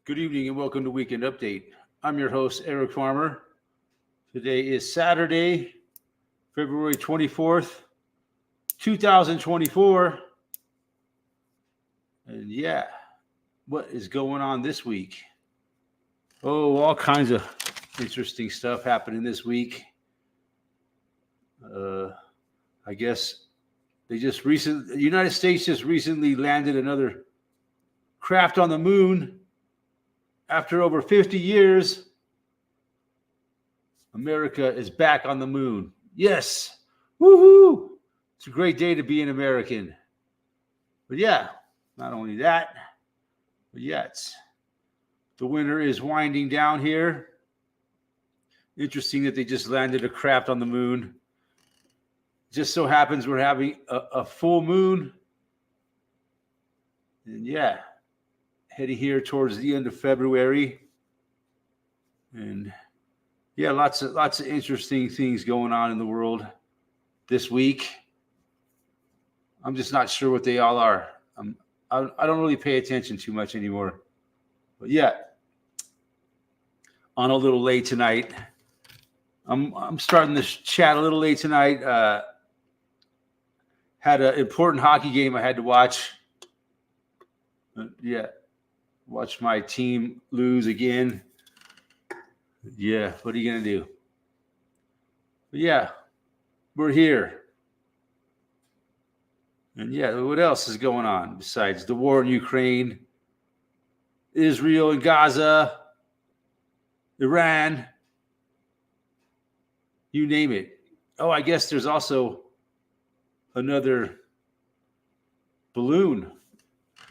Good evening and welcome to Weekend Update. I'm your host, Eric Farmer. Today is Saturday, February 24th, 2024. And yeah, what is going on this week? Oh, all kinds of interesting stuff happening this week. I guess the United States just recently landed another craft on the moon. After over 50 years, America is back on the moon. Yes. Woohoo! It's a great day to be an American. But yeah, not only that, but yeah, the winter is winding down here. Interesting that they just landed a craft on the moon. Just so happens we're having a full moon. And yeah, heading here towards the end of February. And yeah, lots of interesting things going on in the world this week. I'm just not sure what they all are. I don't really pay attention too much anymore. But yeah, on a little late tonight. I'm starting this chat a little late tonight. Had an important hockey game I had to watch. Yeah, watch my team lose again. Yeah, what are you going to do? But yeah, we're here. And yeah, what else is going on besides the war in Ukraine, Israel and Gaza, Iran, you name it. Oh, I guess there's also another balloon.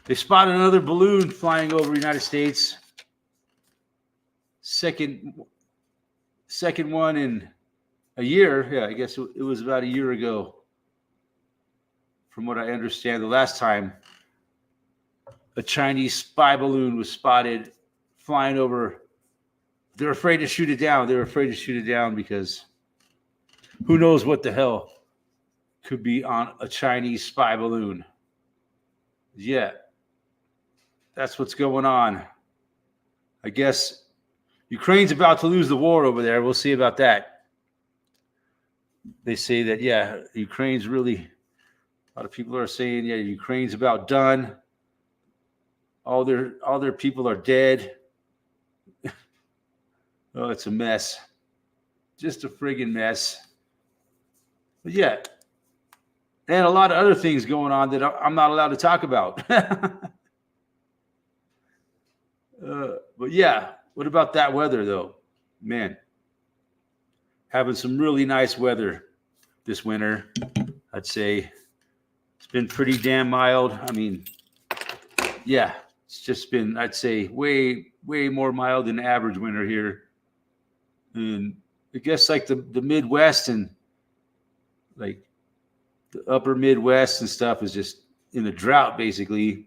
They spotted another balloon flying over the United States. Second one in a year. Yeah, I guess it was about a year ago. From what I understand, the last time a Chinese spy balloon was spotted flying over, they're afraid to shoot it down. They're afraid to shoot it down because who knows what the hell could be on a Chinese spy balloon. Yeah, that's what's going on. I guess Ukraine's about to lose the war over there. We'll see about that. They say that, yeah, Ukraine's really, a lot of people are saying, yeah, Ukraine's about done. All their people are dead. Oh, it's a mess. Just a friggin' mess. But yeah, and a lot of other things going on that I'm not allowed to talk about. But yeah, what about that weather, though? Man, having some really nice weather this winter, I'd say. It's been pretty damn mild. I mean, yeah, it's just been, I'd say, way more mild than average winter here. And I guess like the Midwest and like the upper Midwest and stuff is just in a drought, basically.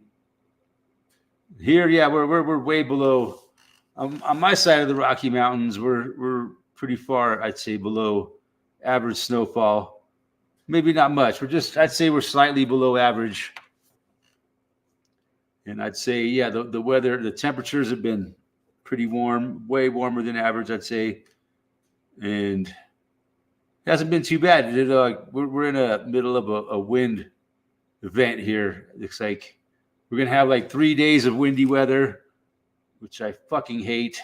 Here, yeah, we're way below. On my side of the Rocky Mountains, we're pretty far, I'd say, below average snowfall. Maybe not much. I'd say we're slightly below average. And I'd say, yeah, the weather, the temperatures have been pretty warm, way warmer than average, I'd say. And it hasn't been too bad. We're in the middle of a wind event here. It looks like we're going to have like 3 days of windy weather, which I fucking hate.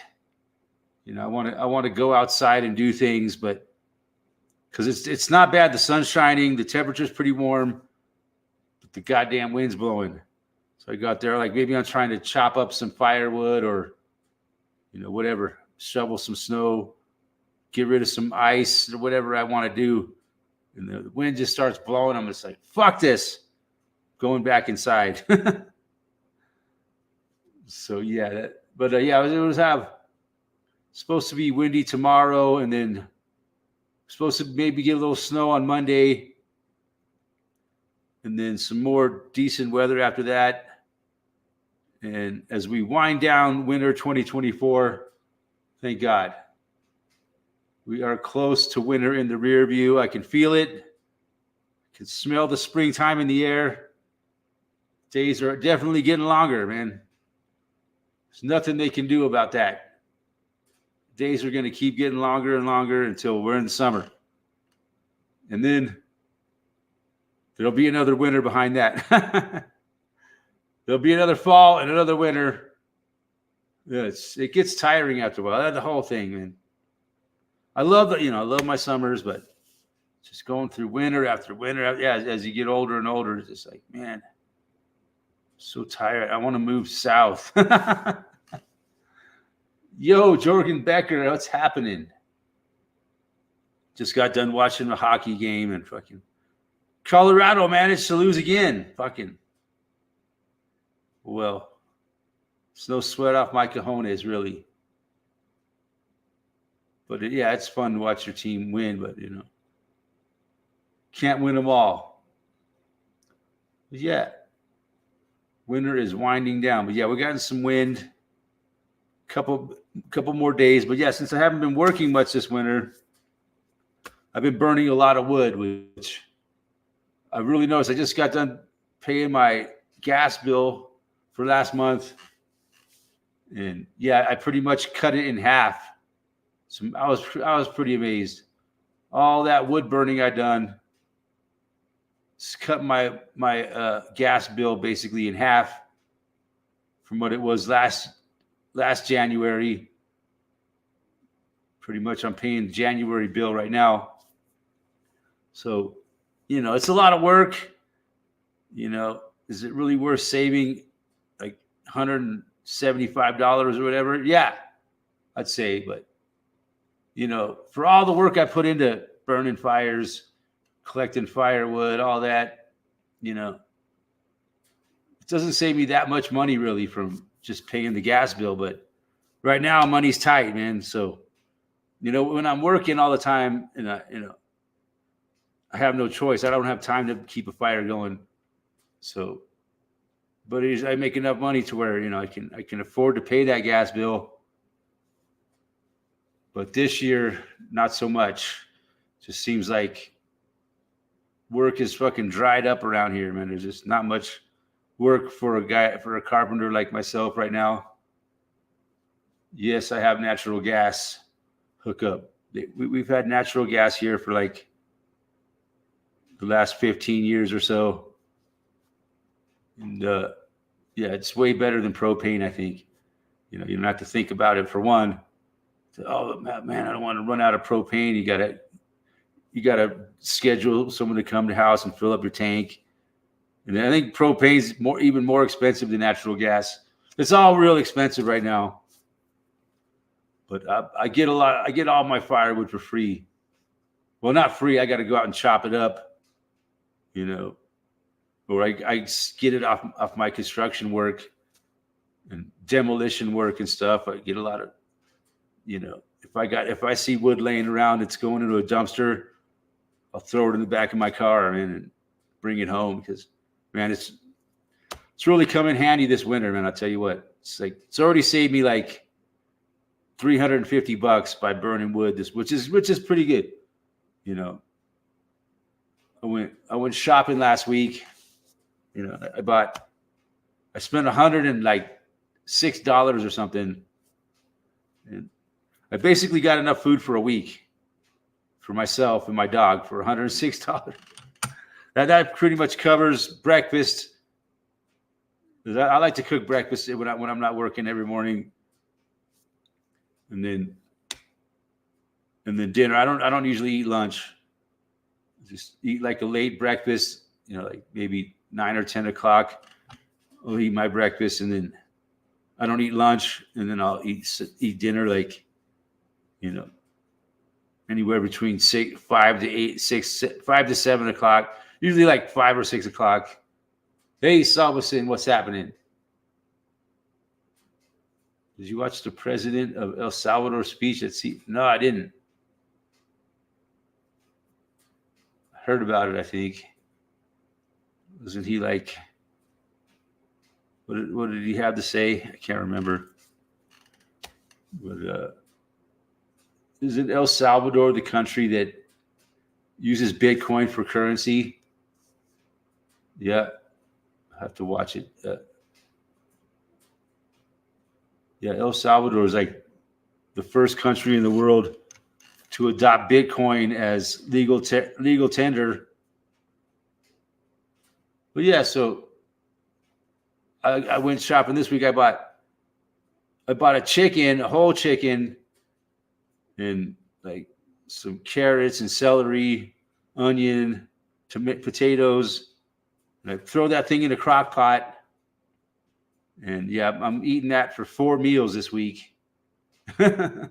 You know, I want to go outside and do things, but because it's not bad. The sun's shining, the temperature's pretty warm, but the goddamn wind's blowing. So I got there, like maybe I'm trying to chop up some firewood or, you know, whatever, shovel some snow, get rid of some ice or whatever I want to do. And the wind just starts blowing. I'm just like, fuck this. Going back inside. So yeah, yeah, it was supposed to be windy tomorrow, and then supposed to maybe get a little snow on Monday, and then some more decent weather after that. And as we wind down winter 2024, thank God, we are close to winter in the rear view. I can feel it. I can smell the springtime in the air. Days are definitely getting longer, man. There's nothing they can do about that. Days are going to keep getting longer and longer until we're in the summer. And then there'll be another winter behind that. There'll be another fall and another winter. It gets tiring after a while. That's the whole thing, man. I love I love my summers, but just going through winter after winter. Yeah, as you get older and older, it's just like, man, I'm so tired. I want to move south. Yo, Jorgen Becker, what's happening? Just got done watching a hockey game and fucking Colorado managed to lose again. Fucking. Well, it's no sweat off my cojones, really. But yeah, it's fun to watch your team win, but can't win them all. But yeah, winter is winding down. But yeah, we're getting some wind. Couple more days. But yeah, since I haven't been working much this winter, I've been burning a lot of wood, which I really noticed. I just got done paying my gas bill for last month. And yeah, I pretty much cut it in half. So I was pretty amazed. All that wood burning I done cut my gas bill basically in half from what it was last January. Pretty much I'm paying the January bill right now. So, it's a lot of work. Is it really worth saving like $175 or whatever? Yeah, I'd say. But, for all the work I put into burning fires, collecting firewood, all that, it doesn't save me that much money really from just paying the gas bill. But right now money's tight, man. So, when I'm working all the time and I have no choice. I don't have time to keep a fire going. So, but I make enough money to where, I can afford to pay that gas bill. But this year, not so much. Just seems like work is fucking dried up around here, man. There's just not much work for a carpenter like myself right now. Yes, I have natural gas hookup. We've had natural gas here for like the last 15 years or so. And yeah, it's way better than propane, I think. You don't have to think about it for one. Oh man, I don't want to run out of propane. You gotta schedule someone to come to the house and fill up your tank. And I think propane is even more expensive than natural gas. It's all real expensive right now. But I get all my firewood for free. Well, not free. I got to go out and chop it up. Or I get it off my construction work and demolition work and stuff. I get a lot of, if I see wood laying around, it's going into a dumpster, I'll throw it in the back of my car and bring it home because, man, it's really come in handy this winter, man. I'll tell you what, it's already saved me like $350 by burning wood, which is pretty good, I went shopping last week. I spent $106 or something, and I basically got enough food for a week for myself and my dog for $106. That pretty much covers breakfast. I like to cook breakfast when I'm not working every morning, and then dinner. I don't usually eat lunch. Just eat like a late breakfast, like maybe 9 or 10 o'clock. I'll eat my breakfast, and then I don't eat lunch, and then I'll eat dinner like, anywhere between 5 to 7 o'clock. Usually like 5 or 6 o'clock. Hey, Salvason, what's happening? Did you watch the president of El Salvador speech at No, I didn't. I heard about it, I think. Wasn't he like, what did he have to say? I can't remember. But isn't El Salvador the country that uses Bitcoin for currency? Yeah, I have to watch it. Yeah, El Salvador is like the first country in the world to adopt Bitcoin as legal tender. But yeah, so I went shopping this week. I bought a chicken, a whole chicken, and like some carrots and celery, onion, potatoes. And I throw that thing in a crock pot. And yeah, I'm eating that for 4 meals this week. You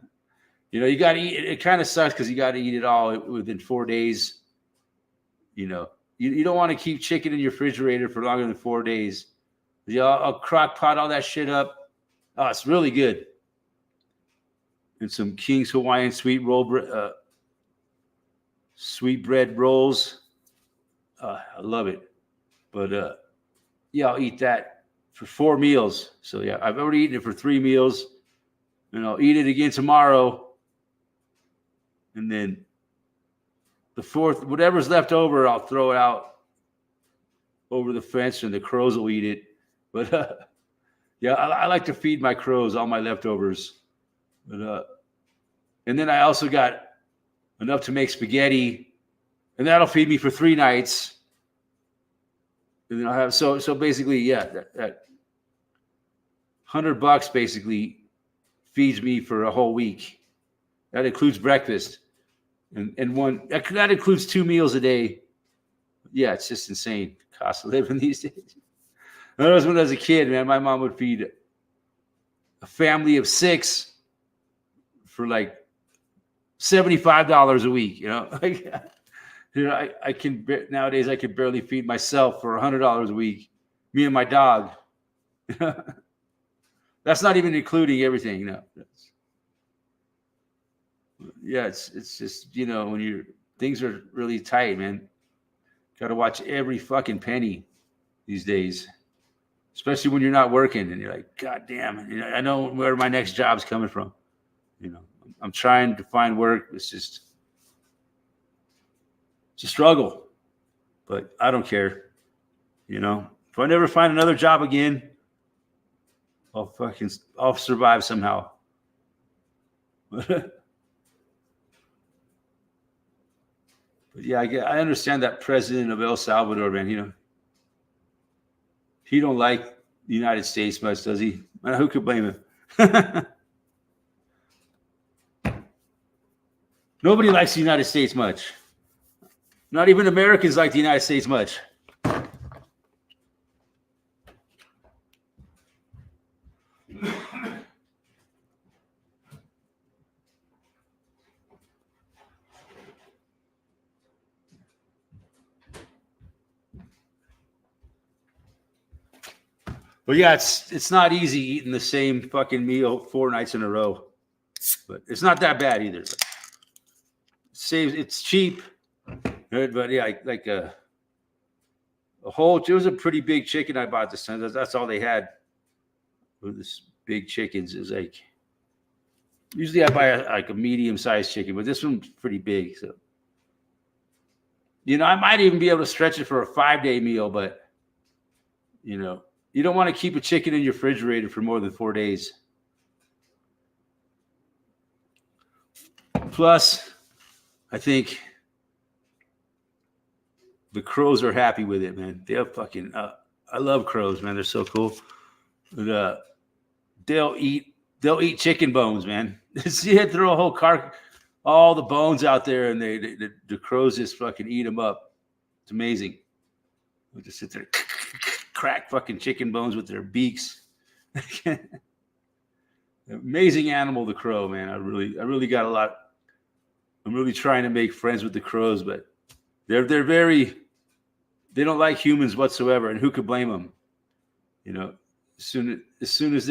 got to eat it. It kind of sucks because you got to eat it all within 4 days. You don't want to keep chicken in your refrigerator for longer than 4 days. I'll crock pot all that shit up. Oh, it's really good. And some King's Hawaiian sweet bread rolls. I love it. But yeah, I'll eat that for 4 meals. So yeah, I've already eaten it for 3 meals, and I'll eat it again tomorrow. And then the 4th, whatever's left over, I'll throw it out over the fence, and the crows will eat it. But yeah, I like to feed my crows all my leftovers. But and then I also got enough to make spaghetti, and that'll feed me for 3 nights. And then I'll have so basically, yeah, that $100 basically feeds me for a whole week. That includes breakfast, and one that includes 2 meals a day. Yeah, it's just insane cost of living these days. I noticed when I was a kid, man, my mom would feed a family of 6 for like $75 a week. I can nowadays I can barely feed myself for $100 a week. Me and my dog. That's not even including everything. Yeah, it's just when things are really tight, man. Got to watch every fucking penny these days, especially when you're not working and you're like, God damn, I know where my next job's coming from. I'm trying to find work. It's a struggle, but I don't care. If I never find another job again, I'll survive somehow. But yeah, I understand that president of El Salvador, man. He don't like the United States much, does he? Who could blame him? Nobody likes the United States much. Not even Americans like the United States much. But yeah, it's not easy eating the same fucking meal 4 nights in a row. But it's not that bad either. It's cheap. But yeah, like it was a pretty big chicken I bought this time. That's all they had with this big chickens. Is like usually I buy a medium-sized chicken, but this one's pretty big. So I might even be able to stretch it for a 5-day meal, but you don't want to keep a chicken in your refrigerator for more than 4 days. Plus, I think the crows are happy with it, man. They're fucking. I love crows, man. They're so cool. But, they'll eat chicken bones, man. See it throw a whole all the bones out there, and the crows just fucking eat them up. It's amazing. They'll just sit there, crack fucking chicken bones with their beaks. Amazing animal, the crow, man. I really got a lot. I'm really trying to make friends with the crows, but they're they don't like humans whatsoever, and who could blame them? As soon as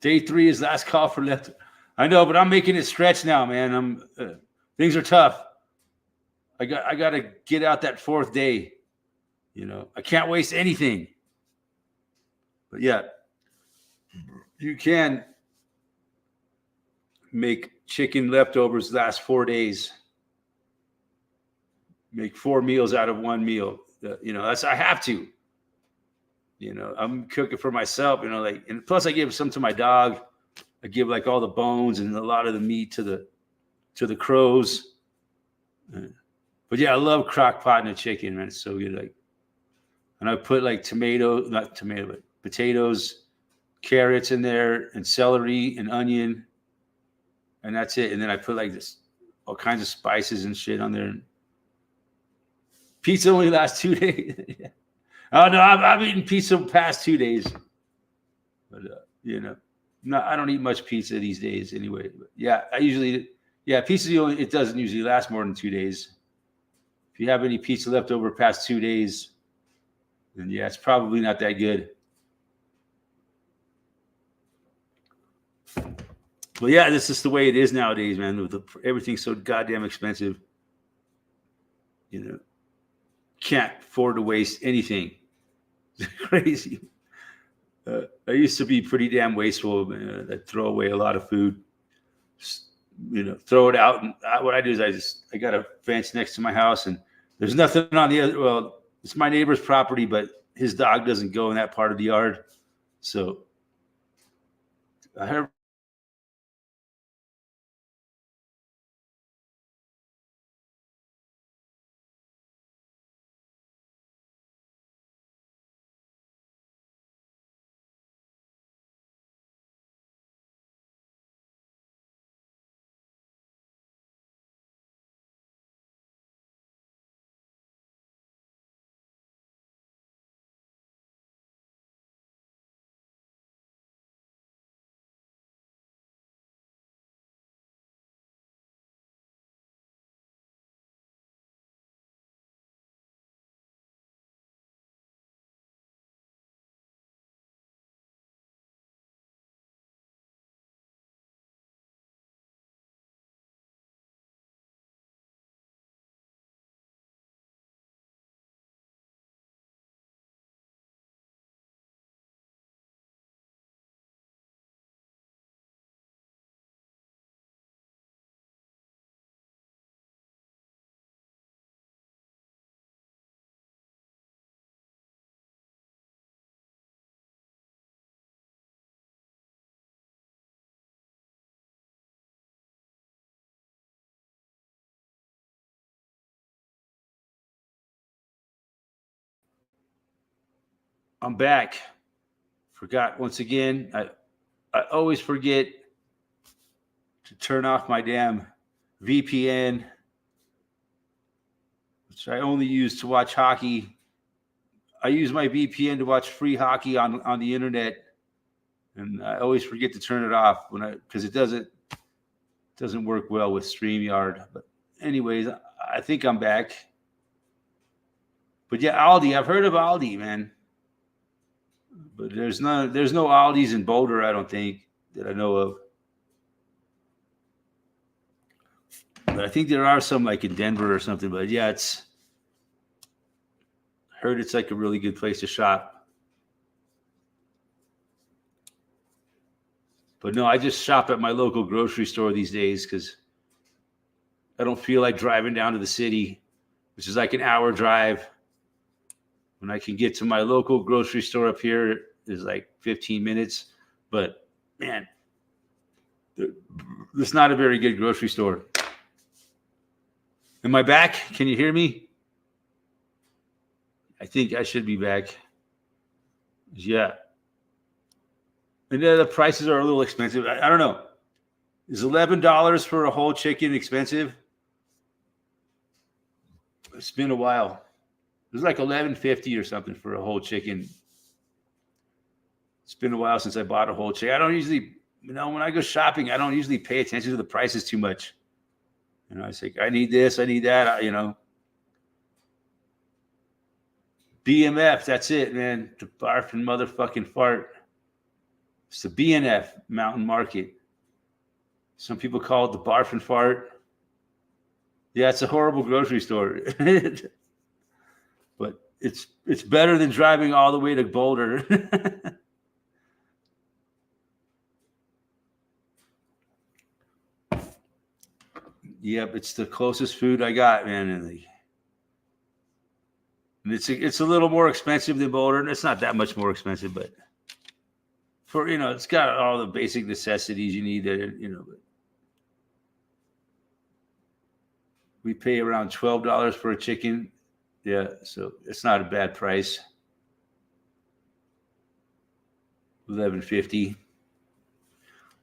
day 3 is last call for left. I know, but I'm making it stretch now, man. Things are tough. I got to get out that 4th day. I can't waste anything. But yeah, you can make chicken leftovers last 4 days. Make 4 meals out of 1 meal. I have to. I'm cooking for myself, like, and plus I give some to my dog. I give like all the bones and a lot of the meat to the crows. But yeah, I love crock pot and a chicken, man. It's so good. Like, and I put like not tomato, but potatoes, carrots in there, and celery and onion, and that's it. And then I put like all kinds of spices and shit on there. Pizza only lasts 2 days. Oh no, I've eaten pizza past 2 days, but no, I don't eat much pizza these days anyway. But yeah, pizza it doesn't usually last more than 2 days. If you have any pizza left over past 2 days, then yeah, it's probably not that good. But yeah, this is the way it is nowadays, man. Everything's so goddamn expensive. Can't afford to waste anything. It's crazy. I used to be pretty damn wasteful. I'd throw away a lot of food. Just, throw it out. And what I do is I got a fence next to my house, and there's nothing on the other. Well, it's my neighbor's property, but his dog doesn't go in that part of the yard. So I heard. I'm back. Forgot once again. I always forget to turn off my damn VPN, which I only use to watch hockey. I use my VPN to watch free hockey on the internet, and I always forget to turn it off because it doesn't work well with StreamYard. But anyways, I think I'm back. But yeah, Aldi. I've heard of Aldi, man. But there's no Aldis in Boulder, I don't think, that I know of. But I think there are some like in Denver or something. But yeah, heard it's like a really good place to shop. But no, I just shop at my local grocery store these days because I don't feel like driving down to the city, which is like an hour drive. When I can get to my local grocery store up here is like 15 minutes. But man, it's not a very good grocery store. Am I back? Can you hear me? I think I should be back. Yeah. And then the prices are a little expensive. I don't know. Is $11 for a whole chicken expensive? It's been a while. It was like $11.50 or something for a whole chicken. It's been a while since I bought a whole chicken. I don't usually, when I go shopping, I don't usually pay attention to the prices too much. I say, I need this, I need that, BMF, that's it, man. The barf and motherfucking fart. It's the BNF, Mountain Market. Some people call it the barf and fart. Yeah, it's a horrible grocery store. But it's better than driving all the way to Boulder. Yep, it's the closest food I got, man. And it's a little more expensive than Boulder, and it's not that much more expensive, but for it's got all the basic necessities you need. But we pay around $12 for a chicken. Yeah, so it's not a bad price. $11.50.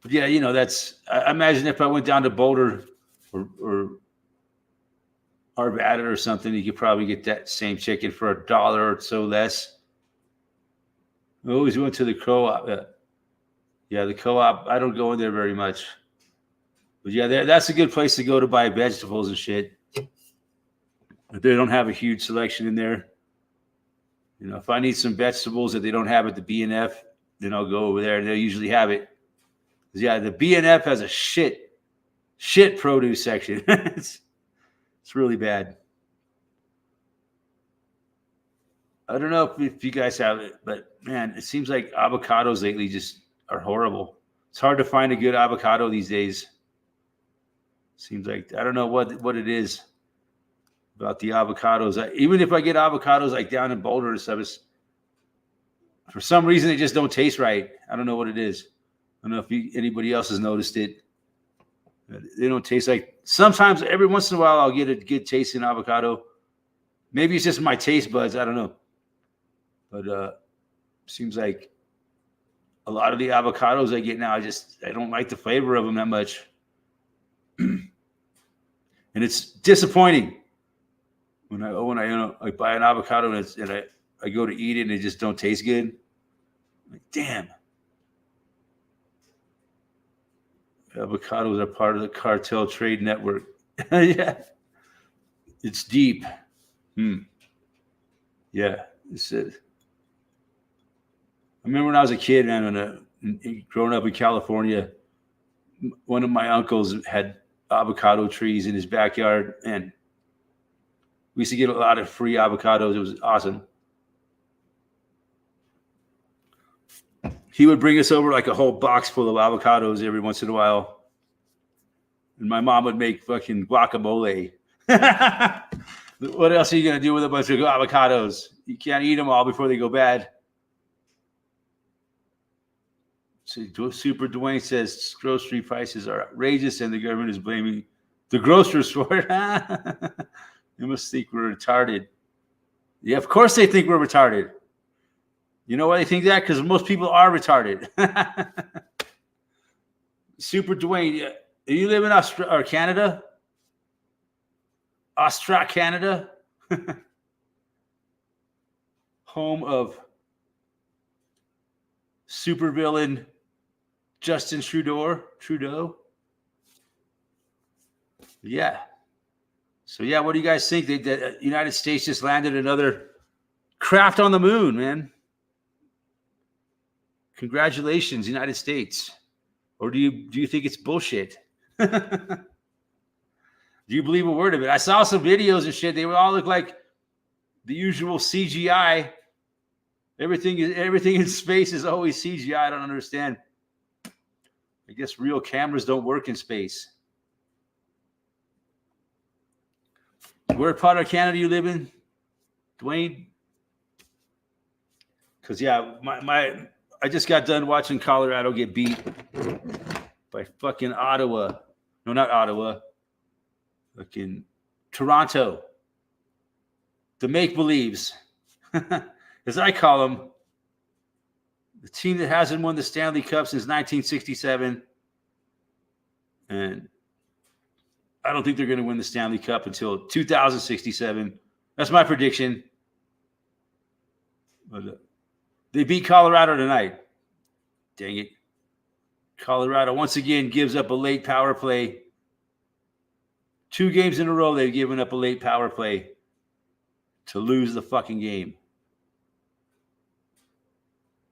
But yeah, that's. I imagine if I went down to Boulder or Arvada or something, you could probably get that same chicken for $1 or so less. I always went to the co-op. Yeah, the co-op. I don't go in there very much, but yeah, that's a good place to go to buy vegetables and shit. But they don't have a huge selection in there. If I need some vegetables that they don't have at the B&F, then I'll go over there. They'll usually have it. Yeah, the B&F has a shit produce section. It's really bad. I don't know if you guys have it, but man, it seems like avocados lately just are horrible. It's hard to find a good avocado these days. Seems like I don't know what it is about the avocados. Even if I get avocados like down in Boulder and stuff, for some reason they just don't taste right. I don't know what it is. I don't know if anybody else has noticed it. They don't taste like. Sometimes, every once in a while, I'll get a good tasting avocado. Maybe it's just my taste buds. I don't know. But seems like a lot of the avocados I get now, I don't like the flavor of them that much. And it's disappointing when I buy an avocado and I go to eat it and it just don't taste good. I'm like, damn. Avocados are part of the cartel trade network. Yeah. It's deep. Yeah. It's I remember when I was a kid, man, growing up in California, one of my uncles had avocado trees in his backyard, and we used to get a lot of free avocados. It was awesome. He would bring us over like a whole box full of avocados every once in a while. And my mom would make fucking guacamole. What else are you going to do with a bunch of avocados? You can't eat them all before they go bad. So Super Dwayne says grocery prices are outrageous and the government is blaming the grocers for it. They must think we're retarded. Yeah, of course they think we're retarded. You know why they think that? Because most people are retarded. Super Dwayne, do you live in Australia or Canada? Canada? Home of supervillain Justin Trudeau. Yeah. So yeah, what do you guys think? The United States just landed another craft on the moon, man. Congratulations, United States. Or do you think it's bullshit? Do you believe a word of it? I saw some videos and shit. They all look like the usual CGI. Everything in space is always CGI. I don't understand. I guess real cameras don't work in space. Where part of Canada you live in, Dwayne? Because yeah, I just got done watching Colorado get beat by fucking Ottawa. No, not Ottawa. Fucking Toronto. The make-believes. As I call them. The team that hasn't won the Stanley Cup since 1967. And I don't think they're going to win the Stanley Cup until 2067. That's my prediction. But they beat Colorado tonight. Dang it. Colorado once again gives up a late power play. 2 games in a row they've given up a late power play to lose the fucking game.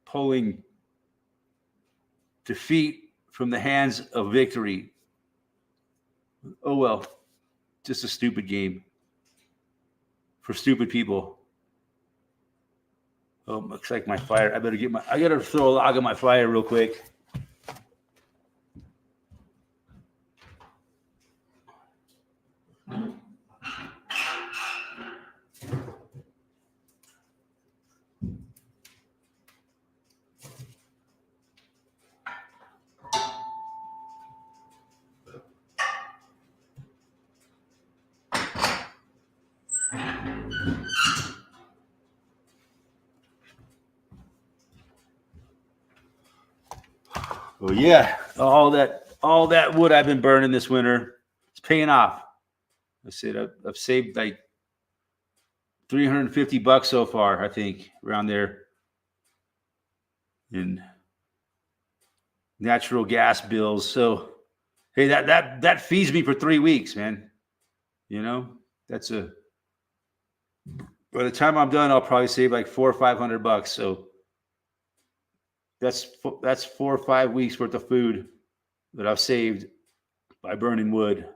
Pulling defeat from the hands of victory. Oh well, just a stupid game for stupid people. Oh, looks like my fire. I gotta throw a log on my fire real quick. Well, yeah, all that wood I've been burning this winter, it's paying off. I said I've saved like $350 so far, I think, around there in natural gas bills. So hey, that feeds me for 3 weeks, man. You know, that's a by the time I'm done, I'll probably save like $400 or $500. So that's 4 or 5 weeks worth of food that I've saved by burning wood.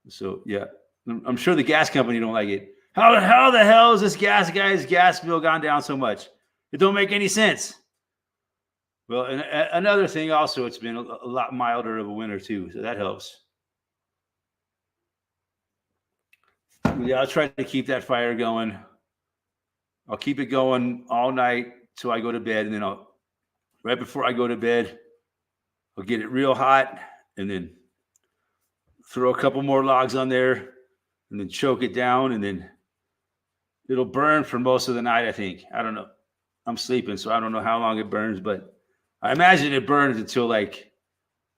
So yeah, I'm sure the gas company don't like it. How the hell is this guy's gas bill gone down so much? It don't make any sense. Well, and another thing also, it's been a lot milder of a winter too, so that helps. Yeah, I'll try to keep that fire going. I'll keep it going all night till I go to bed, and then right before I go to bed, I'll get it real hot, and then throw a couple more logs on there, and then choke it down, and then it'll burn for most of the night, I think. I don't know. I'm sleeping, so I don't know how long it burns, but I imagine it burns until like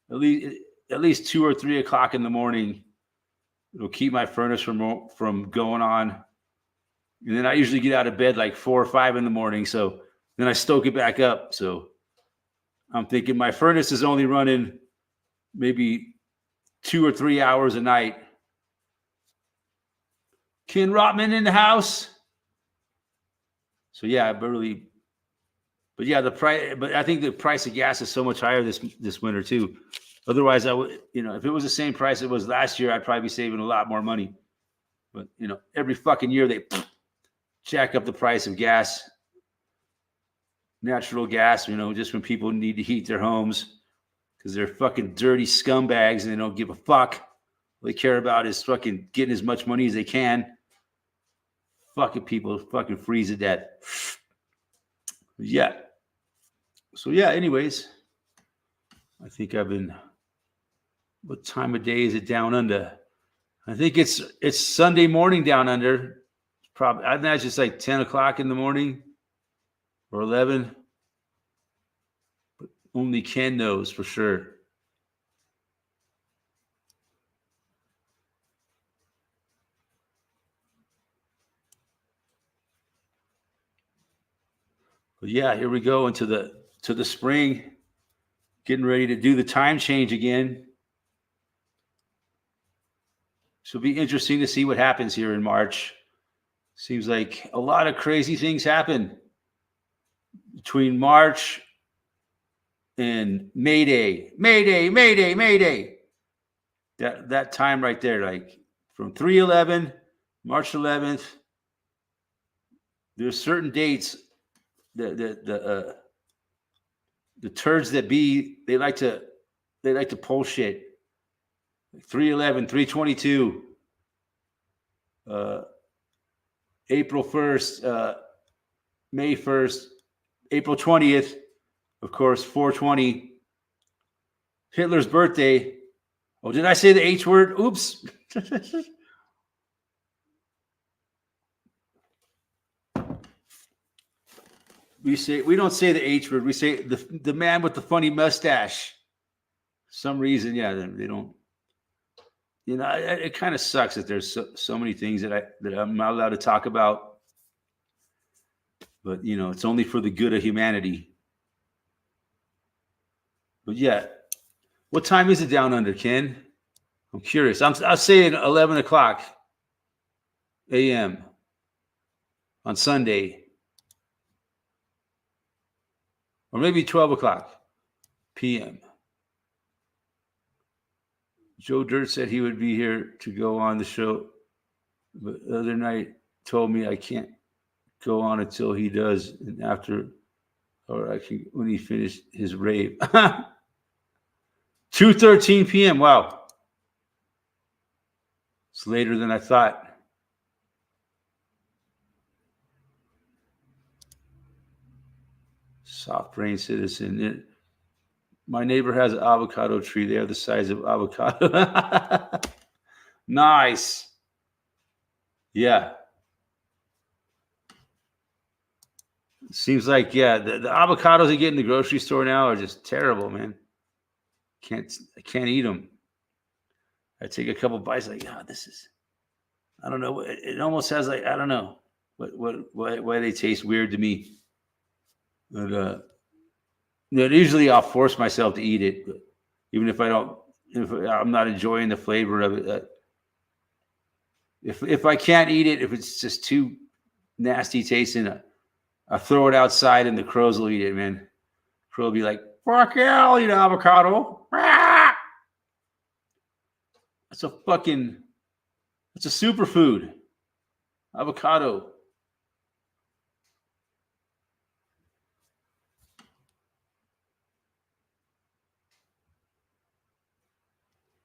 at least 2 or 3 o'clock in the morning. It'll keep my furnace from going on. And then I usually get out of bed like 4 or 5 in the morning. So then I stoke it back up. So I'm thinking my furnace is only running maybe 2 or 3 hours a night. Ken Rotman in the house. So yeah, but yeah, the price. But I think the price of gas is so much higher this winter too. Otherwise, I would, if it was the same price it was last year, I'd probably be saving a lot more money. But every fucking year they jack up the price of gas, natural gas. Just when people need to heat their homes because they're fucking dirty scumbags and they don't give a fuck. All they care about is fucking getting as much money as they can. Fucking people fucking freeze to death. Yeah. So yeah, anyways, I think what time of day is it down under? I think it's Sunday morning down under. Probably, I imagine it's like 10 o'clock in the morning or 11. But only Ken knows for sure. But yeah, here we go into the spring, getting ready to do the time change again. So it'll be interesting to see what happens here in March. Seems like a lot of crazy things happen between March and May Day. May Day. That time right there, like from 3/11, March 11th. There's certain dates that the turds that be they like to pull shit. 3/11, 3/22, April 1st, May 1st, April 20th, of course, 4/20, Hitler's birthday. Oh, did I say the H word? Oops. We don't say the H word. We say the man with the funny mustache. For some reason, yeah, they don't. It kind of sucks that there's so many things that I'm not allowed to talk about. But it's only for the good of humanity. But yeah, what time is it down under, Ken? I'm curious. I'll say 11 o'clock a.m. on Sunday. Or maybe 12 o'clock p.m. Joe Dirt said he would be here to go on the show, but the other night told me I can't go on until he does, and after, or I can when he finished his rave. 2:13 p.m. Wow, it's later than I thought. Soft brain citizen. My neighbor has an avocado tree. They are the size of avocado. Nice. Yeah. Seems like, yeah, the avocados you get in the grocery store now are just terrible, man. I can't eat them. I take a couple bites, like, oh, this is, I don't know. It almost has like, I don't know why they taste weird to me. But usually I'll force myself to eat it, but even if I'm not enjoying the flavor of it. If I can't eat it, if it's just too nasty tasting, I throw it outside and the crows will eat it, man. Crow will be like, fuck yeah, I'll eat avocado. That's a superfood. Avocado.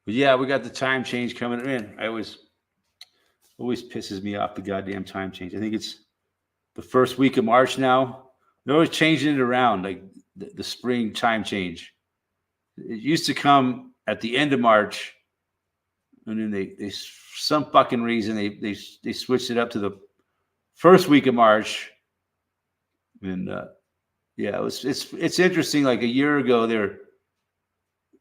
But yeah, we got the time change coming in. Always pisses me off, the goddamn time change. I think it's the first week of March now. They're always changing it around, like the spring time change. It used to come at the end of March, and then they some fucking reason they switched it up to the first week of March. And yeah, it's interesting. Like a year ago,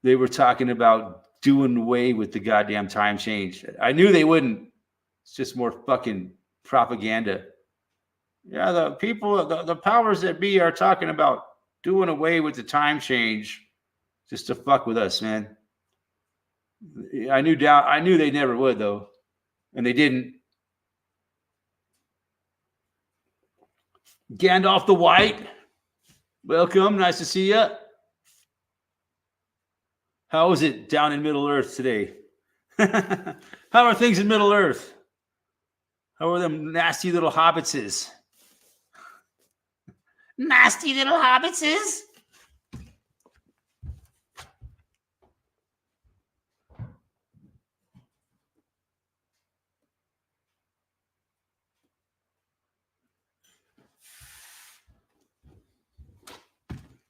they were talking about doing away with the goddamn time change. I knew they wouldn't. It's just more fucking propaganda. Yeah, the people, the powers that be are talking about doing away with the time change just to fuck with us, man. I knew they never would, though, and they didn't. Gandalf the White, welcome. Nice to see you. How is it down in Middle Earth today? How are things in Middle Earth? How are them nasty little hobbitses? Nasty little hobbitses?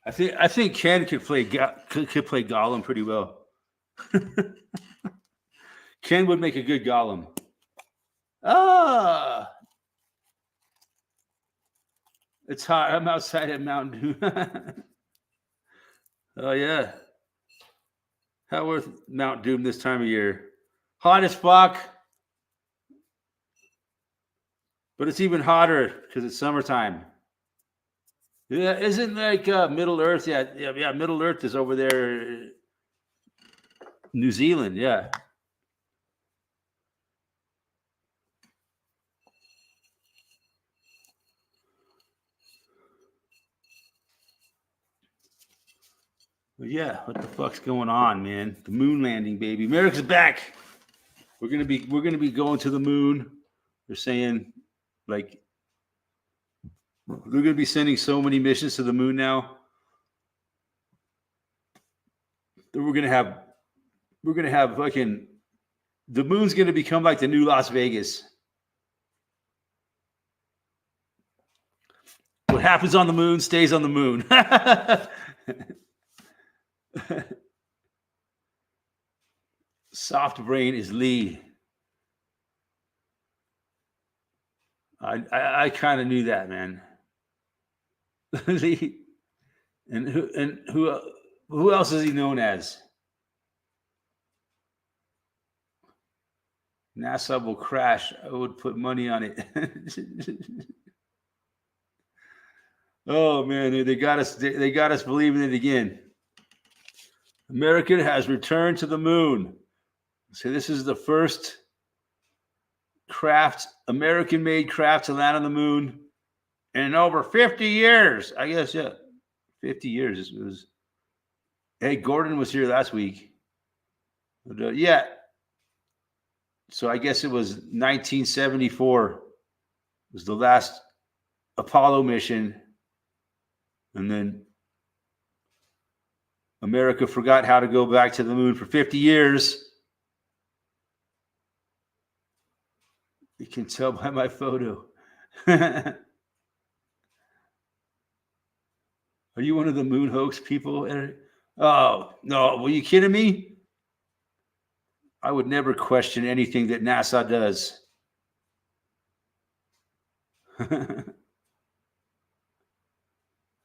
I think Ken could play Gollum pretty well. Ken would make a good Gollum. Ah, it's hot. I'm outside at Mountain Dew. Oh yeah. How worth Mount Doom this time of year? Hot as fuck. But it's even hotter because it's summertime. Yeah, isn't like Middle Earth? Yeah. Middle Earth is over there, New Zealand. Yeah. But yeah, what the fuck's going on, man? The moon landing, baby. America's back. We're gonna be going to the moon. They're saying, like, they're gonna be sending so many missions to the moon now that we're gonna have fucking, the moon's gonna become like the new Las Vegas. What happens on the moon stays on the moon. Soft brain is lead. I kind of knew that, man. and who else is he known as? NASA will crash. I would put money on it. Oh man, they got us. They got us believing it again. America has returned to the moon. So this is the first American-made craft to land on the moon in over 50 years. I guess, yeah, 50 years. It was. Hey, Gordon was here last week. But, yeah. So I guess it was 1974 was the last Apollo mission. And then America forgot how to go back to the moon for 50 years. You can tell by my photo. Are you one of the moon hoax people? Oh, no. Were you kidding me? I would never question anything that NASA does.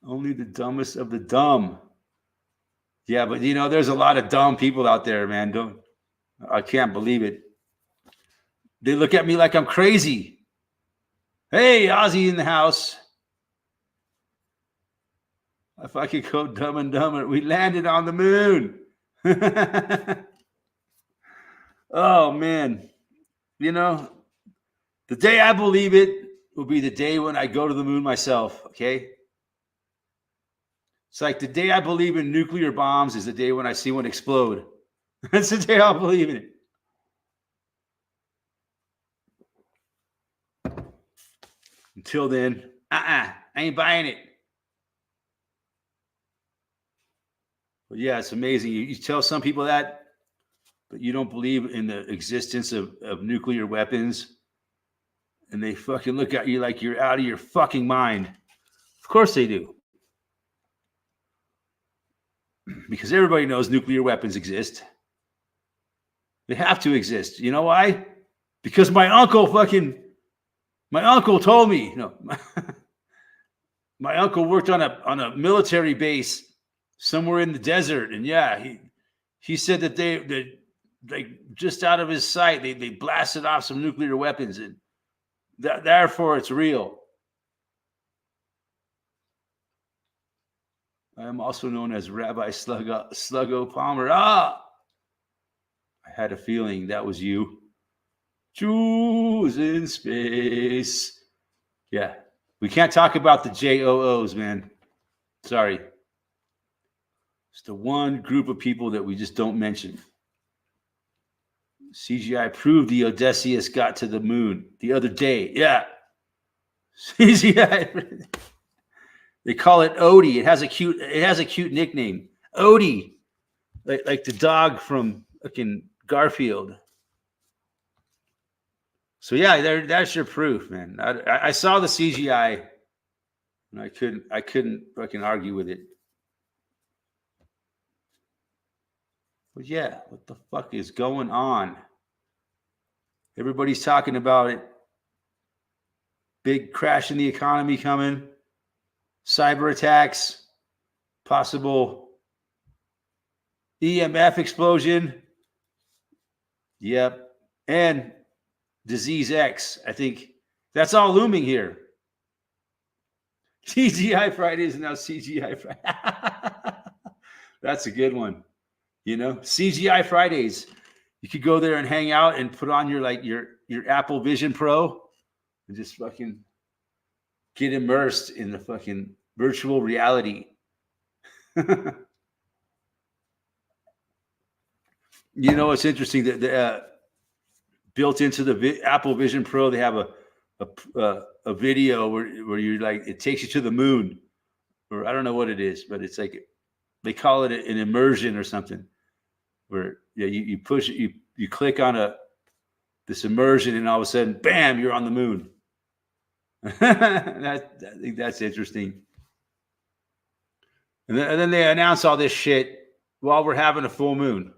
Only the dumbest of the dumb. Yeah, but there's a lot of dumb people out there, man. I can't believe it. They look at me like I'm crazy. Hey, Ozzy in the house. If I could go Dumb and Dumber, we landed on the moon. Oh, man. The day I believe it will be the day when I go to the moon myself, okay? It's like the day I believe in nuclear bombs is the day when I see one explode. That's the day I'll believe in it. Until then, I ain't buying it. But yeah, it's amazing. You tell some people that, but you don't believe in the existence of nuclear weapons, and they fucking look at you like you're out of your fucking mind. Of course they do. Because everybody knows nuclear weapons exist. They have to exist. You know why? Because my uncle told me. My uncle worked on a military base somewhere in the desert, and yeah, he said that they just out of his sight they blasted off some nuclear weapons, and therefore it's real. I am also known as Rabbi Sluggo Palmer. I had a feeling that was you. Jews in space. Yeah. We can't talk about the JOOs, man. Sorry. It's the one group of people that we just don't mention. CGI proved the Odysseus got to the moon the other day. Yeah. CGI. They call it Odie. It has a cute nickname. Odie. Like the dog from fucking Garfield. So yeah, that's your proof, man. I saw the CGI and I couldn't fucking argue with it. But yeah, what the fuck is going on? Everybody's talking about it. Big crash in the economy coming. Cyber attacks, possible EMF explosion. Yep. And Disease X. I think that's all looming here. CGI Fridays and now CGI Friday. That's a good one. CGI Fridays. You could go there and hang out and put on your Apple Vision Pro and just fucking get immersed in the fucking virtual reality. It's interesting that built into the Apple Vision Pro, they have a video where you're like, it takes you to the moon, or I don't know what it is, but it's like they call it an immersion or something. Where you push it, you click on this immersion, and all of a sudden, bam, you're on the moon. I think that's interesting. And then they announce all this shit while we're having a full moon.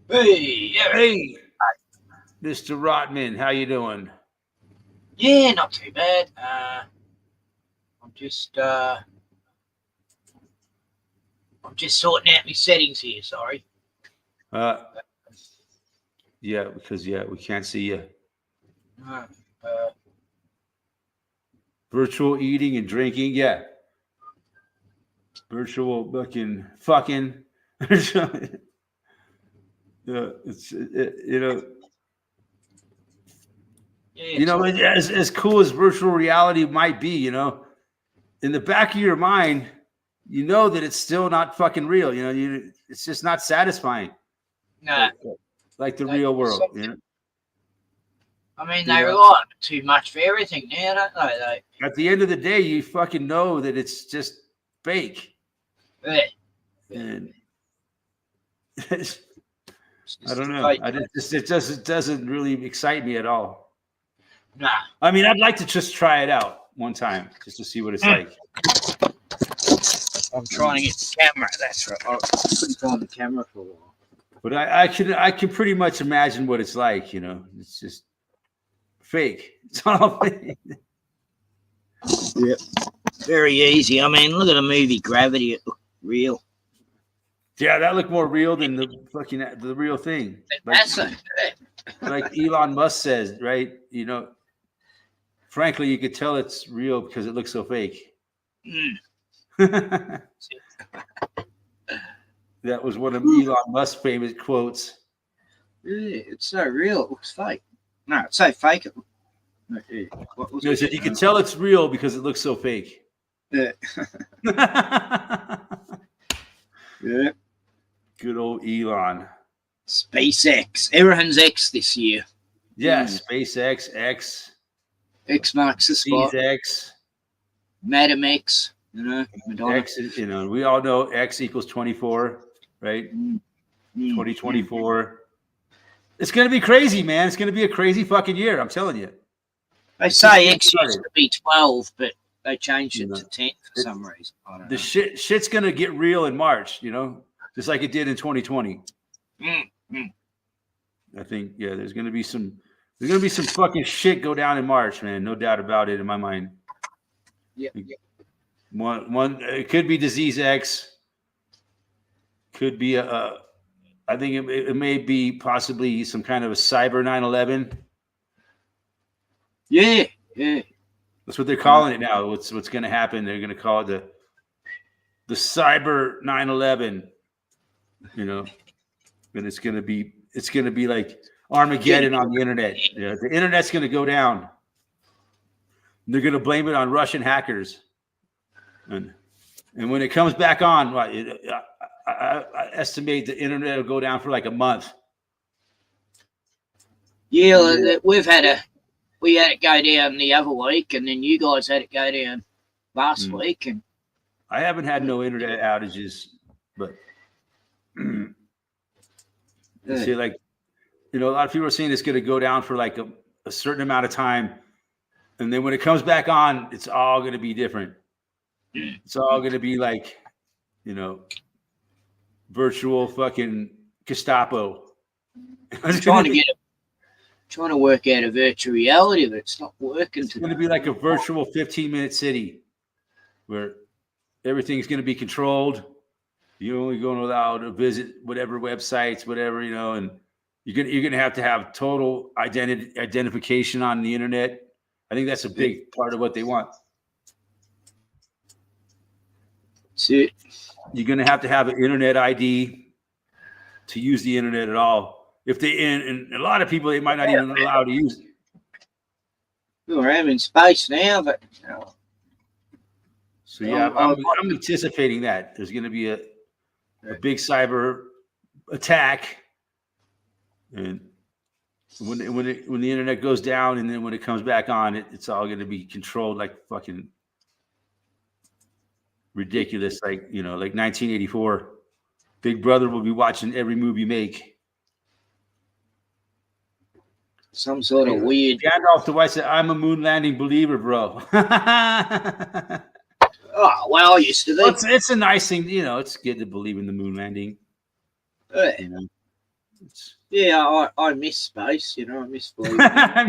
Hey, Mr. Rotman, how you doing? Yeah, not too bad. I'm just sorting out my settings here. Sorry. Yeah, because we can't see you. Virtual eating and drinking, yeah. Virtual fucking. As cool as virtual reality might be, in the back of your mind, that it's still not fucking real. It's just not satisfying. No, like the real world. I mean, they rely too much for everything now, don't they? At the end of the day, you fucking know that it's just fake. Yeah. And I don't know. It doesn't really excite me at all. Nah. I mean, I'd like to just try it out one time just to see what it's like. I'm trying to get the camera. That's right. I couldn't find the camera for a while. But I can pretty much imagine what it's like. It's just fake. It's all fake. Yep. Very easy. I mean, look at the movie Gravity. It looked real. Yeah, that looked more real than the real thing. That's it. Like Elon Musk says, right? You know, frankly, you could tell it's real because it looks so fake. That was one of Elon Musk's famous quotes. Yeah, it's so real. It looks fake. No, it's so fake. What was He said you can tell it's real because it looks so fake. Yeah. Yeah. Good old Elon. SpaceX. Everything's X this year. Yeah, SpaceX, X, X marks the spot. X, Madam X. You know, Madonna. X. You know, we all know X equals 24, right? 2024. It's gonna be crazy, man. It's gonna be a crazy fucking year. I'm telling you. They say X used to be 12, but they changed it to 10 for some reason. I don't know. The shit's gonna get real in March, you know, just like it did in 2020. I think, yeah, there's gonna be some fucking shit go down in March, man. No doubt about it in my mind. Yeah. One it could be disease X. Could be I think it may be possibly some kind of a cyber 9/11. Yeah. That's what they're calling it now. What's going to happen? They're going to call it the cyber 9/11. You know, and it's going to be like Armageddon on the internet. Yeah, the internet's going to go down. They're going to blame it on Russian hackers, and when it comes back on, I estimate the internet will go down for like a month. Yeah, we had it go down the other week, and then you guys had it go down last week. And I haven't had no internet outages, but see, like, you know, a lot of people are saying it's going to go down for like a certain amount of time, and then when it comes back on, it's all going to be different. It's all going to be like, you know, virtual fucking Gestapo. trying to work out a virtual reality, but it's not working. It's going to be like a virtual 15-minute city where everything's going to be controlled. You're only going to allow to visit whatever websites, whatever, you know, and you're going to have total identification on the internet. I think that's a big part of what they want. That's it. You're going to have an internet ID to use the internet at all. If they and a lot of people, they might not even allow to use it. We're having space now, but so yeah, I'm anticipating that there's going to be a big cyber attack, and when the internet goes down, and then when it comes back on, it's all going to be controlled like fucking ridiculous, like, you know, like 1984. Big Brother will be watching every move you make. Some sort of weird. Gandalf the White said, "I'm a moon landing believer, bro." Oh, well, I used to be. It's a nice thing, you know. It's good to believe in the moon landing. You know, I miss space. You know, I miss believing. I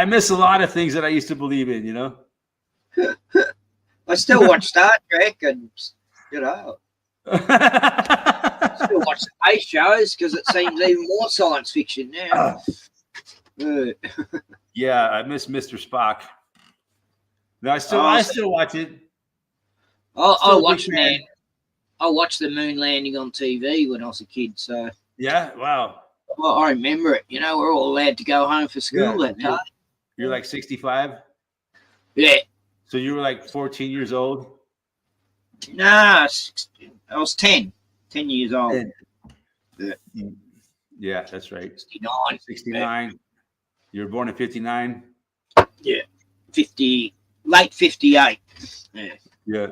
miss a lot of things that I used to believe in. You know. I still watch Star Trek, and you know, still watch space shows because it seems even more science fiction now. Yeah, I miss Mr. Spock. No, I still watch it. I watched the moon landing on TV when I was a kid. So yeah, wow. Well, I remember it. You know, we're all allowed to go home for school that day. You're like 65. Yeah. So you were like 14 years old? Nah, I was 10 years old. 10. Yeah, that's right. 69. Yeah. You were born in 59? Yeah. Late 58. Yeah. Yeah.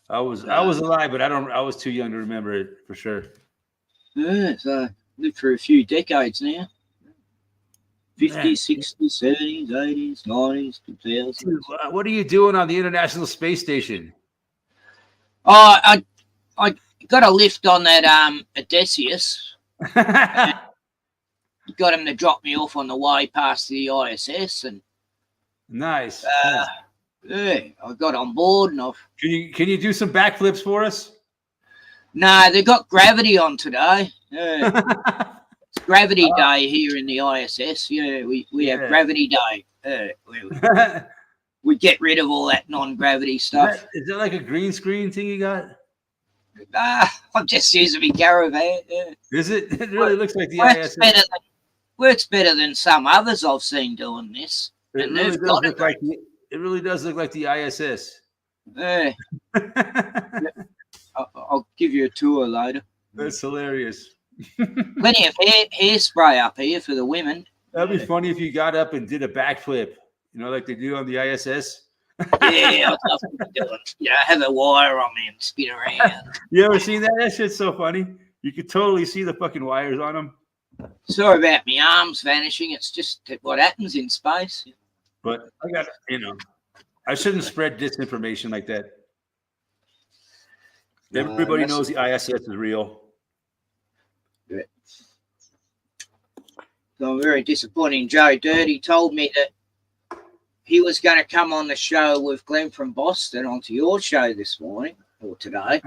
I was alive, but I was too young to remember it for sure. Yeah, so lived for a few decades now. 50s, 60s, 70s, 80s, 90s, 2000s. What are you doing on the International Space Station? Oh, I got a lift on that Odysseus. Got him to drop me off on the way past the ISS, and Nice. Yeah, I got on board and I've. Can you do some backflips for us? No, they got gravity on today. It's Gravity Day here in the ISS. Yeah, we have Gravity Day. We get rid of all that non-gravity stuff. Is that like a green screen thing you got? I'm just using my caravan. Yeah. Is it? It really looks like the Works ISS. works better than some others I've seen doing this. It And really they've does got look it. like it really does look like the ISS. I'll give you a tour later. That's hilarious. Plenty of hairspray up here for the women. That'd be funny if you got up and did a backflip, like they do on the ISS. Yeah, I'd love to do it. Yeah, have a wire on me and spin around. You ever seen that? That shit's so funny. You could totally see the fucking wires on them. Sorry about my arms vanishing. It's just what happens in space. But I got, I shouldn't spread disinformation like that. Everybody knows the ISS is real. Yeah. So I'm very disappointing. Joe Dirty told me that he was going to come on the show with Glenn from Boston onto your show this morning or today.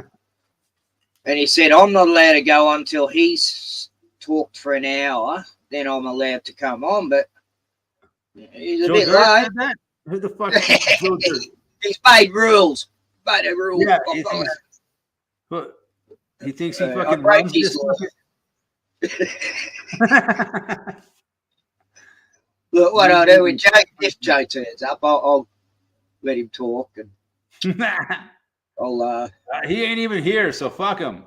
And he said, I'm not allowed to go on until he's talked for an hour. Then I'm allowed to come on. But he's a bit late. Who the fuck is Joe Dirt? He's made rules. Made a rule. Yeah, he thinks he fucking runs this. Look, what I'll do when Joe turns up, I'll let him talk, and I'll. He ain't even here, so fuck him.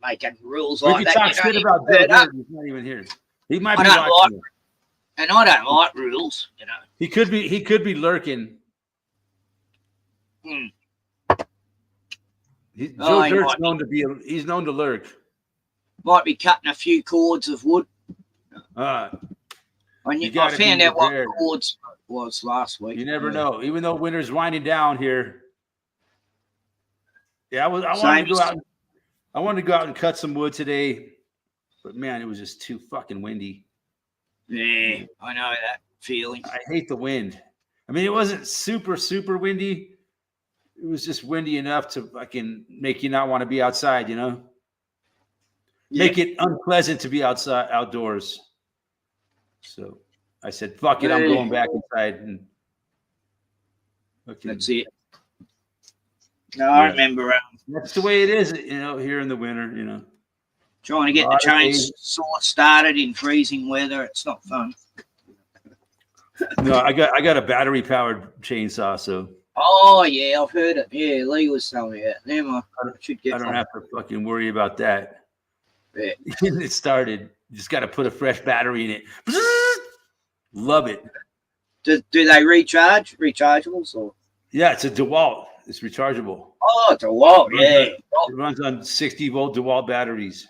Making rules we like can that. Talk shit about Joe Dirt. He's not even here. He might be watching. And I don't like rules, He could be lurking. Joe Dirt's known to be. He's known to lurk. Might be cutting a few cords of wood. I found out what cords was last week. You never know. Even though winter's winding down here. Yeah, I wanted to go out. I wanted to go out and cut some wood today, but man, it was just too fucking windy. Yeah, I know that feeling. I hate the wind. I mean, it wasn't super, super windy. It was just windy enough to fucking make you not want to be outside, Yeah. Make it unpleasant to be outdoors. So I said, fuck it, I'm going back inside. And that's it. No, I remember. That's the way it is, here in the winter, Trying to get the chainsaw started in freezing weather. It's not fun. No, I got a battery powered chainsaw, so. Oh yeah, I've heard it. Yeah, Lee was telling me that. I don't have to fucking worry about that. Yeah. It started. Just got to put a fresh battery in it. Love it. Do they rechargeables or? Yeah, it's a DeWalt. It's rechargeable. Oh, DeWalt, yeah. It runs on 60-volt DeWalt batteries.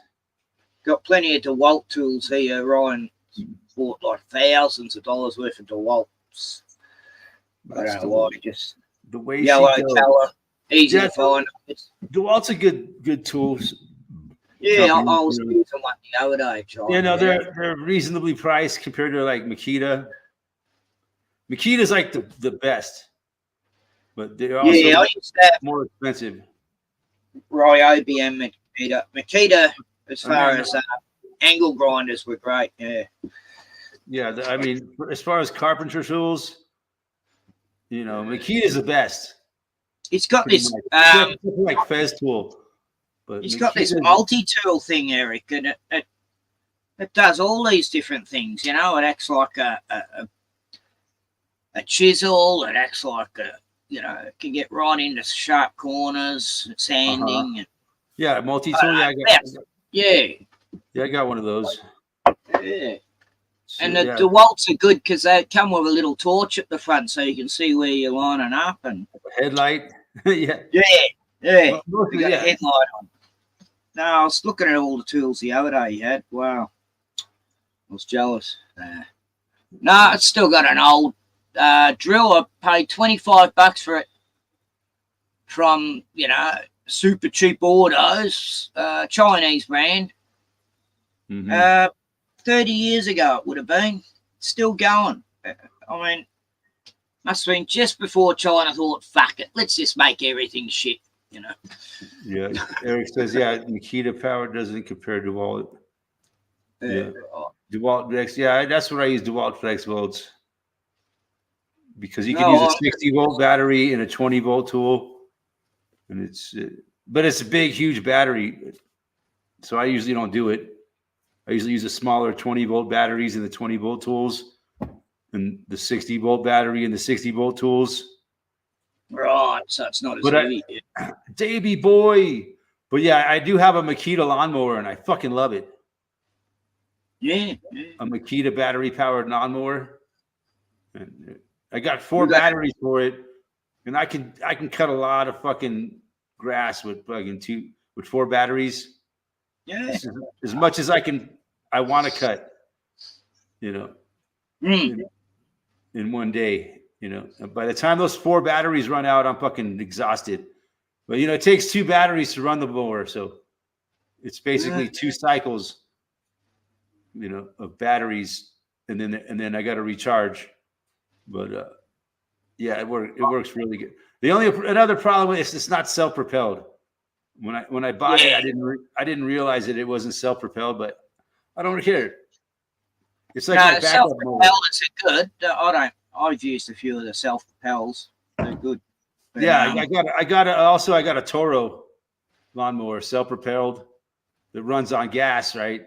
Got plenty of DeWalt tools here. Ryan bought like thousands of dollars worth of DeWalts. I don't know why. Just the way yellow color, easy to find. DeWalt's a good tool. Yeah, I was using one the other day. They're reasonably priced compared to like Makita. Makita's like the best, but they're also I used to have more expensive. Ryobi and Makita, as far as angle grinders were great. Yeah. Yeah, I mean, as far as carpenter tools, Makita's the best. It's got this like Fez tool. But it's got this multi-tool thing, Eric, and it does all these different things. It acts like a chisel. It acts like it can get right into sharp corners, sanding. Yeah, multi-tool. I got one of those. Yeah. So, and the DeWalts are good because they come with a little torch at the front, so you can see where you're lining up and headlight. Yeah. Yeah. Well, you got a headlight on. No, I was looking at all the tools the other day he had. Wow. I was jealous. No, it's still got an old drill. I paid $25 for it from, super cheap autos, Chinese brand. Mm-hmm. 30 years ago it would have been. Still going. I mean, must have been just before China thought, fuck it, let's just make everything shit, you know. Yeah, Eric says, yeah, Makita power doesn't compare to DeWalt. Yeah, DeWalt Flex. Yeah, that's what I use, DeWalt Flex volts, because you can use a 60-volt battery and a 20-volt tool, and but it's a big, huge battery, so I usually don't do it. I usually use the smaller 20-volt batteries and the 20-volt tools, and the 60-volt battery and the 60-volt tools. Right, so it's not as heavy. Davey boy. But yeah, I do have a Makita lawnmower, and I fucking love it. Yeah. A Makita battery-powered lawnmower. And I got 4 batteries for it, and I can cut a lot of fucking grass with fucking 4 batteries. Yeah. As much as I want to cut, you know, in one day, you know. By the time those 4 batteries run out, I'm fucking exhausted. But, you know, it takes 2 batteries to run the mower, so it's basically 2 cycles, you know, of batteries, and then I got to recharge. But yeah, it works really good. Another problem is it's not self-propelled. When I bought it, I didn't realize that it wasn't self-propelled, but I don't care. It's like my backup mower. It's good. I've used a few of the self-propels. They're good. But, yeah, I got a Toro lawnmower, self-propelled, that runs on gas, right?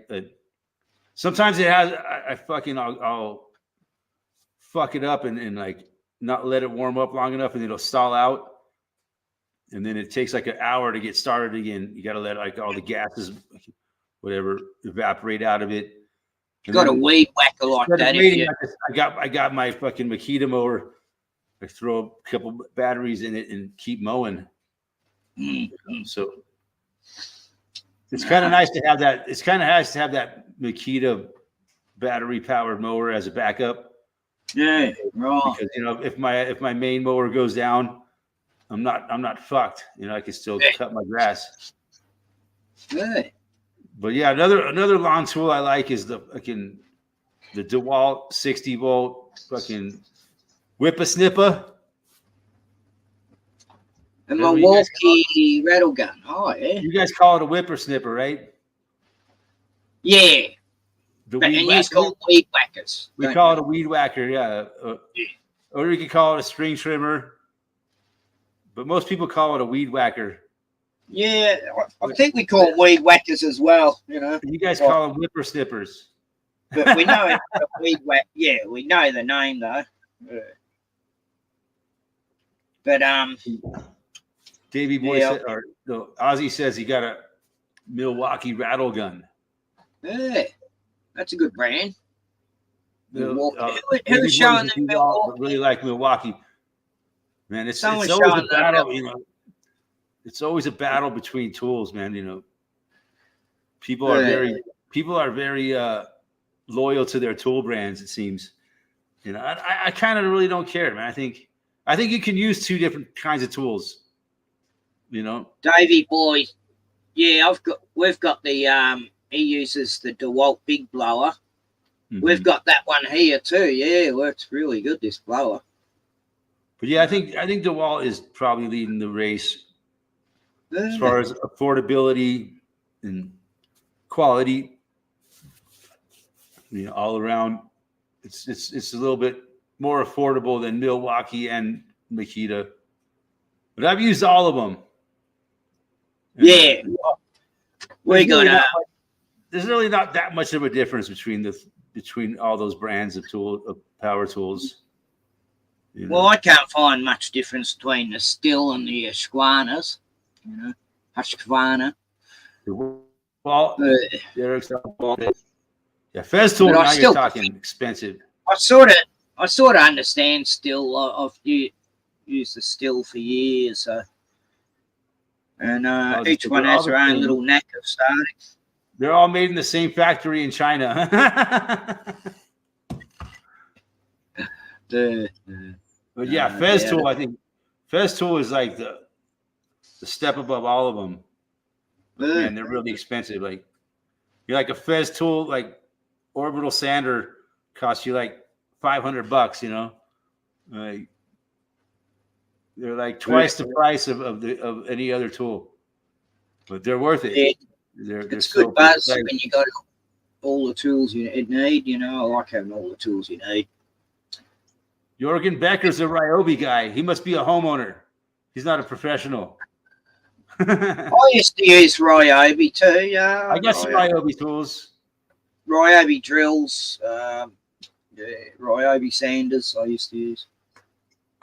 Sometimes it has. I'll fuck it up and like not let it warm up long enough, and it'll stall out. And then it takes like an hour to get started again. You got to let like all the gases, whatever, evaporate out of it. You got a weed whacker like that. I got my fucking Makita mower. I throw a couple batteries in it and keep mowing. So it's kind of nice to have that. It's kind of nice to have that Makita battery powered mower as a backup. Yeah, right. Because, you know, if my main mower goes down, I'm not fucked. You know, I can still cut my grass. Good. But yeah, another lawn tool I like is the DeWalt 60-volt fucking whippersnipper. And my Milwaukee rattle gun. Oh yeah. You guys call it a whippersnipper, right? Yeah. And you call it weed whackers. We call it a weed whacker, yeah. Or you could call it a string trimmer. But most people call it a weed whacker. Yeah, I think we call them weed whackers as well. You know, you guys call them whippersnippers. But we know it's a weed whack. Yeah, we know the name though. But Davey Boy said, or no, Ozzy says he got a Milwaukee rattle gun. Yeah, that's a good brand. Who's showing them Milwaukee? Really like Milwaukee. Man, it's always a battle, you know. It's always a battle between tools, man. You know, people are very loyal to their tool brands. It seems, you know. I kind of really don't care, man. I think you can use 2 different kinds of tools. You know, Davey boy, yeah, we've got the he uses the DeWalt big blower. Mm-hmm. We've got that one here too. Yeah, it works really good, this blower. But yeah, I think DeWalt is probably leading the race. As far as affordability and quality, you know, all around, it's a little bit more affordable than Milwaukee and Makita. But I've used all of them. Yeah, there's really not that much of a difference between all those brands of power tools. You know? Well, I can't find much difference between the Stihl and the Husqvarnas. You know, Husqvarna. Well, Derek's yeah, Festool. Now you're talking expensive. I sort of understand Stihl. I've used the Stihl for years, and each one has their own little knack of starting. They're all made in the same factory in China. But yeah, Festool. I think Festool is like the step above all of them. And they're really expensive. Like, you're like a Festool, like orbital sander costs you like $500, you know. Like, they're like twice the price of any other tool, but they're worth it. Yeah, They're it's so good buzz precise. when you got all the tools you need. You know, I like having all the tools you need. Jorgen Becker's a Ryobi guy. He must be a homeowner. He's not a professional. I used to use Ryobi too. Yeah, I got some Ryobi tools. Ryobi drills, Ryobi sanders. I used to use.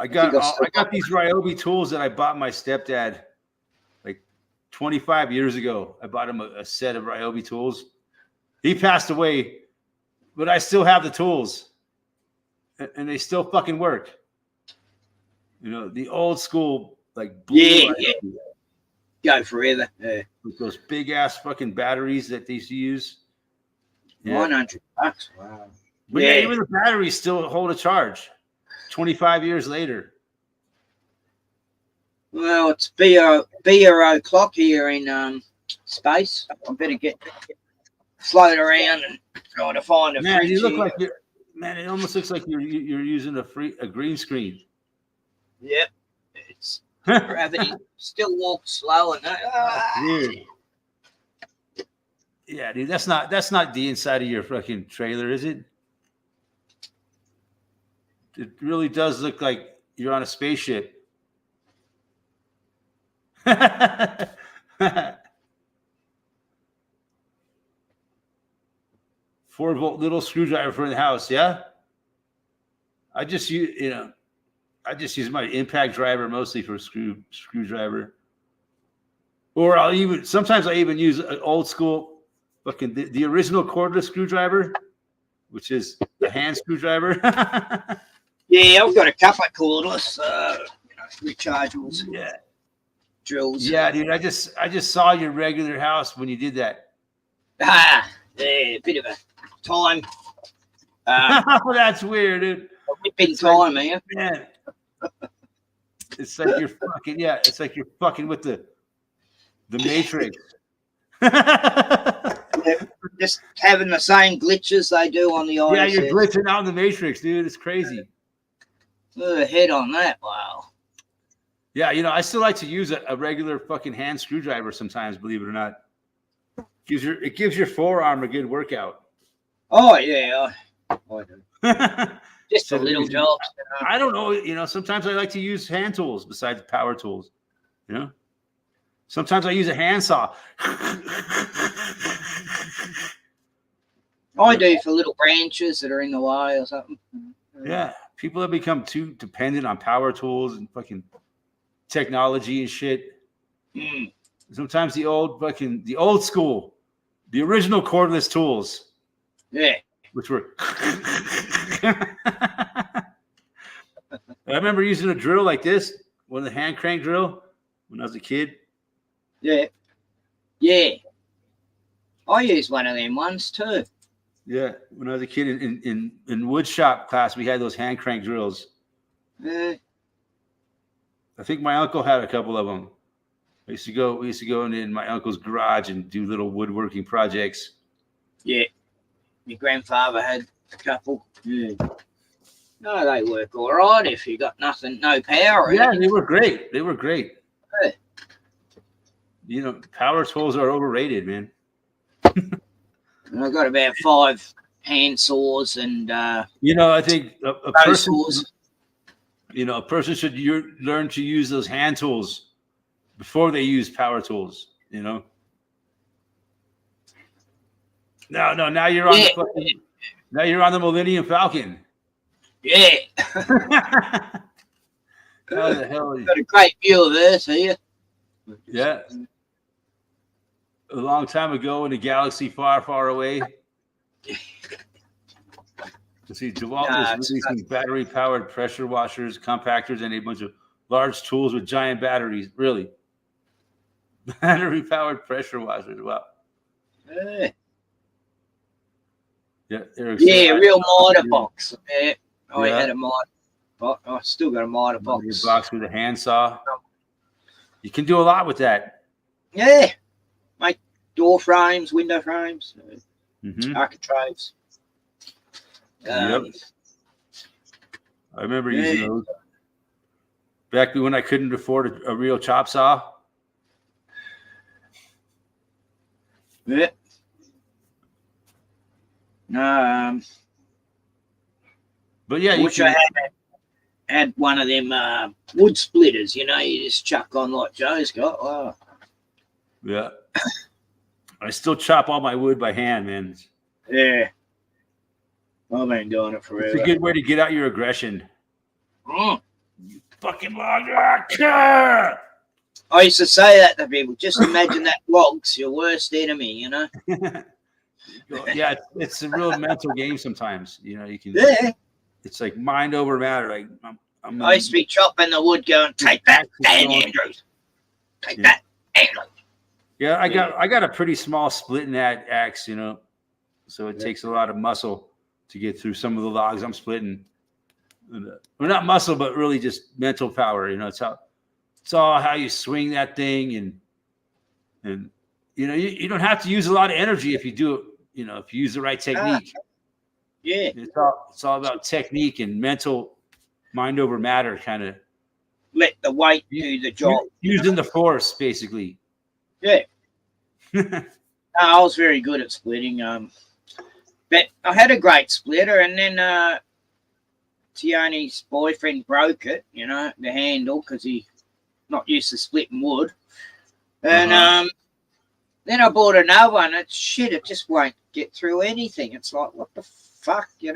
I got these Ryobi tools that I bought my stepdad like 25 years ago. I bought him a set of Ryobi tools. He passed away, but I still have the tools, and they still fucking work. You know, the old school like blue Ryobi, go forever. Yeah. with those big ass fucking batteries that they used to use. Yeah. $900. Wow. But yeah, even the batteries still hold a charge 25 years later. Well, it's BRO clock here in space. I better float around and try to find a Man, fridge you look here. like it almost looks like you're using a green screen. Yep. It's gravity still walks slow and Weird. Yeah, dude, that's not the inside of your fucking trailer, is it? It really does look like you're on a spaceship. 4-volt little screwdriver for the house, yeah. I just use my impact driver mostly for screwdriver. Or sometimes I even use an old school fucking the original cordless screwdriver, which is the hand screwdriver. yeah, I've got a couple of cordless, rechargeables. Yeah. Drills. Yeah, dude. I just saw your regular house when you did that. Yeah, a bit of a time. That's weird, dude. Whipping time, man. Man. It's like you're fucking it's like you're fucking with the Matrix. Just having the same glitches they do on the ISS. Yeah, you're glitching out in the Matrix, dude. It's crazy. Head on that. Wow. Yeah, I still like to use a regular fucking hand screwdriver sometimes, believe it or not. It gives your forearm a good workout. Oh, yeah. I do. Just So the little jobs. I don't know. Sometimes I like to use hand tools besides power tools. Sometimes I use a handsaw. I do for little branches that are in the way or something. Yeah, people have become too dependent on power tools and fucking technology and shit. Mm. Sometimes the old school, the original cordless tools. Yeah. Which were I remember using a drill like this, one of the hand crank drill when I was a kid. Yeah. Yeah. I used one of them ones too. Yeah. When I was a kid in wood shop class, we had those hand crank drills. Yeah. I think my uncle had a couple of them. We used to go in my uncle's garage and do little woodworking projects. Yeah. My grandfather had a couple. Yeah. No, they work all right if you got no power. Yeah, they were great. They were great. Yeah. Power tools are overrated, man. And I've got about 5 hand saws and I think a person, saws. A person should learn to use those hand tools before they use power tools. No. Now you're on now you're on the Millennium Falcon. Yeah. How the hell? Got a great view of Earth here. Yeah. A long time ago in a galaxy far, far away. See, DeWalt was releasing battery-powered pressure washers, compactors, and a bunch of large tools with giant batteries. Really? Battery-powered pressure washers. Wow. Yeah. Yeah, real miter box. Yeah. I had a miter box. I still got a miter box. Box with a handsaw. You can do a lot with that. Yeah. Make door frames, window frames, Mm-hmm. architraves. Yep. I remember using those back when I couldn't afford a real chop saw. Yeah. No, But yeah, I wish I had one of them wood splitters. You just chuck on like Joe's got. Oh. Yeah. I still chop all my wood by hand, man. Yeah. I've been doing it forever. It's a good way to get out your aggression. Mm. You fucking log. I used to say that to people. Just imagine that log's your worst enemy, Yeah, it's a real mental game sometimes. You can. Yeah. It's like mind over matter. Like I used to be chopping the wood, going, "Take that, Dan Andrews. Take that, Andrews." Yeah, I got a pretty small splitting axe, so it takes a lot of muscle to get through some of the logs I'm splitting. Well, not muscle, but really just mental power. It's all how you swing that thing, and you don't have to use a lot of energy if you do it. If you use the right technique. Yeah, it's all about technique and mental, mind over matter kind of. Let the weight do the job. Using the force, basically. Yeah. I was very good at splitting. But I had a great splitter, and then Tiani's boyfriend broke it, the handle, because he not used to splitting wood. And then I bought another one. It just won't get through anything. It's like, what the fuck, You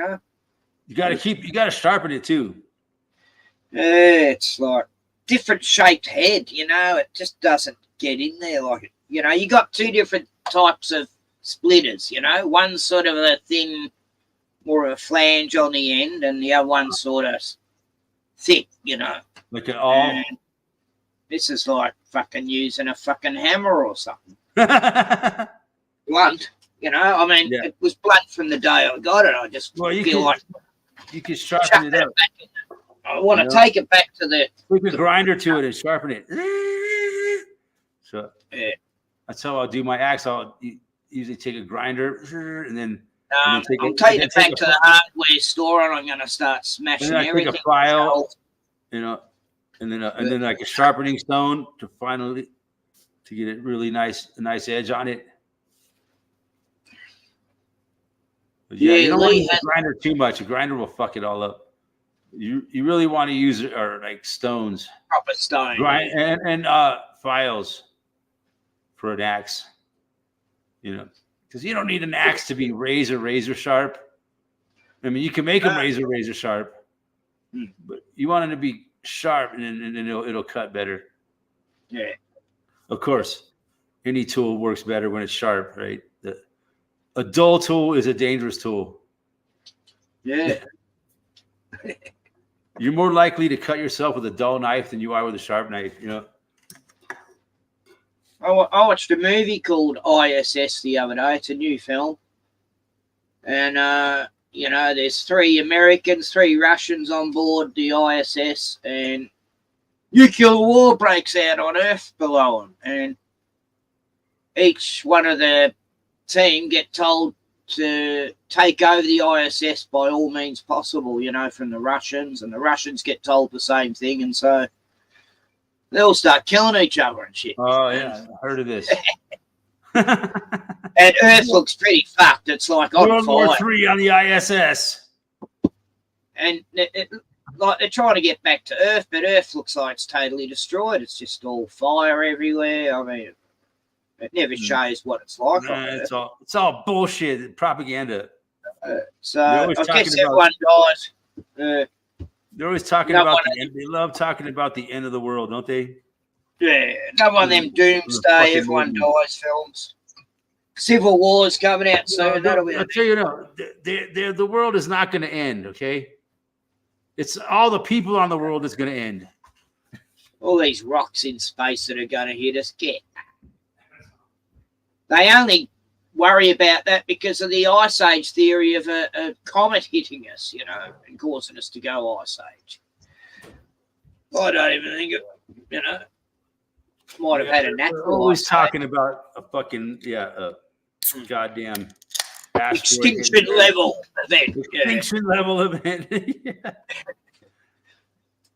got to sharpen it too. It's like different shaped head, it just doesn't get in there like it. You got two different types of splitters, one's sort of a thin, more of a flange on the end, and the other one's sort of thick, Like an awl. And this is like fucking using a fucking hammer or something. Blunt, It was blunt from the day I got it. I just feel like you can sharpen it up. I want to take it back to the. Put a grinder to it and sharpen it. So that's how I'll do my axe. I'll usually take a grinder and then. I'm taking it back to the hardware store, and I'm going to start smashing everything. Take a file, and then like a sharpening stone to get it really a nice edge on it. But you don't want to use a grinder too much. A grinder will fuck it all up. You really want to use it or like stones, proper stone, and files for an axe. Because you don't need an axe to be razor sharp. I mean, you can make them razor sharp, but you want them to be sharp, and then it'll cut better. Yeah. Of course, any tool works better when it's sharp, right? A dull tool is a dangerous tool. Yeah. You're more likely to cut yourself with a dull knife than you are with a sharp knife, I watched a movie called ISS the other day. It's a new film. And, there's 3 Americans, 3 Russians on board the ISS, and nuclear war breaks out on Earth below them. And each one of the team get told to take over the ISS by all means possible, from the Russians. And the Russians get told the same thing. And so they all start killing each other and shit. Oh, yeah. I heard of this. And Earth looks pretty fucked. It's like on World fire. War III on the ISS. And like they're trying to get back to Earth, but Earth looks like it's totally destroyed. It's just all fire everywhere. I mean, it never shows what it's like. It's all bullshit, propaganda. So I guess everyone dies. They're always talking about the end. They love talking about the end of the world, don't they? Yeah, another one of them doomsday, everyone dies films. Civil War's coming out soon. I'll tell you, the world is not going to end, okay? It's all the people on the world that's going to end. All these rocks in space that are going to hit us, they only worry about that because of the Ice Age theory of a comet hitting us, and causing us to go Ice Age. I don't even think it, might have had a natural. Always talking about a fucking goddamn extinction level event. Extinction level event.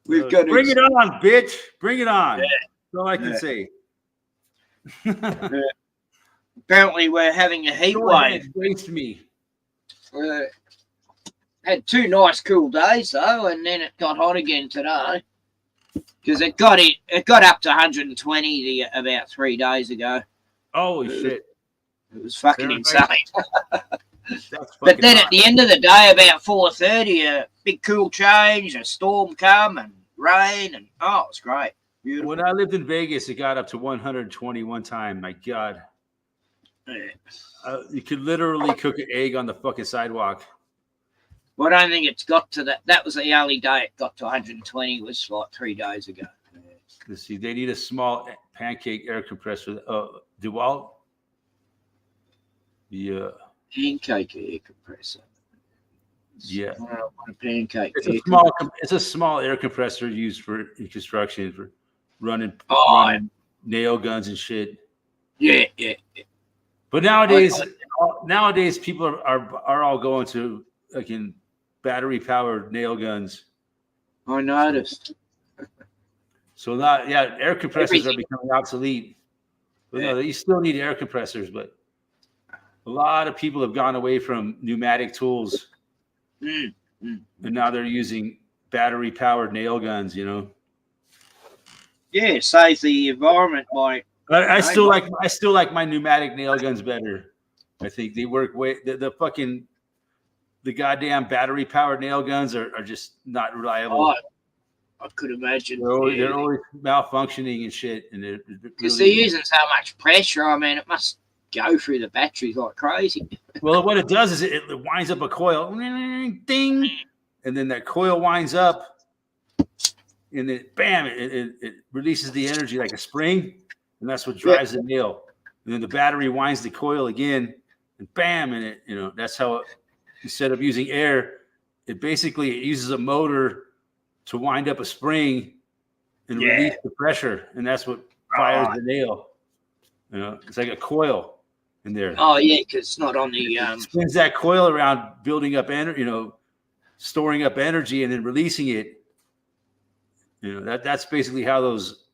We've got bring it on, bitch. Bring it on. Yeah. That's all I can say. Apparently, we're having a heat Go wave. ahead, waste me. Had 2 nice cool days though, and then it got hot again today because it got up to 120 about 3 days ago. Holy shit! It was fucking insane. But then at the end of the day, about 4:30, a big cool change, a storm come and rain, and it was great. Beautiful. When I lived in Vegas, it got up to 120 one time. My God, you could literally cook an egg on the fucking sidewalk. Well, I don't think it's got to that. That was the only day it got to 120. Was like 3 days ago. Let's see. They need a small pancake air compressor. DeWalt. Yeah. Pancake air compressor. Yeah. I don't want a pancake. It's a small air compressor used for in construction for running nail guns and shit. Yeah. But nowadays people are all going to like in battery powered nail guns. I noticed. So air compressors are becoming obsolete. But no, you still need air compressors, but a lot of people have gone away from pneumatic tools. And now they're using battery powered nail guns, Yeah, saves the environment by I still like my pneumatic nail guns better. I think they work the goddamn battery powered nail guns are just not reliable. I could imagine. They're always malfunctioning and shit. And because they're using so much pressure. I mean, it must go through the batteries like crazy. Well, what it does is it winds up a coil, ding, and then that coil winds up, and then bam, it releases the energy like a spring, and that's what drives the nail. And then the battery winds the coil again, and bam, and that's how instead of using air, it uses a motor to wind up a spring and release the pressure, and that's what fires the nail. It's like a coil in there. Oh yeah, because it's not on the. It spins that coil around, building up energy, storing up energy, and then releasing it. That's basically how those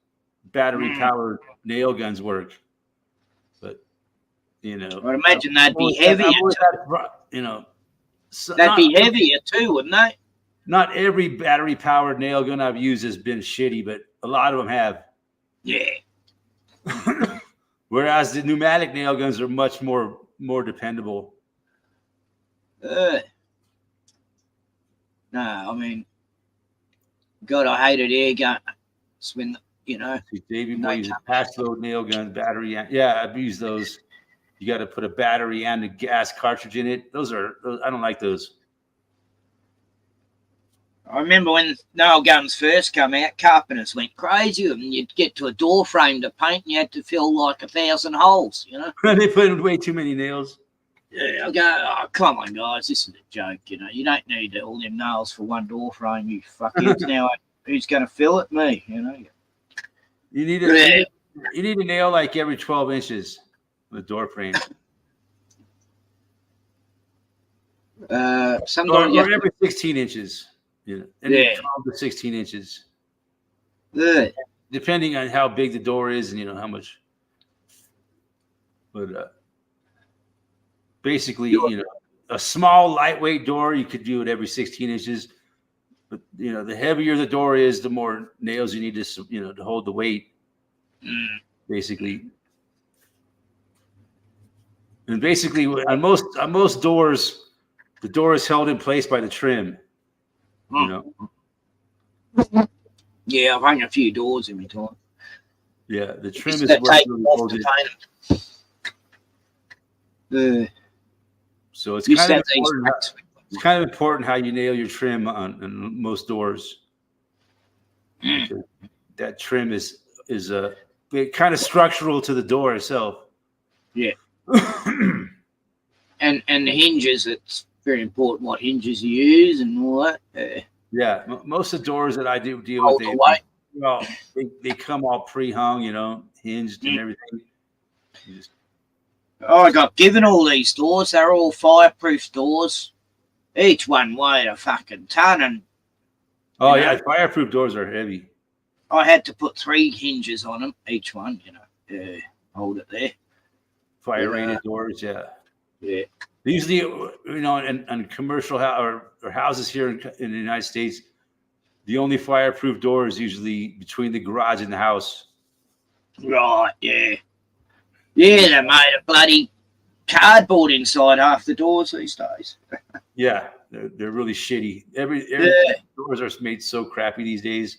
battery powered nail guns work. But I imagine that'd be heavier. That'd be heavier too, wouldn't they? Not every battery powered nail gun I've used has been shitty, but a lot of them have. Yeah. Whereas the pneumatic nail guns are much more dependable. No, I mean, God, I hated air guns when Davey Boy uses patch load nail gun battery. Yeah, I've used those. You got to put a battery and a gas cartridge in it. Those I don't like those. I remember when nail guns first come out, carpenters went crazy, and you'd get to a door frame to paint, and you had to fill like 1,000 holes. They put in way too many nails. Yeah, I go, come on, guys, this is a joke. You don't need all them nails for one door frame. You fuckers. Now, who's going to fill it? Me. You need a nail like every 12 inches on the door frame. Sometimes or every 16 inches. 12 to 16 inches. Yeah. Depending on how big the door is and how much. But basically, a small lightweight door, you could do it every 16 inches. But the heavier the door is, the more nails you need to to hold the weight. Basically. And basically on most doors, the door is held in place by the trim. Yeah, I've hung a few doors in my time. Yeah, the trim is what really holds it. So it's kind of important how you nail your trim on most doors. That trim is kind of structural to the door itself. Yeah. and the hinges, it's very important what hinges you use and all that. Yeah, most of the doors that I deal with, they come all pre-hung, hinged and everything. I got given all these doors. They're all fireproof doors. Each one weighed a fucking ton. And Oh, You yeah. know? Fireproof doors are heavy. I had to put 3 hinges on them, each one, hold it there. Fire rated doors, yeah. Yeah. Usually, in commercial or houses here in the United States, the only fireproof door is usually between the garage and the house. Right, yeah. Yeah, they made a bloody cardboard inside half the doors these days. Yeah, they're really shitty. Every doors are made so crappy these days.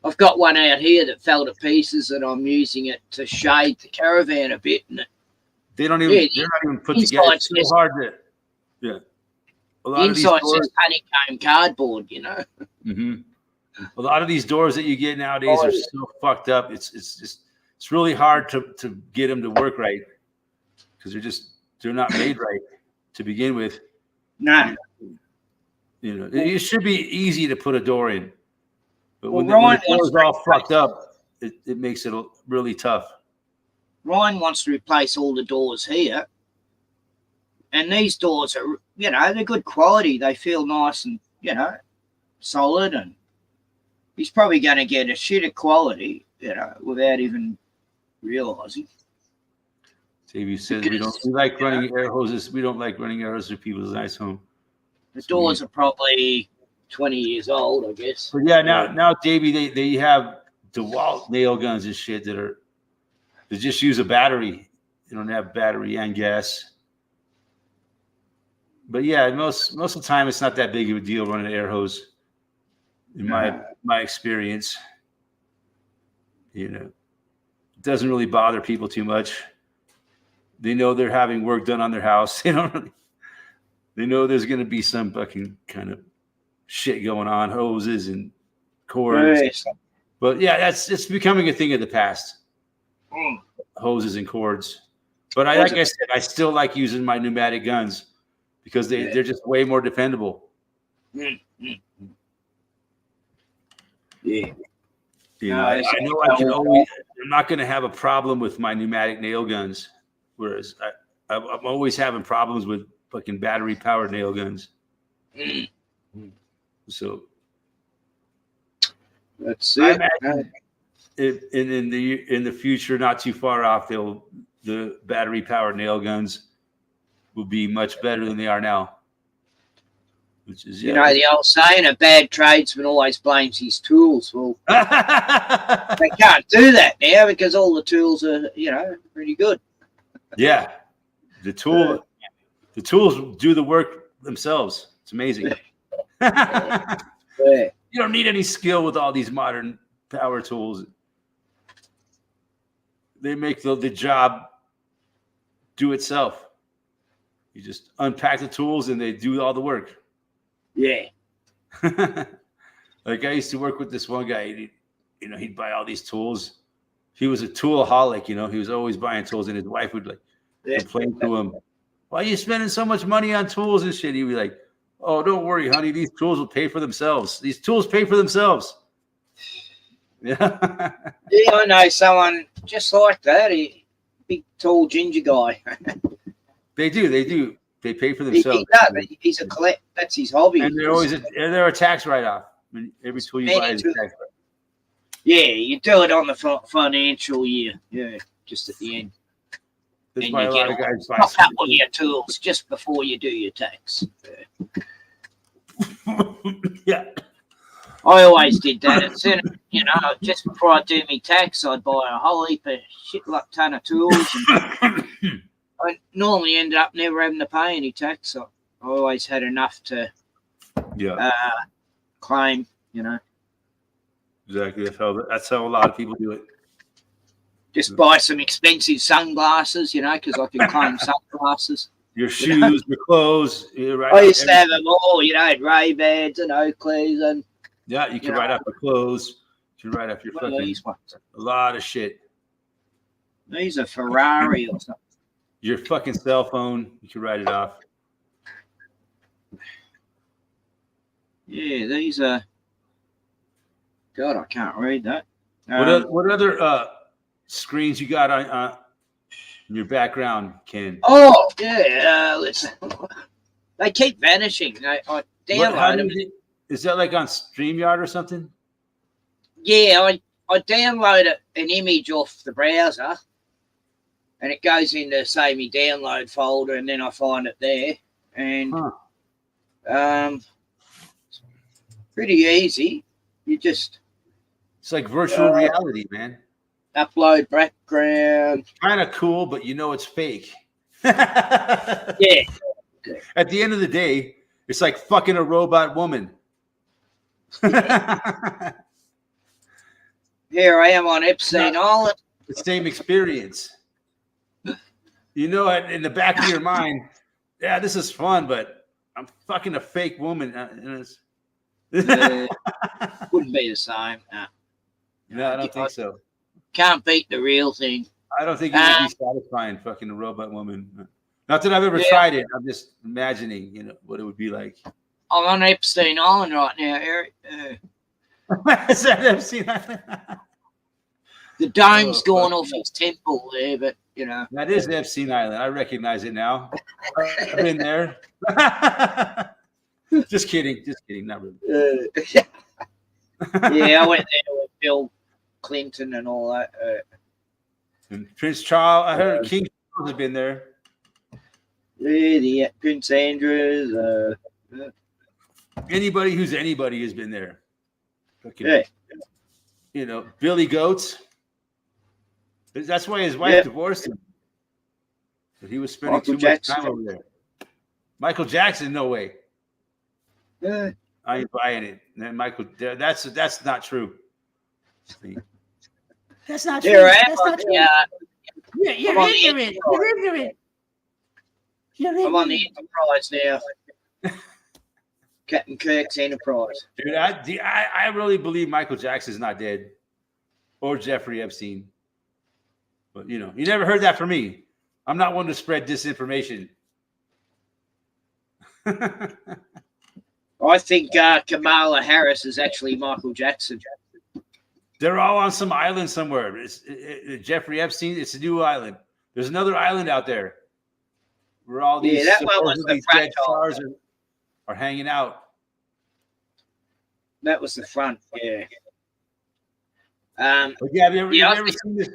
I've got one out here that fell to pieces, and I'm using it to shade the caravan a bit. And they're not even put together. It's so hard to. Yeah, a lot of these doors says honeycomb cardboard. Mm-hmm. A lot of these doors that you get nowadays are so fucked up. It's really hard to get them to work right because they're not made right to begin with. Nah. It should be easy to put a door in, but when the door's all fucked up, it makes it really tough. Ryan wants to replace all the doors here, and these doors are, they're good quality. They feel nice and, solid, and he's probably going to get a shit of quality, without even realizing. Davey says we like running air hoses. We don't like running air hoses through people's nice home. The doors are probably 20 years old, I guess. But yeah, now Davey, they have DeWalt nail guns and shit they just use a battery. They don't have battery and gas. But yeah, most of the time it's not that big of a deal running an air hose. In my experience, it doesn't really bother people too much. They know they're having work done on their house. They know there's going to be some fucking kind of shit going on, hoses and cords. Right. But yeah, it's becoming a thing of the past. Hoses and cords. But like I said, I still like using my pneumatic guns because they're just way more dependable. Yeah. I know I can always. I'm not going to have a problem with my pneumatic nail guns, whereas I'm always having problems with fucking battery powered nail guns. So let's see. I imagine in the future, not too far off, the battery powered nail guns will be much better than they are now. Which is the old saying, a bad tradesman always blames his tools. Well, they can't do that now because all the tools are, pretty good. Yeah, the tools do the work themselves. It's amazing. You don't need any skill with all these modern power tools. They make the job do itself. You just unpack the tools and they do all the work. Yeah. Like I used to work with this one guy. He'd buy all these tools. He was a toolaholic. He was always buying tools, and his wife would complain to him, "Why are you spending so much money on tools and shit?" He'd be like, "Oh, don't worry, honey. These tools will pay for themselves. These tools pay for themselves." Yeah. Yeah, I know someone just like that. Big, tall, ginger guy. They do. They pay for themselves. He's a collect. That's his hobby. And they're a tax wright-off. I mean, every tool you buy is a tax write-off. Yeah, you do it on the financial year. Yeah, just at the end. That's why a lot of guys buy top up all your tools just before you do your tax. Yeah. I always did that. It's just before I do my tax, I'd buy a whole heap of ton of tools. And I normally ended up never having to pay any tax. So I always had enough to claim, Exactly. That's how a lot of people do it. Just buy some expensive sunglasses, because I can claim sunglasses. Your shoes, your clothes. I used to have them all, Ray-Bans and Oakleys and. Yeah, you can write off your clothes. You can write off your fucking a lot of shit. These are Ferrari or something. Your fucking cell phone, you can write it off. Yeah, these are. God, I can't read that. What other screens you got on your background, Ken? Oh yeah, listen. They keep vanishing. I download them. Is that like on StreamYard or something? Yeah, I download an image off the browser, and it goes into, say, my download folder, and then I find it there. And pretty easy. You just It's like virtual reality, man. upload background. Kind of cool, but you know it's fake. Yeah. At the end of the day, it's like fucking a robot woman. Here I am on Epstein Island. The same experience. You know, in the back of your mind, yeah, this is fun, but I'm fucking a fake woman. Wouldn't be the same. No, I don't think so. Can't beat the real thing. I don't think it would be satisfying fucking a robot woman. Not that I've ever tried it. I'm just imagining, you know, what it would be like. I'm on Epstein Island right now, Eric. Is that Epstein Island? The dome's gone off its temple there, but you know. That is Epstein Island. I recognize it now. I've been there. Just kidding. Not really. Yeah, I went there with Bill Clinton and all that. And Prince Charles, I heard King Charles has been there. Yeah, the Prince Andrews. Anybody who's anybody has been there. Fucking, Yeah. You know, Billy Goats. That's why his wife divorced him. But he was spending too much time over there. Michael Jackson, no way. Yeah. I ain't buying it. Michael, that's not true. That's not true. That's not true. You're ignorant. You're ignorant. I'm on the Enterprise now. Captain Kirk's Enterprise. Dude, I really believe Michael Jackson's not dead, or Jeffrey Epstein. But you know, you never heard that from me. I'm not one to spread disinformation. I think Kamala Harris is actually Michael Jackson. They're all on some island somewhere. Jeffrey Epstein. It's a new island. There's another island out there where all these that one was the dead stars are hanging out. That was the front. Yeah. But yeah, have you ever seen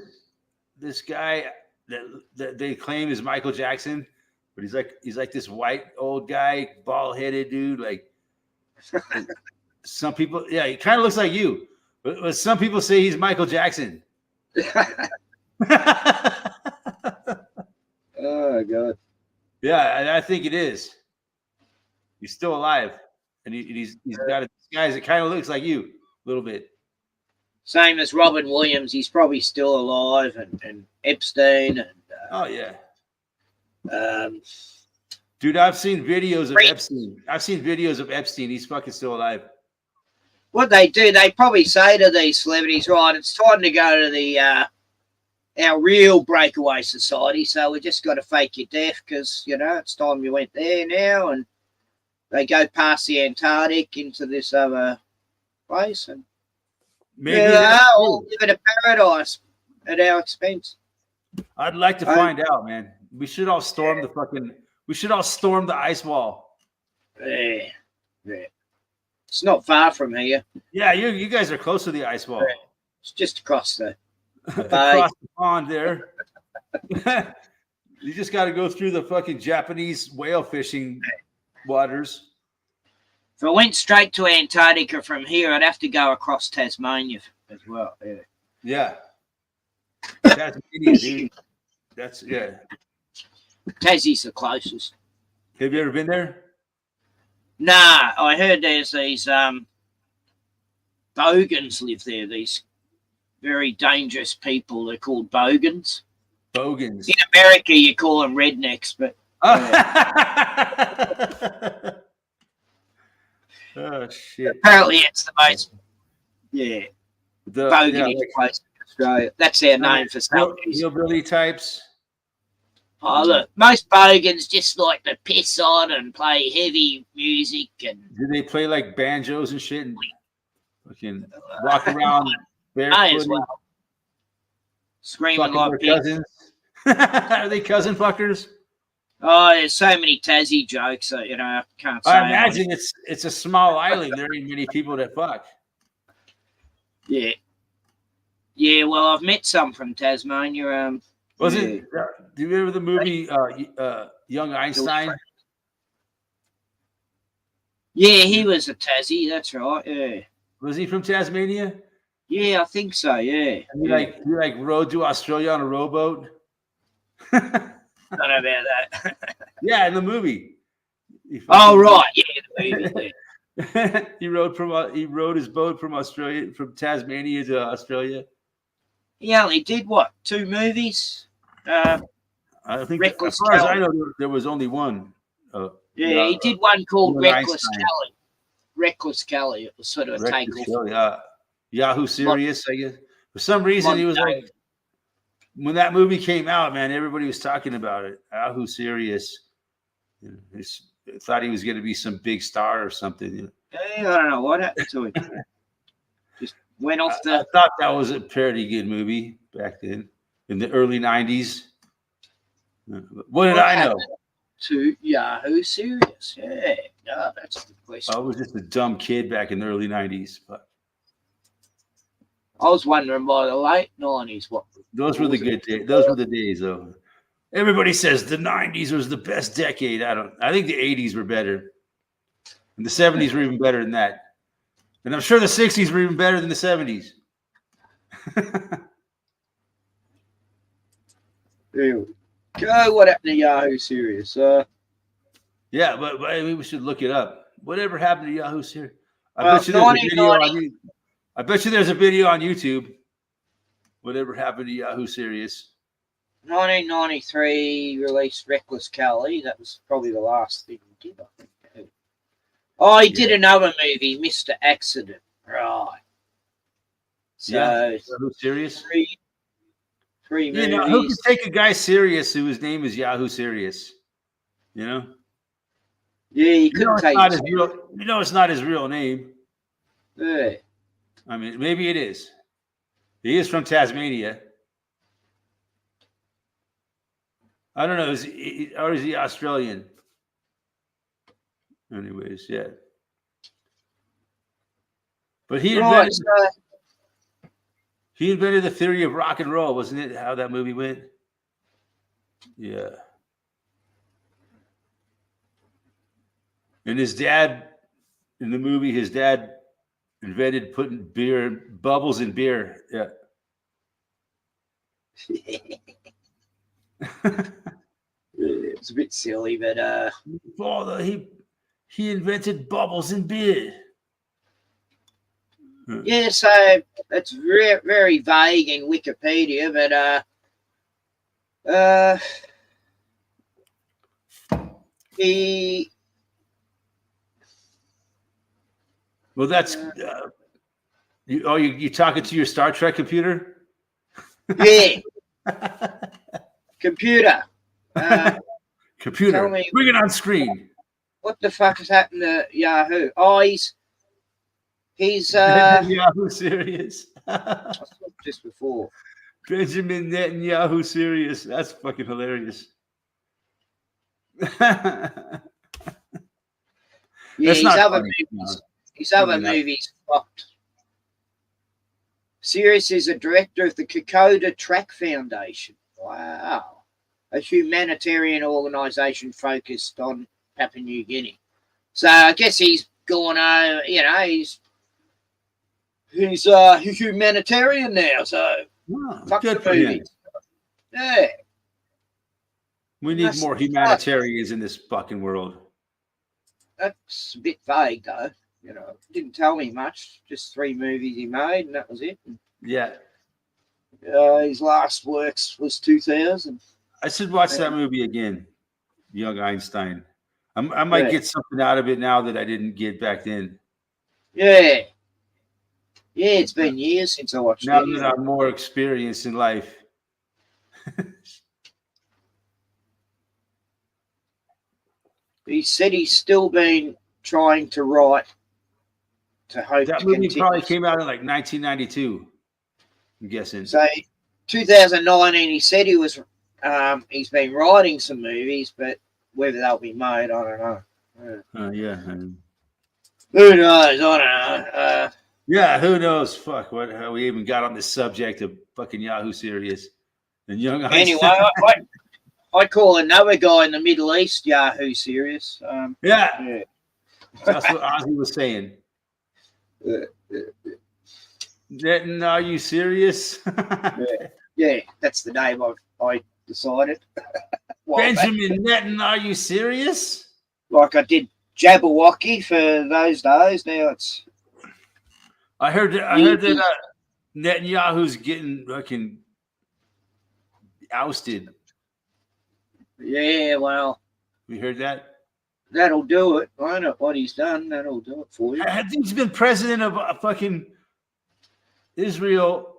this guy that they claim is Michael Jackson? But he's like this white old guy, bald headed dude. Like some people, yeah, he kind of looks like you. But some people say he's Michael Jackson. Oh God. Yeah, I think it is. He's still alive, and he's got a disguise that kind of looks like you a little bit. Same as Robin Williams. He's probably still alive, and Epstein. And, oh yeah. Dude, I've seen videos of Epstein. He's fucking still alive. What they do, they probably say to these celebrities, right, it's time to go to the our real breakaway society, so we just got to fake your death because, you know, it's time you went there now. And they go past the Antarctic into this other place. And maybe all live in a paradise at our expense. I'd like to find out, man. We should all storm the ice wall. Yeah. It's not far from here. Yeah, you guys are close to the ice wall. It's just across the across the pond there. You just got to go through the fucking Japanese whale fishing waters. If I went straight to Antarctica from here, I'd have to go across Tasmania as well. Yeah. Tasmania, dude. Tassie's the closest. Have you ever been there? Nah, I heard there's these bogans live there. These very dangerous people. They're called bogans. Bogans. In America, you call them rednecks, but. Oh shit! Apparently, it's the most. Yeah. Bogan place in Australia. That's their name for some hillbilly types. Oh, look, most bogans just like to piss on and play heavy music. And do they play like banjos and shit and fucking walk around barefoot? Well. Screaming like cousins. Are they cousin fuckers? Oh, there's so many Tassie jokes that I can't say. I imagine it's a small island. There ain't many people that fuck. Yeah. Yeah, well, I've met some from Tasmania. Was it? Do you remember the movie Young Einstein? Yeah, he was a Tassie. That's right. Yeah. Was he from Tasmania? Yeah, I think so. Yeah. And he rode to Australia on a rowboat. Don't know about that. Yeah, in the movie. Oh right, yeah, the movie. Yeah. he rode his boat from Tasmania to Australia. He only did what, 2 movies? I think, as far as I know, there was only one. He did one called Reckless Kelly. Reckless Kelly. It was sort of a takeoff. Yahoo Serious, I guess. For some reason, he was like, when that movie came out, man, everybody was talking about it. Yahoo Serious. Thought he was going to be some big star or something. I don't know what happened to him. Just went off the. I thought that was a pretty good movie back then, in the early '90s. What did I know? To Yahoo Serious, yeah, no, that's a good question. I was just a dumb kid back in the early '90s, but I was wondering by the late '90s what. Those were the good days. Those were the days, though. Everybody says the '90s was the best decade. I think the '80s were better, and the '70s were even better than that. And I'm sure the '60s were even better than the '70s. Go, what happened to Yahoo Serious? Yeah, but I mean, we should look it up. Whatever happened to Yahoo Serious? I bet you there's a video on YouTube. Whatever happened to Yahoo Serious? 1993 released Reckless Kelly. That was probably the last thing he did, I think. Oh, he did another movie, Mr. Accident. Right. So, Yahoo Serious? Three movies. Who can take a guy serious whose name is Yahoo Serious? Yeah, he couldn't take it. It's not his real name. Yeah. I mean, maybe it is. He is from Tasmania. I don't know. Or is he Australian? Anyways, yeah. But he invented the theory of rock and roll, wasn't it? How that movie went? Yeah. And his dad, in the movie, his dad invented putting bubbles in beer. Yeah. It's a bit silly, but he invented bubbles in beer. Yeah, so it's very vague in Wikipedia, but he. Well, that's you talking to your Star Trek computer? Yeah. Computer. Computer. Bring it on screen. What the fuck has happened to Yahoo? Oh, he's Yahoo Serious. I saw just before. Benjamin Netanyahu Serious. That's fucking hilarious. Yeah, his other movies fucked. Serious is a director of the Kokoda Track Foundation. Wow. A humanitarian organisation focused on Papua New Guinea. So I guess he's gone over, he's a humanitarian now, so fuck good the movies. Yeah. We need more humanitarians in this fucking world. That's a bit vague, though. Didn't tell me much. Just 3 movies he made, and that was it. Yeah. His last works was 2000. I should watch that movie again, Young Einstein. I might get something out of it now that I didn't get back then. Yeah. Yeah, it's been years since I watched it. Now that I'm more experienced in life. He said he's still been trying to write to hope that movie probably came out in like 1992, I'm guessing. So 2019, he said he's been writing some movies, but whether they'll be made, I don't know. Yeah. Who knows? I don't know. Yeah, who knows? Fuck, how we even got on this subject of fucking Yahoo Serious and Young Anyway, Einstein. I call another guy in the Middle East Yahoo Serious. Yeah. That's what Ozzy was saying. Netton, are you serious? Yeah, that's the name I decided. Benjamin Netton, are you serious? Like I did Jabberwocky for those days. Now it's. I heard that Netanyahu's getting fucking ousted. Yeah, well. You heard that? That'll do it. I know what he's done. That'll do it for you. I think he's been president of fucking Israel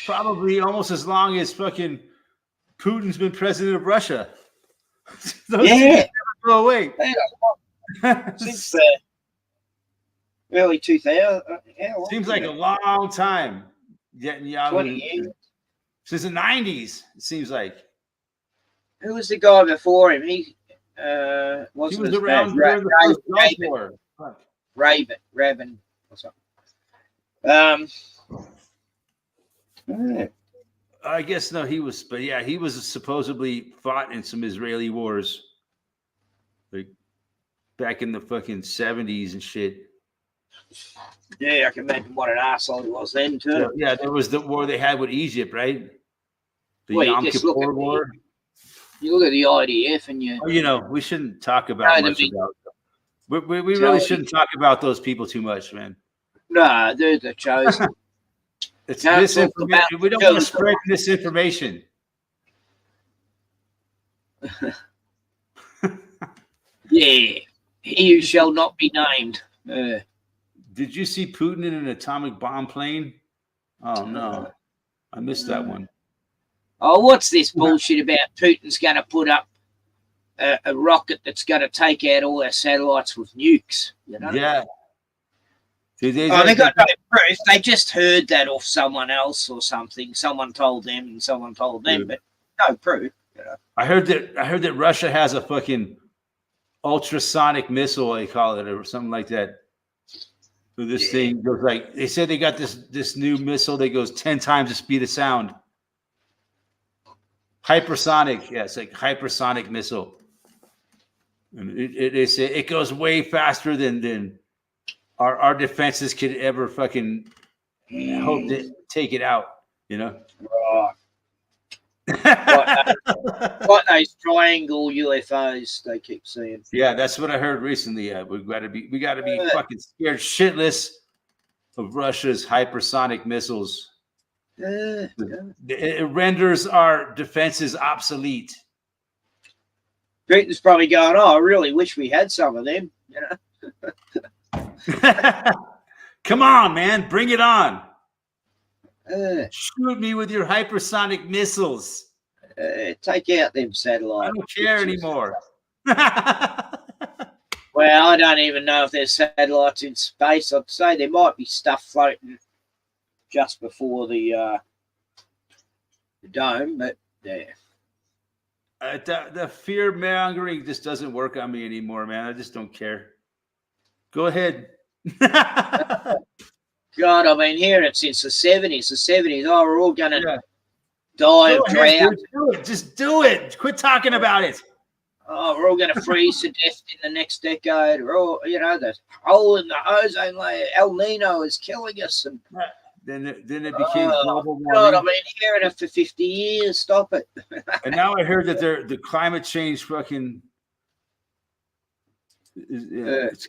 probably almost as long as fucking Putin's been president of Russia. Those never go away. Since early 2000. Seems like a long time. 20 years. Since the 90s, it seems like. Who was the guy before him? He was around during the first Gulf War. Rabin or something. I guess no, he was, but yeah, he was supposedly fought in some Israeli wars, like back in the fucking 70s and shit. Yeah, I can imagine what an asshole he was then too. Yeah, there was the war they had with Egypt, right? The Well, Yom Kippur War. You look at the IDF and you. Oh, you know, we shouldn't talk about much about. We really shouldn't talk about those people too much, man. No, they're the chosen. It's misinformation. We don't want to spread misinformation. Yeah, he who shall not be named. Did you see Putin in an atomic bomb plane? Oh no, I missed that one. Oh, what's this bullshit about Putin's going to put up a rocket that's going to take out all our satellites with nukes? You know? Yeah. They got no proof. They just heard that off someone else or something. Someone told them and someone told them, but no proof. You know? I heard that Russia has a fucking ultrasonic missile, they call it, or something like that. So this thing goes like, they said they got this new missile that goes 10 times the speed of sound. Hypersonic, it's like hypersonic missile. And they say it goes way faster than our defenses could ever fucking hope to take it out, you know? Right. Like those triangle UFOs they keep seeing. Yeah, that's what I heard recently. We got to be fucking scared shitless of Russia's hypersonic missiles. It renders our defenses obsolete. Putin's probably going, I really wish we had some of them, you know. Come on, man, bring it on. Shoot me with your hypersonic missiles. Take out them satellites. I don't care anymore. Well, I don't even know if there's satellites in space. I'd say there might be stuff floating just before the dome, but yeah. The fear mongering just doesn't work on me anymore, man. I just don't care. Go ahead. God, I've been hearing it since the 70s. The 70s, we're all going to die of drought. Do it. Just do it. Quit talking about it. Oh, we're all going to freeze to death in the next decade. We're all, you know, the hole in the ozone layer, El Nino is killing us. And then it became global warming. God, I've been hearing it for 50 years. Stop it. And now I heard that the climate change fucking it's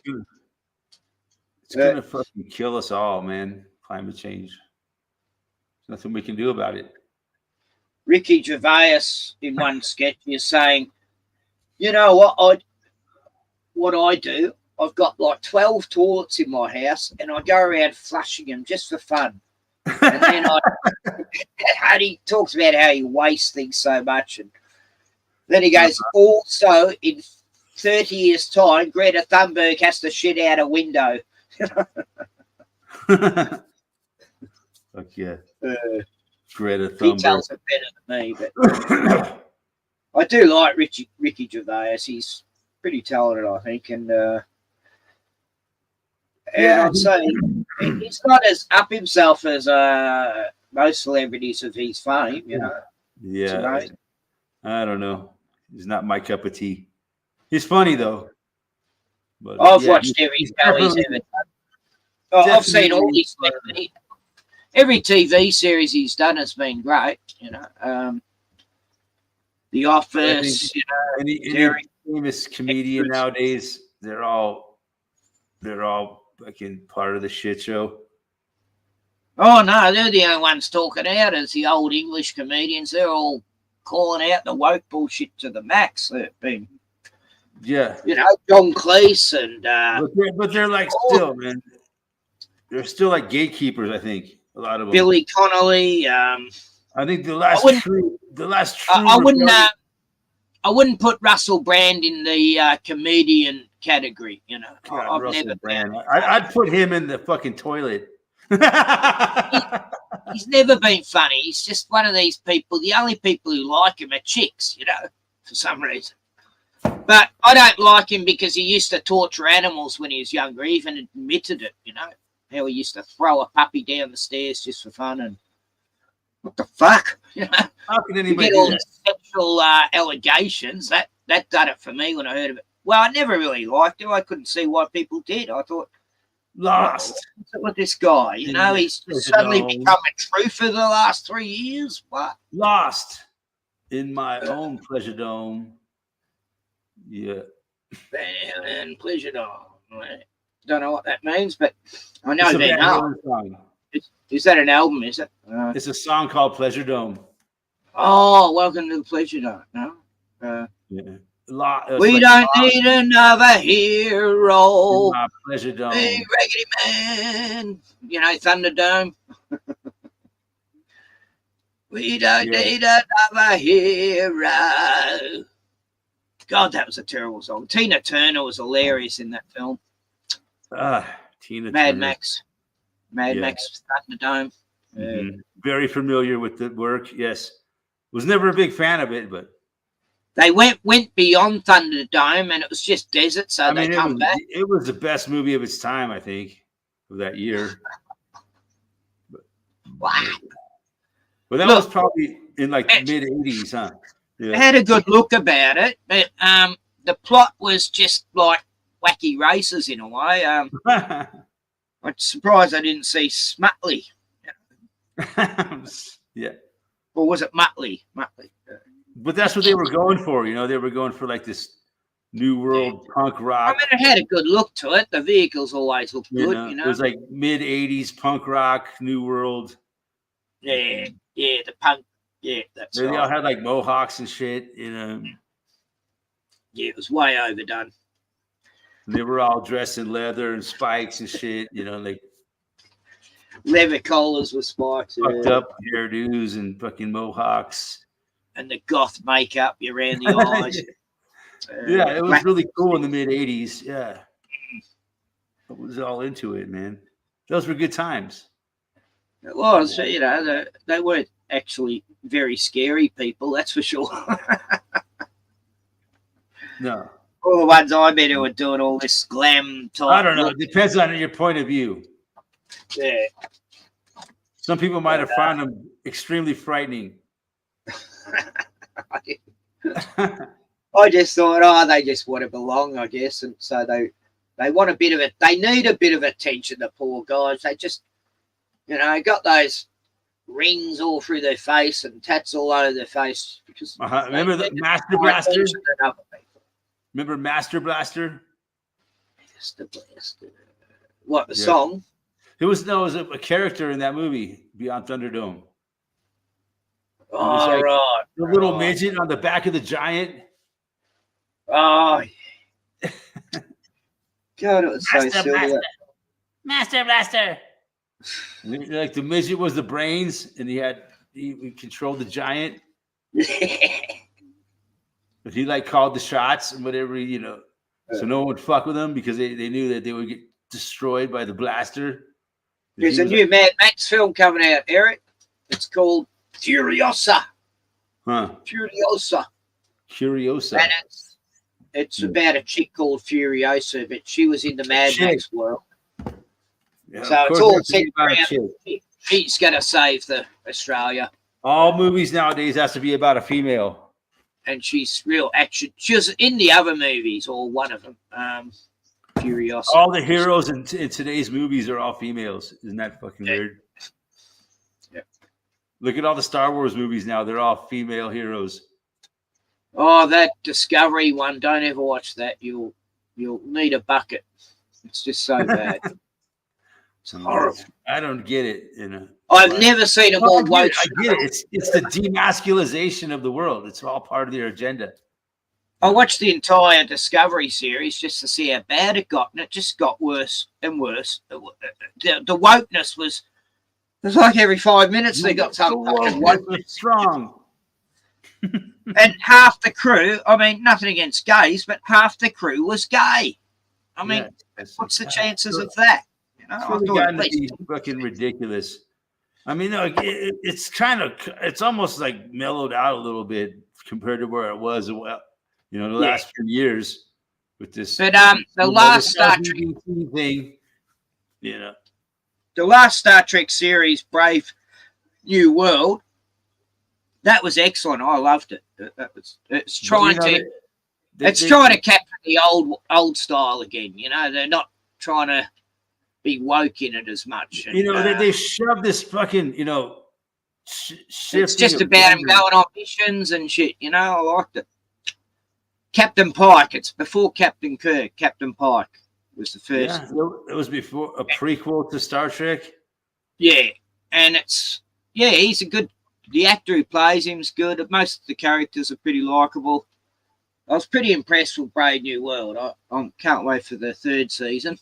gonna fucking kill us all, man. Climate change. There's nothing we can do about it. Ricky Gervais in one sketch is saying, you know what I do? I've got like 12 toilets in my house and I go around flushing them just for fun. And then and he talks about how he wastes things so much. And then he goes, also in 30 years' time, Greta Thunberg has to shit out a window. Fuck yeah. Greta Thunberg. He tells it better than me, but I do like Ricky Gervais. He's pretty talented, I think, and I'd say he's not as up himself as most celebrities of his fame. You know. Yeah. I don't know. He's not my cup of tea. He's funny though. But I've watched every show he's ever done. I've seen all his things. Every TV series he's done has been great. You know, The Office. You know, any famous comedian nowadays, they're all fucking part of the shit show. Oh no, they're the only ones talking out as the old English comedians. They're all calling out the woke bullshit to the max. They've been, you know, John Cleese and but they're like still, man. They're still like gatekeepers. I think a lot of them. Billy Connolly. I think the last true. I wouldn't put Russell Brand in the comedian category. You know, God, Russell Brand. I'd put him in the fucking toilet. He's never been funny. He's just one of these people. The only people who like him are chicks, you know, for some reason. But I don't like him because he used to torture animals when he was younger. He even admitted it, you know, how he used to throw a puppy down the stairs just for fun. And what the fuck? You know, how can anybody get all the sexual allegations? That done it for me when I heard of it. Well, I never really liked him. I couldn't see why people did. I thought, Lost. What's it with this guy? You know, he's suddenly become a truth for the last 3 years. What? Lost in my own pleasure dome. Yeah. And pleasure dome. Don't know what that means, but I know Van Halen. Is that an album? Is it? It's a song called Pleasure Dome. Oh, welcome to the Pleasure Dome. No. Yeah. We don't need another hero. Pleasure Dome. Hey, Raggedy Man. You know, Thunderdome. We don't need another hero. God, that was a terrible song. Tina Turner was hilarious in that film. Tina Mad Turner. Max. Mad Max Thunderdome. Very familiar with the work. Yes. Was never a big fan of it, but they went beyond Thunderdome, and it was just desert. So they come back. It was the best movie of its time, I think, of that year. Wow! But that was probably in like mid '80s, huh? Yeah. It had a good look about it, but the plot was just like wacky races in a way. I'm surprised I didn't see Smutley. Yeah. Or was it Muttley? Muttley. But that's what they were going for, you know. They were going for like this new world punk rock. I mean, it had a good look to it. The vehicles always looked good, you know. It was like mid '80s punk rock, new world. Yeah, the punk. Yeah, that's right. They all had like mohawks and shit, you know. Yeah, it was way overdone. They were all dressed in leather and spikes and shit, you know, like leather collars with spikes. Fucked up hairdos and fucking mohawks. And the goth makeup around the eyes. Yeah, it was really cool in the mid '80s. Yeah, I was all into it, man. Those were good times. It was, you know, they weren't actually very scary people, that's for sure. No. All the ones I met who were doing all this glam type. I don't know. It depends on your point of view. Yeah. Some people might have found them extremely frightening. I just thought, they just want to belong, I guess, and so they want a bit of it. They need a bit of attention. The poor guys. They just, you know, got those rings all through their face and tats all over their face because. Remember the Master Blaster? Remember Master Blaster? Master Blaster. What the song? It was a character in that movie, Beyond Thunderdome. Oh, right. The little midget on the back of the giant. Oh, yeah. God, it was so silly. Master Blaster. Like the midget was the brains, and he controlled the giant. But he like called the shots and whatever, you know, so no one would fuck with them because they knew that they would get destroyed by the blaster. There's a new Mad Max film coming out, Eric. It's called Furiosa. Huh. Furiosa. Curiosa. And it's about a chick called Furiosa, but she was in the Mad Max world. Yeah, So of it's course, all has to be set about a around. chick. She's going to save the Australia. All movies nowadays has to be about a female. And she's real action. She was in the other movies, or one of them. Furiosa. All the heroes in today's movies are all females. Isn't that fucking weird? Yeah. Look at all the Star Wars movies now. They're all female heroes. Oh, that Discovery one. Don't ever watch that. You'll need a bucket. It's just so bad. It's horrible. I don't get it. I've never seen them all. I get it. It's the demasculization of the world. It's all part of their agenda. I watched the entire Discovery series just to see how bad it got, and it just got worse and worse. The wokeness was like every 5 minutes they got some fucking wokeness. Strong. And half the crew, I mean, nothing against gays, but half the crew was gay. I mean, what's the chances of that? You know, It's really gotten to be fucking ridiculous. I mean, it's almost like mellowed out a little bit compared to where it was. The last few years with this. But the last Star Trek thing, the last Star Trek series, Brave New World, that was excellent. I loved it. It's trying to capture the old style again. They're not trying to be woke in it as much. And, they shoved this fucking it's just about them going on missions and shit. I liked it. Captain Pike. It's before Captain Kirk. Captain Pike was the first. Yeah, it was before a prequel to Star Trek. Yeah, and he's a good. The actor who plays him is good. Most of the characters are pretty likable. I was pretty impressed with Brave New World. I can't wait for the third season.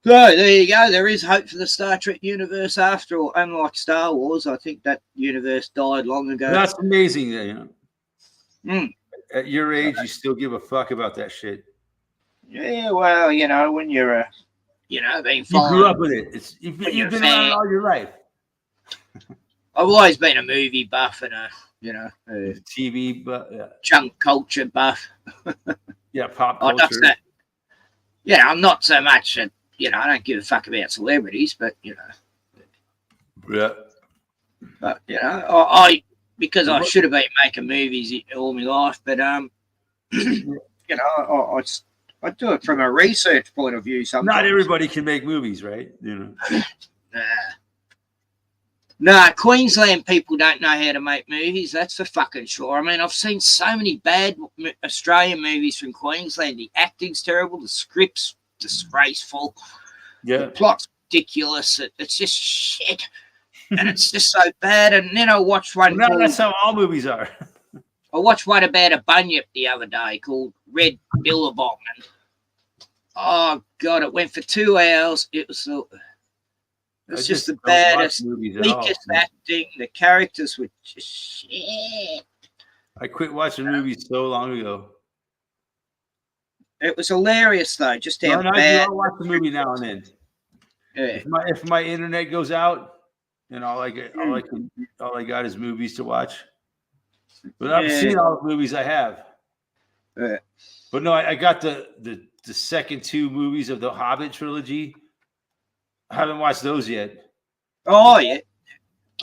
So there you go. There is hope for the Star Trek universe after all. Unlike Star Wars, I think that universe died long ago. That's amazing. At your age, you still give a fuck about that shit. Yeah, well, when you're being followed. You grew up with it. You've been around all your life. I've always been a movie buff and a TV, but junk culture buff. Yeah, pop culture. I'm not so much. I don't give a fuck about celebrities, but Yeah. But I because I should have been making movies all my life, but I do it from a research point of view. Sometimes not everybody can make movies, right? No, Queensland people don't know how to make movies. That's for fucking sure. I mean, I've seen so many bad Australian movies from Queensland. The acting's terrible. The script's disgraceful. Yeah. The plot's ridiculous. It's just shit. And it's just so bad. And then I watched one. No, that's how all movies are. I watched one about a bunyip the other day called Red Billabong. And, oh, God, it went for 2 hours. It was just the baddest, weakest acting. The characters were just shit. I quit watching movies so long ago. It was hilarious, though, just how bad. I'll watch the movie now and then. Yeah. If my internet goes out, and all I got is movies to watch. But I've seen all the movies I have. Yeah. But no, I got the second 2 movies of the Hobbit trilogy. I haven't watched those yet. Oh, yeah.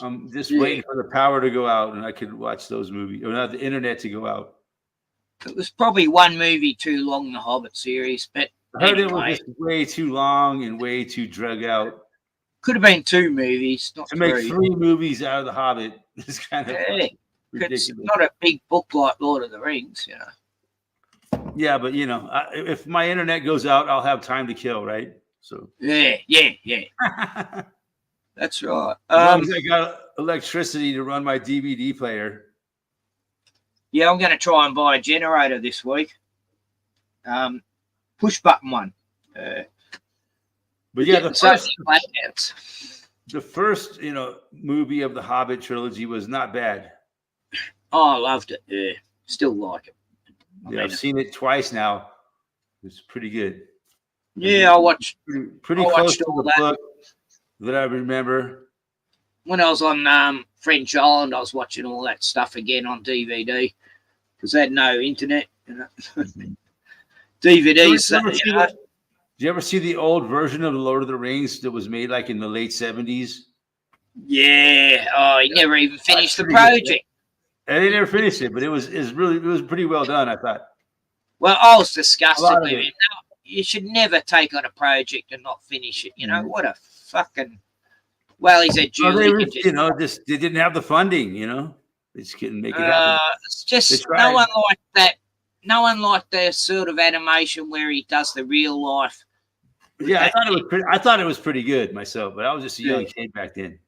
I'm just waiting for the power to go out, and I could watch those movies, or not the internet to go out. It was probably one movie too long, the Hobbit series, but I heard it was just way too long and way too drug out. Could have been 2 movies. Not to make 3. 3 movies out of the Hobbit is kind of ridiculous. It's not a big book like Lord of the Rings, Yeah, but if my internet goes out, I'll have time to kill, right? So yeah. That's right. As long as I got electricity to run my DVD player. Yeah, I'm going to try and buy a generator this week. Push button one. But yeah, the first movie of the Hobbit trilogy was not bad. Oh, I loved it. Yeah, still like it. I've seen it twice now. It's pretty good. Yeah, I watched pretty close to the book that I remember. When I was on French Island, I was watching all that stuff again on DVD. because they had no internet. You know? DVDs. Did you ever see the old version of the Lord of the Rings that was made like in the late 70s? Yeah. Oh, he never even finished the project. And they never finished it, but it was pretty well done, I thought. Well, I was disgusted with him. No, you should never take on a project and not finish it. You know what a fucking. Well, he's a Jew. They didn't have the funding. They just couldn't make it happen. It's just no one like that. No one like the sort of animation where he does the real life. Yeah, I thought it was pretty good myself, but I was just a young kid back then.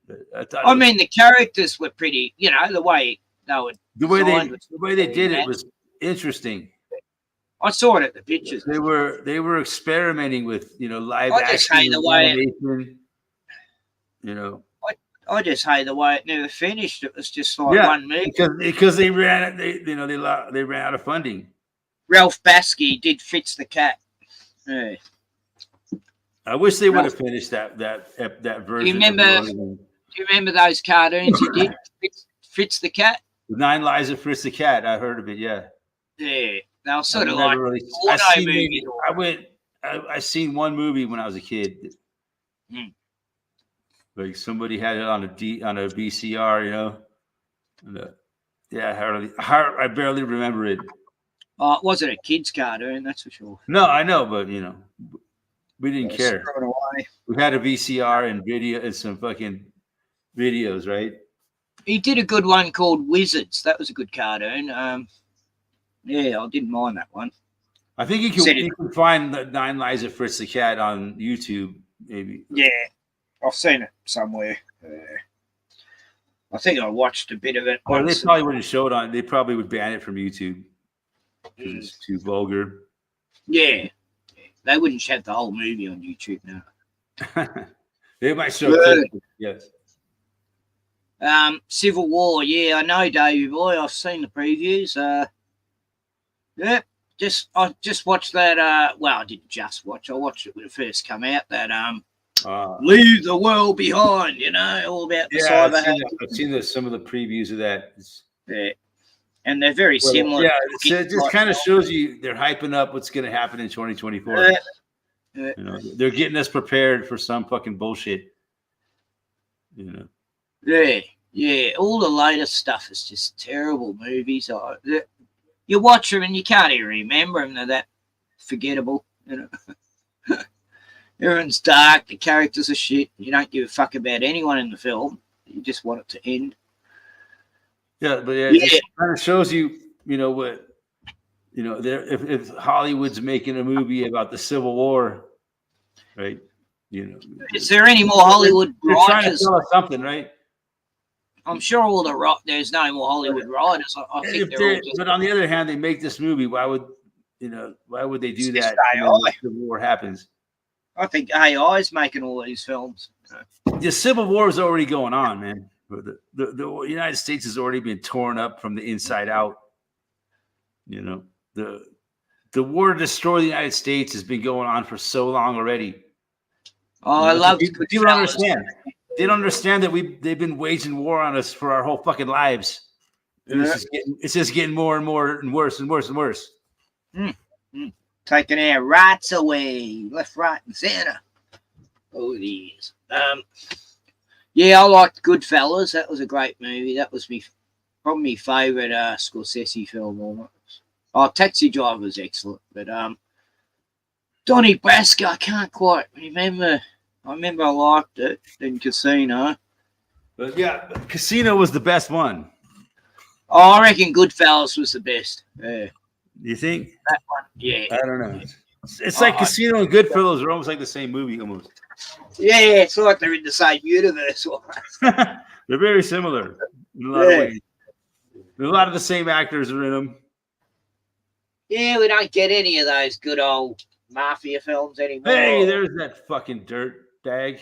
I mean, the characters were pretty. The way they would. The way they did it was interesting. I saw it at the pictures. They were experimenting with live I just action hate the way animation. I just hate the way it never finished. It was just like one movie because they ran out of funding. Ralph Bakshi did Fritz the Cat. Yeah. I wish they would have finished that version. Do you remember those cartoons he did? Fritz the Cat. The 9 Lives of Fritz the Cat. I heard of it. Yeah. Yeah. They were sort of like I seen one movie when I was a kid. Like somebody had it on a VCR, I barely remember it. It wasn't a kid's cartoon, that's for sure. No, I know, but we didn't care. We had a VCR and video and some fucking videos, right? He did a good one called Wizards. That was a good cartoon. Yeah, I didn't mind that one. I think you can find the 9 Lives of Fritz the Cat on YouTube, maybe. Yeah, I've seen it somewhere. I think I watched a bit of it. Or they probably wouldn't show it on. They probably would ban it from YouTube because it's too vulgar. Yeah, they wouldn't have the whole movie on YouTube now. They might show it. Yes. Civil War. Yeah, I know, Davey boy. I've seen the previews. Yeah, I just watched that. Well, I didn't just watch. I watched it when it first came out. That Leave the World Behind. All about the cyber. I've seen some of the previews of that. Yeah, and they're very similar. Yeah, it just kind of shows you they're hyping up what's going to happen in 2024. They're getting us prepared for some fucking bullshit. Yeah. All the latest stuff is just terrible movies. You watch them and you can't even remember them. They're that forgettable. Everyone's dark. The characters are shit. You don't give a fuck about anyone in the film. You just want it to end. Yeah, but it kind of shows you, what, if Hollywood's making a movie about the Civil War, right? Is there any more Hollywood they're writers? Trying to tell us something, right? I'm sure there's no more Hollywood writers. I think but on the other hand, they make this movie. Why would they do that when the Civil War happens? I think AI is making all these films. The Civil War is already going on, man. The United States has already been torn up from the inside out. The war to destroy the United States has been going on for so long already. Oh, I love people don't understand. They don't understand that they've been waging war on us for our whole fucking lives. And it's just getting more and more and worse and worse and worse. Taking our rights away, left, right, and center. Oh, these. Yeah, I liked Goodfellas. That was a great movie. That was probably my favorite Scorsese film. Almost. Taxi Driver was excellent, but Donnie Brasco, I can't quite remember. I remember I liked it in Casino. But yeah, Casino was the best one. Oh, I reckon Goodfellas was the best. Yeah. You think? That one, yeah. I don't know. It's like Casino and Goodfellas are almost like the same movie, almost. Yeah, it's like they're in the same universe. They're very similar in a lot of ways. A lot of the same actors are in them. Yeah, we don't get any of those good old mafia films anymore. Hey, there's that fucking dirt bag.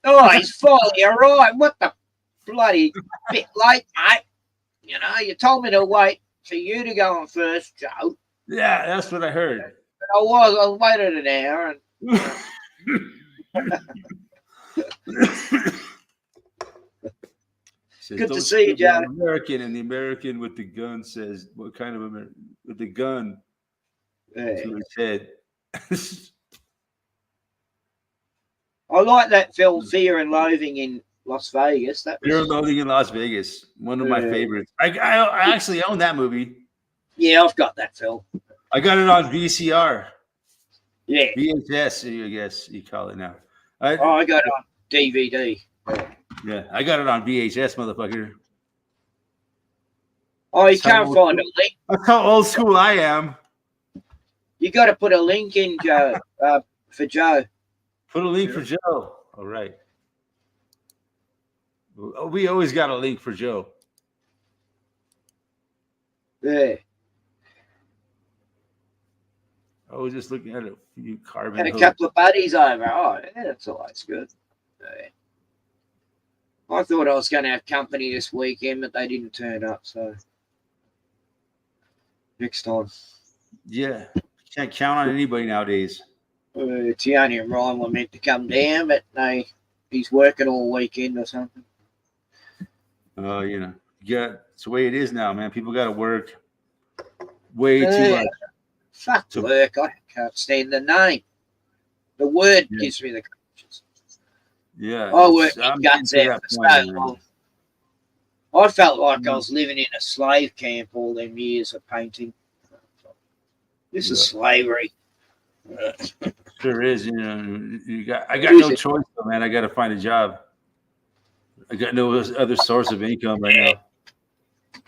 Oh, he's finally all right. What the bloody bit late, mate. You told me to wait for you to go on first, Joe. Yeah, that's what I heard. I waited an hour. says, Good to "Don't see you, shoot, I'm Johnny." American," and the American with the gun says, "What kind of American?" With the gun Yeah. to his head. I like that film Fear and Loathing in Las Vegas. That Fear was and Loathing in Las Vegas, one of my favorites. I actually own that movie. yeah, I've got that film. I got it on VCR, Yeah. VHS, I guess you call it now. I got it on DVD. Yeah, I got it on VHS, motherfucker. Oh, you That's how can't old find a school- link. That's how old school I am. You got to put a link in, Joe, for Joe. Put a link for Joe. All right. We always got a link for Joe. Yeah. I was just looking at a few carbon. Had a hooks. couple of buddies over. Oh, yeah, that's always good. Yeah. I thought I was going to have company this weekend, but they didn't turn up. So next time. Yeah, can't count on anybody nowadays. Tiani and Ryan were meant to come down, but he's working all weekend or something. You know, yeah, it's the way it is now, man. People got to work way too much. Fuck work. I can't stand the name. The word gives me the conscience. Yeah, I worked I'm in guts getting to out that for point, so man. long. I felt like I was living in a slave camp all them years of painting. This is slavery. Sure is. You know, I got no choice, though, man. I got to find a job. I got no other source of income right now.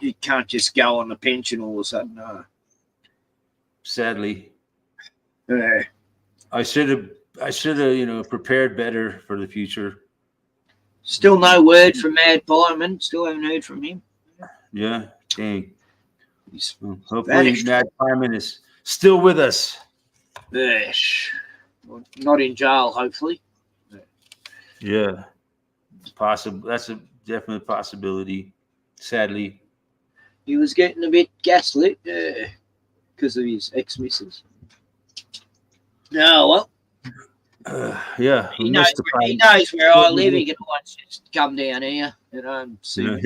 You can't just go on the pension all of a sudden. No. Sadly, Yeah. I should have, you know, prepared better for the future. Still no word from Mad Pieman. Still haven't heard from him. Yeah, dang. He's Hopefully, vanished. Mad Pieman is still with us. Yes. Not in jail, hopefully. Yeah, it's possible. That's a definite possibility. Sadly, He was getting a bit gaslit because of his ex-missus. No, well, yeah, he knows where I live. He can always just come down here, you know, and see. You know,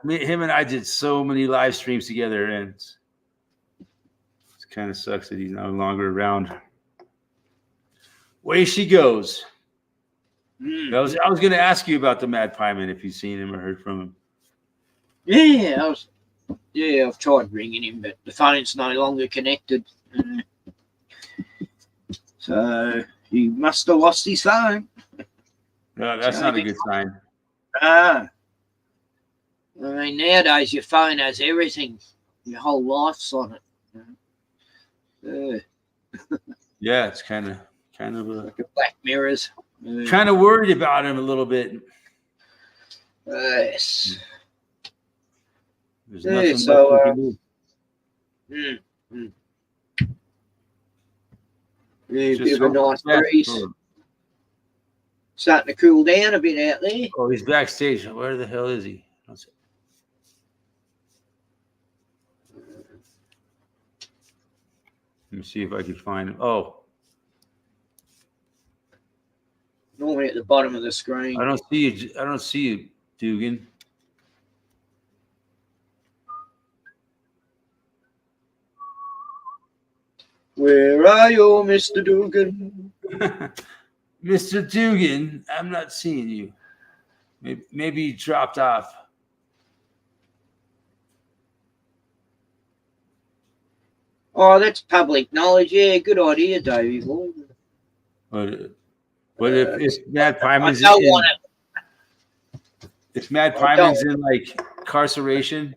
him and I did so many live streams together, and it kind of sucks that he's no longer around. Way she goes. I was going to ask you about the Mad Pieman, if you've seen him or heard from him. Yeah, I've tried ringing him, but the phone's no longer connected. So he must have lost his phone. No, that's not a good sign. I mean, nowadays your phone has everything. Your whole life's on it. Yeah, it's kind of Like a Black Mirrors. kind of worried about him a little bit. Yes. There's nothing so, much we can do. Yeah, Just bit of a hope nice for the breeze. best. Starting to cool down a bit out there. Oh, he's backstage. Where the hell is he? Let me see if I can find him. Oh, Normally at the bottom of the screen. I don't see you. I don't see you, Dugan. Where are you, Mr. Dugan? Mr. Dugan, I'm not seeing you. Maybe you dropped off. Oh, that's public knowledge. Yeah, good idea, Davey. But if Mad I Pieman's don't want to. if Mad Pieman's in like incarceration,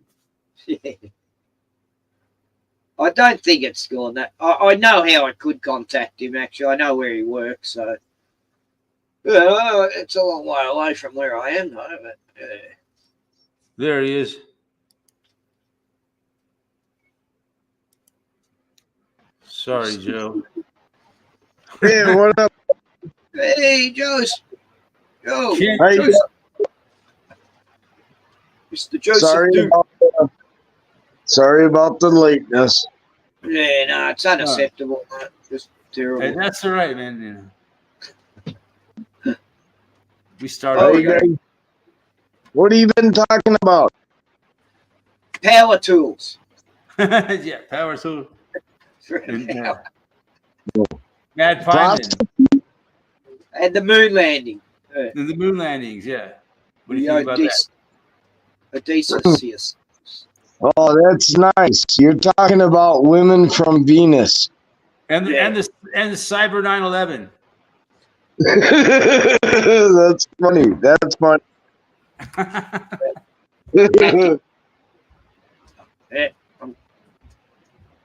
I don't think it's gone that. I know how I could contact him, actually. I know where he works, so. It's a long way away from where I am, though. But, there he is. Sorry, Joe. Hey, what up? Hey, Joe. How you Joseph. Mr. Joseph Dugan. Sorry about the lateness. Yeah, no, it's unacceptable, mate. Just terrible. Hey, that's all right, man. You know. We How started. you guys, What have you been talking about? Power tools. Yeah, power tool. And, And Mad Pyman. the moon landing. And the moon landings, yeah. What do you The think about that? Odysseus. Oh, that's nice. You're talking about women from Venus. And the, Yeah. and the Cyber 9/11. That's funny. That's funny.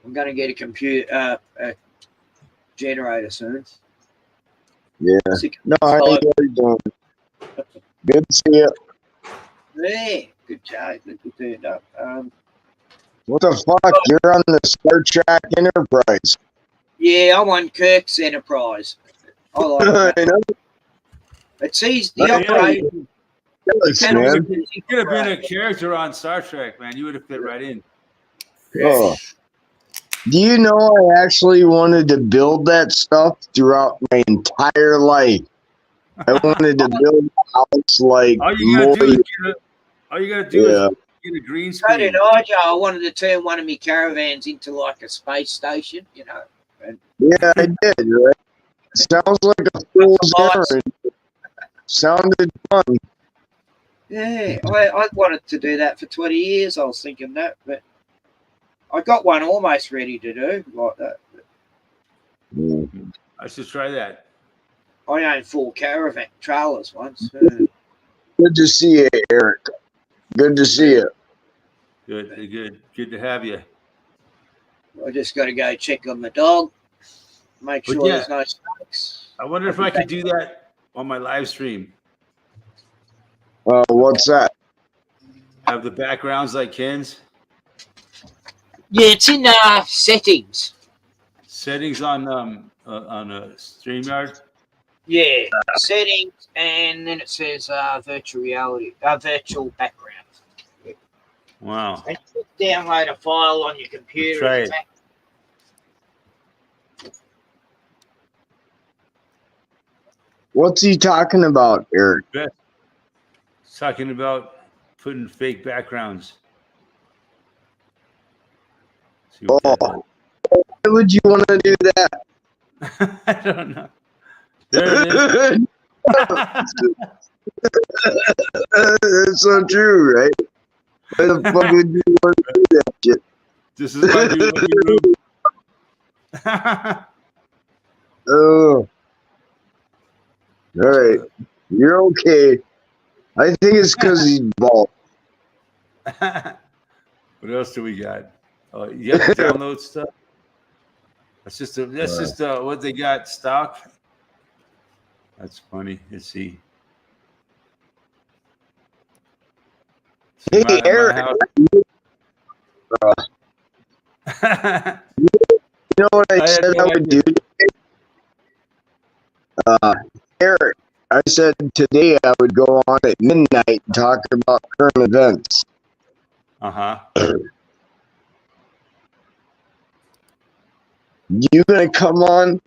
I'm gonna get a computer generator soon. Yeah. No, I ain't really doing it. Good to see you. Yeah, good job. Good turned up. What the fuck? You're on the Star Trek Enterprise. Yeah, I'm on Kirk's Enterprise. I like that. I know. It's easy. The Yeah, operator. Yes, can man. You could have been a character on Star Trek, man. You would have fit right in. Oh. Do you know I actually wanted to build that stuff throughout my entire life? I wanted to build a house like All you gotta do is get a green So screen. did I, Joe. I wanted to turn one of my caravans into like a space station, you know. Yeah, I did, right? Sounds like a fool's errand. Sounded fun. Yeah, I wanted to do that for 20 years. I was thinking that, but I got one almost ready to do like that. I should try that. I owned 4 caravan trailers once. Good to see you, Eric. Good to see you. Good to have you. I just got to go check on the dog, make But sure yeah. there's no snakes. I wonder if I could do that on my live stream. What's that? Have the backgrounds like Ken's. Yeah, it's in settings. Settings on a StreamYard. Yeah, settings, and then it says virtual reality, virtual background. Wow. And you download a file on your computer. Try it. What's he talking about, Eric? Talking about putting fake backgrounds. See what that Oh, why would you want to do that? is. I don't know. There it is. That's so true, right? Why the fuck would you want to do that shit? This is my new room. Oh. All right. You're okay. I think it's because he's bald. What else do we got? Oh, you have to download stuff. That's just what they got stock. That's funny. Let's see. Hey, Eric. You know what I said I would do? Eric, I said today I would go on at midnight and talk about current events. Uh-huh. You gonna come on?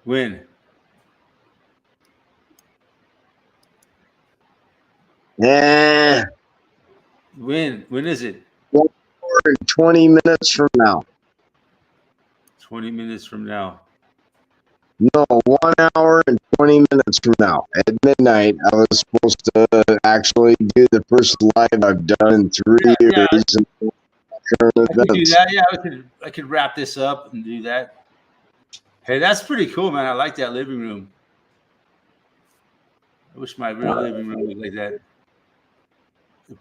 When? Yeah. When is it? 20 minutes from now. 20 minutes from now. No, 1 hour and 20 minutes from now. At midnight, I was supposed to actually do the first live I've done in 3 Yeah. years. And current I could do events. that. Yeah, I could wrap this up and do that. Hey, that's pretty cool, man. I like that living room. I wish my real living room was like that.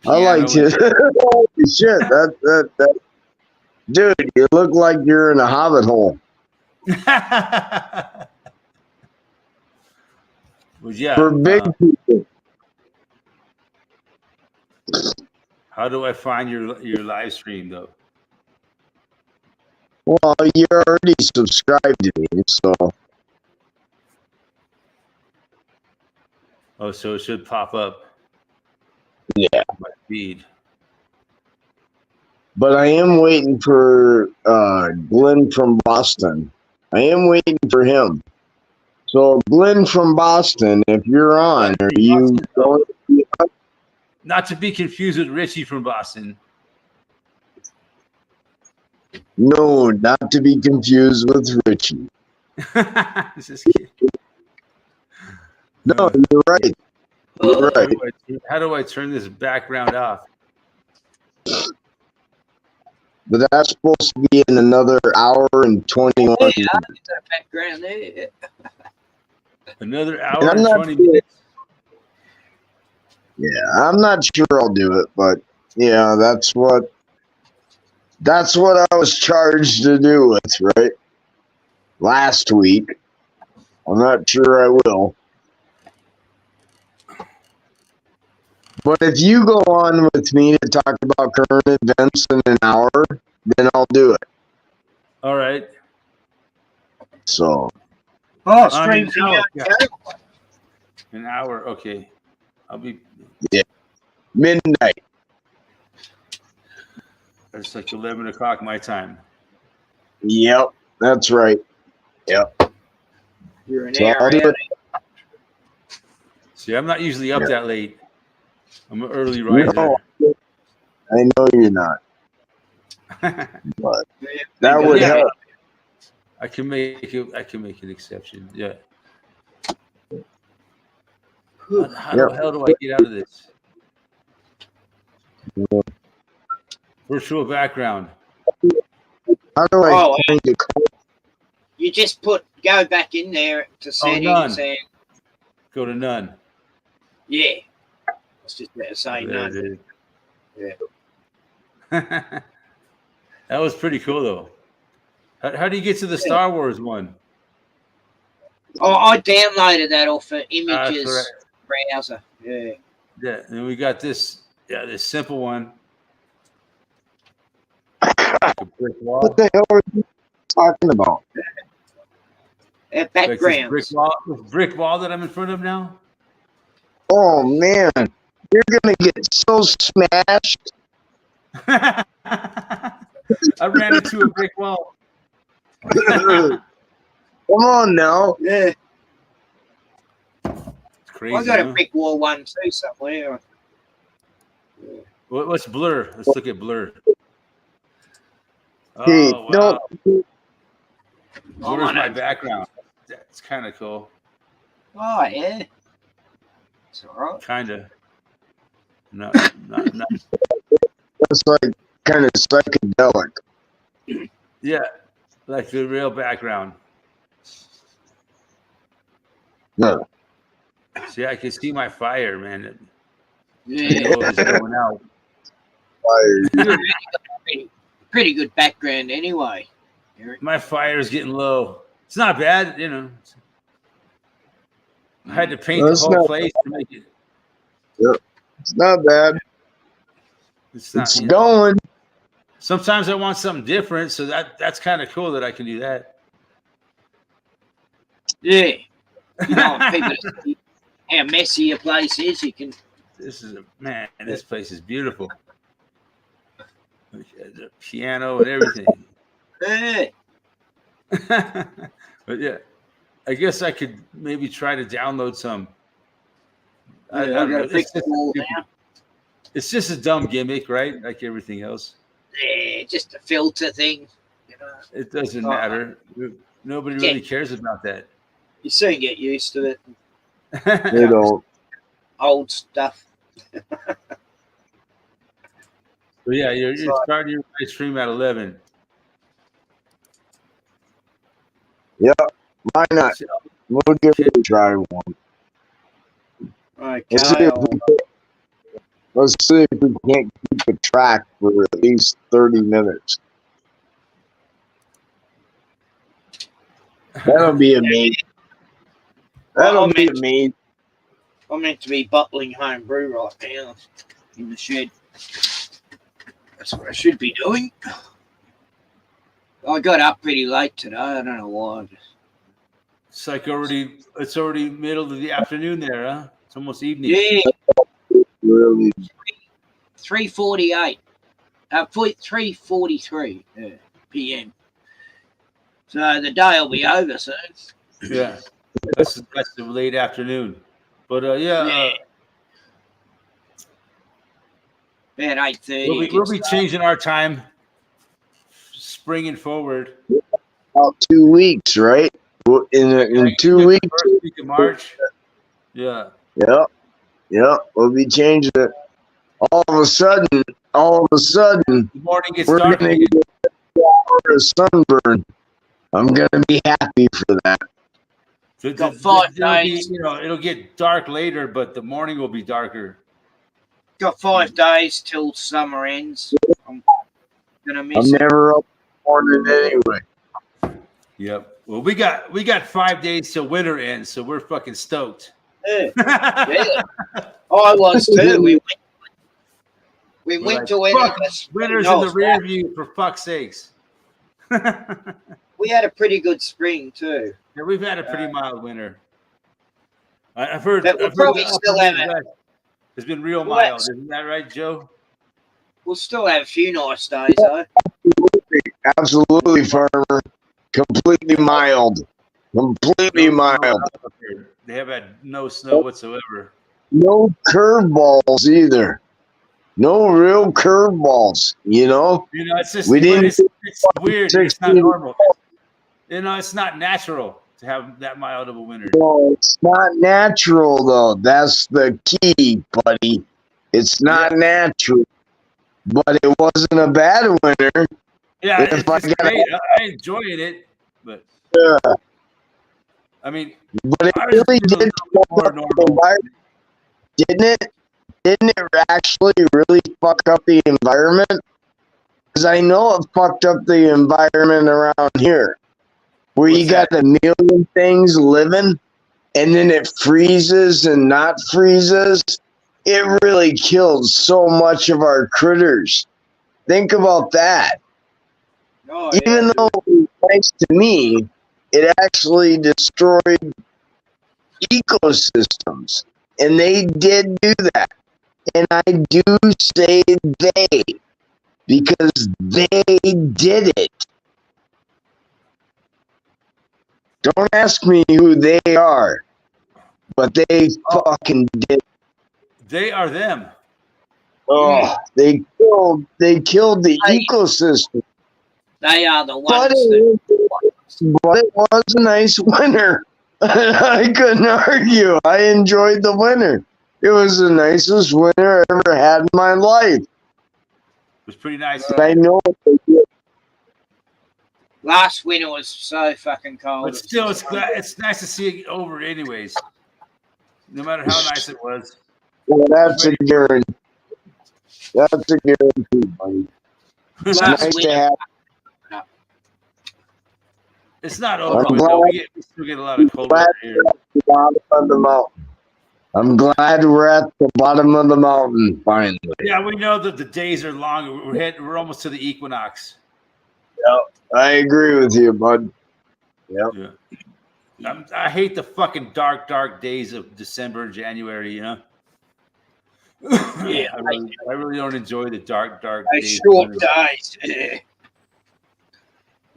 I liked it. Holy shit, that. Dude, you look like you're in a hobbit hole. Well, yeah. For big people. How do I find your live stream though? Well, you're already subscribed to me, so. Oh, so it should pop up. Yeah. My feed. But I am waiting for Glenn from Boston. I am waiting for him. So, Glenn from Boston, if you're on, are you going to be on? Not to be confused with Richie from Boston. No, not to be confused with Richie. This is cute. No, you're right. You're right. How do I turn this background off? But that's supposed to be in another hour and 21 Yeah, minutes. that background there. Another And hour I'm and not 20 sure- minutes? Yeah, I'm not sure I'll do it, but yeah, that's what I was charged to do with, right? Last week. I'm not sure I will. But if you go on with me to talk about current events in an hour, then I'll do it. All right. So, Oh, I stream mean, for you. yeah. An hour. Okay. I'll be. midnight. It's like 11 o'clock my time. Yep, that's right. Yep. You're an So hour I'll do out. it. See, I'm not usually up Yeah. that late. I'm an early riser. No, I know you're not, but that would Yeah. help. I can make an exception. Yeah. How the hell do I get out of this? Virtual background. How do I Oh, change the color? You just go back in there to settings none. and Go to none. yeah. I was just about to say There none. it is. Yeah. That was pretty cool, though. How do you get to the Star Wars one? Oh, I downloaded that off the images correct. browser. Yeah. Yeah, and we got this. Yeah, this simple one. Like a brick wall. What the hell are you talking about? Like this Backgrounds. brick wall that I'm in front of now. Oh man, you're gonna get so smashed. I ran into a brick wall. Come on now. Yeah. It's crazy. I got huh? a brick wall one too somewhere. What's blur? Let's look at blur. Hey, Oh, wow. no, Blur's my background. That's kind of cool. Oh yeah. It's all right. Kind of. Not. that's like kind of psychedelic. Yeah, like the real background. No. See, I can see my fire, man. Yeah. It's going out. Fire. Pretty good background anyway. Eric. My fire is getting low. It's not bad, you know. I had to paint That's the whole not place to make it. It's not bad. It's not. It's you know. going. Sometimes I want something different, so that's kind of cool that I can do that. Yeah. You know, people see how messy your place is. You can. This is man. This place is beautiful. The piano and everything. Yeah. But yeah, I guess I could maybe try to download some. I Yeah, I don't know. got a brick wall now. It's just a dumb gimmick, right? Like everything else. Yeah, just a filter thing. You know, It doesn't matter. Nobody Yeah. really cares about that. you soon get used to it. They don't. Old stuff. But yeah, you're starting your live stream at 11. Yep. Why not? We'll give it a try one. Okay. Let's see let's see if we can't keep a track for at least 30 minutes. That'll be amazing. That'll be amazing. I'm meant to be bottling home brew right now in the shed. That's what I should be doing. I got up pretty late today. I don't know why. It's like it's already middle of the afternoon there, huh? It's almost evening. Yeah, Really. 3:48. 3:43 p.m. So the day will be over soon. Yeah. That's the late afternoon. But Man, 8:30. we'll be changing our time, spring and forward. About 2 weeks, right? In 2 weeks. First week of March. Yeah. Yep. We'll be changing it. All of a sudden, The morning gets we're dark. gonna get an hour of sunburn. I'm gonna be happy for that. Got 5 it'll be, days. it'll get dark later, but the morning will be darker. Got 5 days till summer ends. I'm gonna I'm miss it. never up in the morning anyway. Yep. Well, we got 5 days till winter ends, so we're fucking stoked. Yeah. Yeah. I was too. We We're went like, to winter. "Fuck, winter's in the rear view, for fuck's sakes. We had a pretty good spring too. Yeah, we've had a pretty mild winter. I've heard. But we'll I've heard probably the still upper have it. Midwest has been real Well, mild. Isn't that right, Joe? We'll still have a few nice days though. Absolutely, farmer. Completely mild. Completely mild. They have had no snow whatsoever. No curveballs either. No real curveballs. It's just We didn't it's weird. It's not 16. normal. It's not natural to have that mild of a winter. No, it's not natural though. That's the key, buddy. It's not natural. But it wasn't a bad winter. Yeah, If I it's gotta- great. I enjoyed it, but Yeah. I mean, But it ours has really been a did little bit fuck more up the normal. environment, didn't it? Didn't it actually really fuck up the environment? Because I know it fucked up the environment around here, where you What's got a million things living, and then it freezes and not freezes. It really killed so much of our critters. Think about that. Oh, Even yeah. though it was nice to me, it actually destroyed ecosystems. And they did do that. And I do say they, because they did it. Don't ask me who they are, but they fucking did it. They are them. Oh, they killed the ecosystem. They are the But ones that it was a nice winter. I couldn't argue. I enjoyed the winter. It was the nicest winter I ever had in my life. It was pretty nice. And I know what they did. last winter was so fucking cold. But still, it's nice to see it over anyways. No matter how nice it was. Well, that's a guarantee. That's a guarantee, buddy. It's Last nice winter- to have. It's not over I'm with, though. glad- We still get a lot of cold glad- weather here. The bottom of the mountain. I'm glad we're at the bottom of the mountain finally. Yeah, we know that the days are long. We're almost to the equinox. I agree with you, bud. Yeah. I hate the fucking dark days of December and January, Yeah, I really don't enjoy the dark Those days. short days.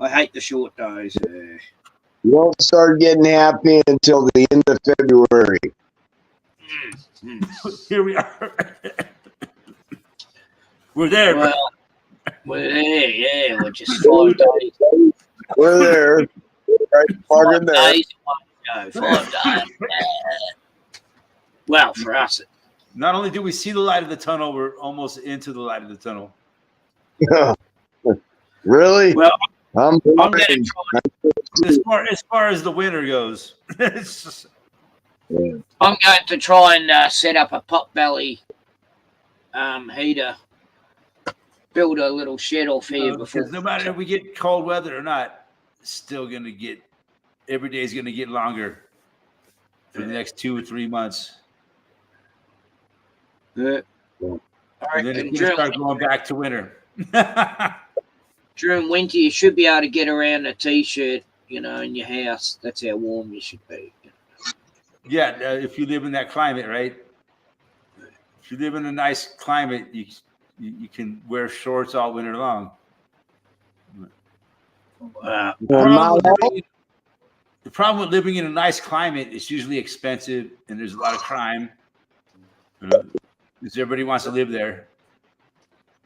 I hate the short days. You won't start getting happy until the end of February. Here we are. We're there. Well, we're there, yeah. We're just 5 days. We're there. Right, fucking 5 there. days. 5 days. Well, for us, Not only do we see the light of the tunnel, we're almost into the light of the tunnel. Really? well, I'm I'm gonna blind. try. As far as the winter goes, it's just, I'm going to try and set up a potbelly heater. Build a little shed off here before. because no matter if we get cold weather or not, it's still gonna get every day is gonna get longer for the next 2 or 3 months. I And then reckon it's gonna start going back to winter. during winter, you should be able to get around a t-shirt, in your house. That's how warm you should be. Yeah, if you live in that climate, right? If you live in a nice climate, you can wear shorts all winter long. Uh, Well, the problem with living in a nice climate is usually expensive and there's a lot of crime. Because everybody wants to live there.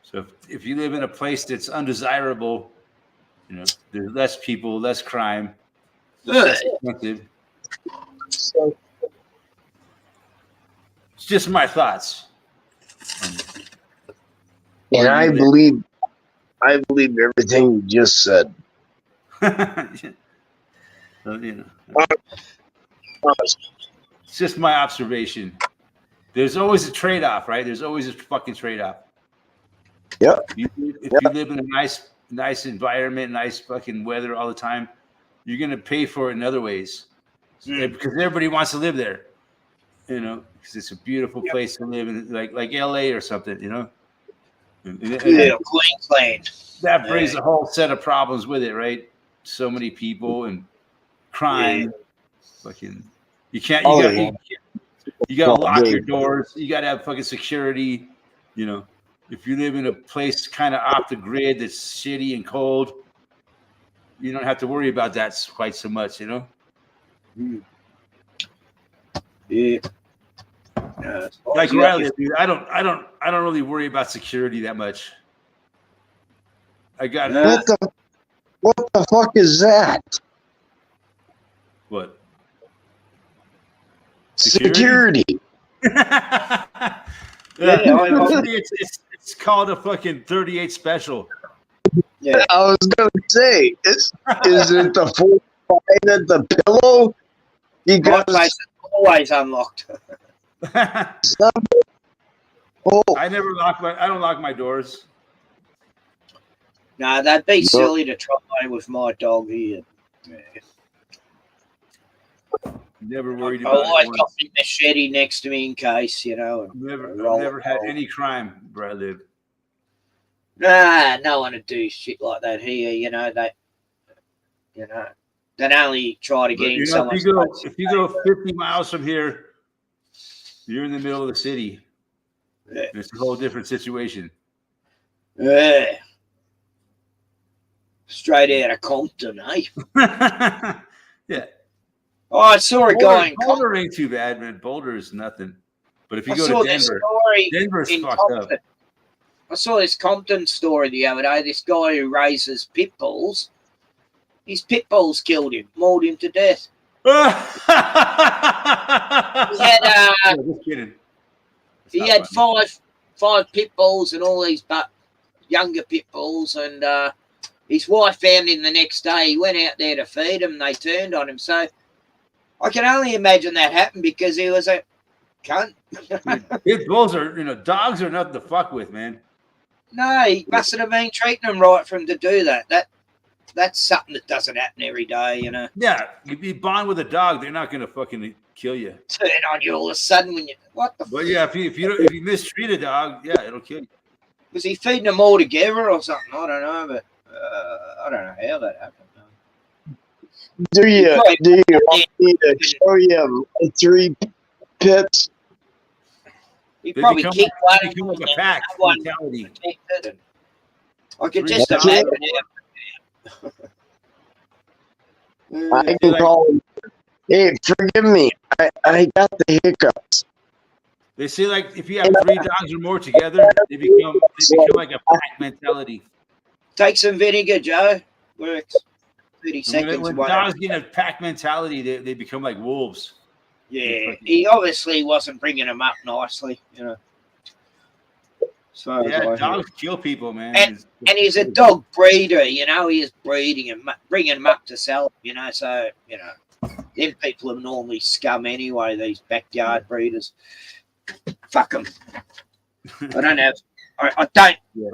So if you live in a place that's undesirable, there's less people, less crime, less expensive. So, It's just my thoughts. and I believe everything you just said. So, it's just my observation. There's always a trade-off, right? There's always a fucking trade-off. Yep. If you live in a nice environment, nice fucking weather all the time, you're gonna pay for it in other ways. Because everybody wants to live there. Because it's a beautiful place to live in, like LA or something, And Queensland. that brings a whole set of problems with it, right? So many people and crime. Fucking, you gotta lock your doors. You gotta have fucking security. If you live in a place kind of off the grid that's shitty and cold, you don't have to worry about that quite so much, Yeah. Like where I live, dude, I don't really worry about security that much. I got What the fuck is that? what? Security. It's called a fucking 38 special. Yeah. I was gonna say, is it the 45 at the pillow? My Because place is always unlocked. I oh, don't lock my doors. No, that'd be silly to try with my dog here. Yeah. Never worried I about always it. got the machete next to me in case, and I've never had any crime where I live. Nah, no one would do shit like that here. They'd only try to get in someone's place. If you go 50 miles from here, you're in the middle of the city. Yeah. It's a whole different situation. Yeah. Straight out of Compton, eh? Yeah. Oh, I saw a guy in Boulder ain't too bad, man. Boulder is nothing. But if you I go saw to this Denver, story Denver's in fucked Compton. up. I saw this Compton story the other day. This guy who raises pit bulls, his pit bulls killed him, mauled him to death. He had Just kidding. he had five pit bulls and all these younger pit bulls, and his wife found him the next day. He went out there to feed them. They turned on him. So I can only imagine that happened because he was a cunt. Pit bulls are, dogs are nothing to fuck with, man. No, he mustn't have been treating them right for him to do that. That's something that doesn't happen every day, Yeah, if you bond with a dog, they're not gonna fucking kill you. Turn on you all of a sudden when you what the But yeah, if you mistreat a dog, yeah, it'll kill you. was he feeding them all together or something? I don't know, but I don't know how that happened. do you want me to show you my 3 pits? He They probably become kicked one. They become like a pack one mentality. protected, and I could Three just dogs. imagine it. I can call him. Hey, forgive me. I got the hiccups. They say like if you have 3 dogs or more together, they become like a pack mentality. Take some vinegar, Joe. Works. 30 And seconds. when whatever. dogs get a pack mentality, they become like wolves. Yeah, he obviously wasn't bringing them up nicely, So Yeah, dogs kill people, man. And he's a dog breeder, he is breeding and bringing them up to sell, So them people are normally scum anyway. These backyard breeders, fuck them. I don't have. I don't. Yeah.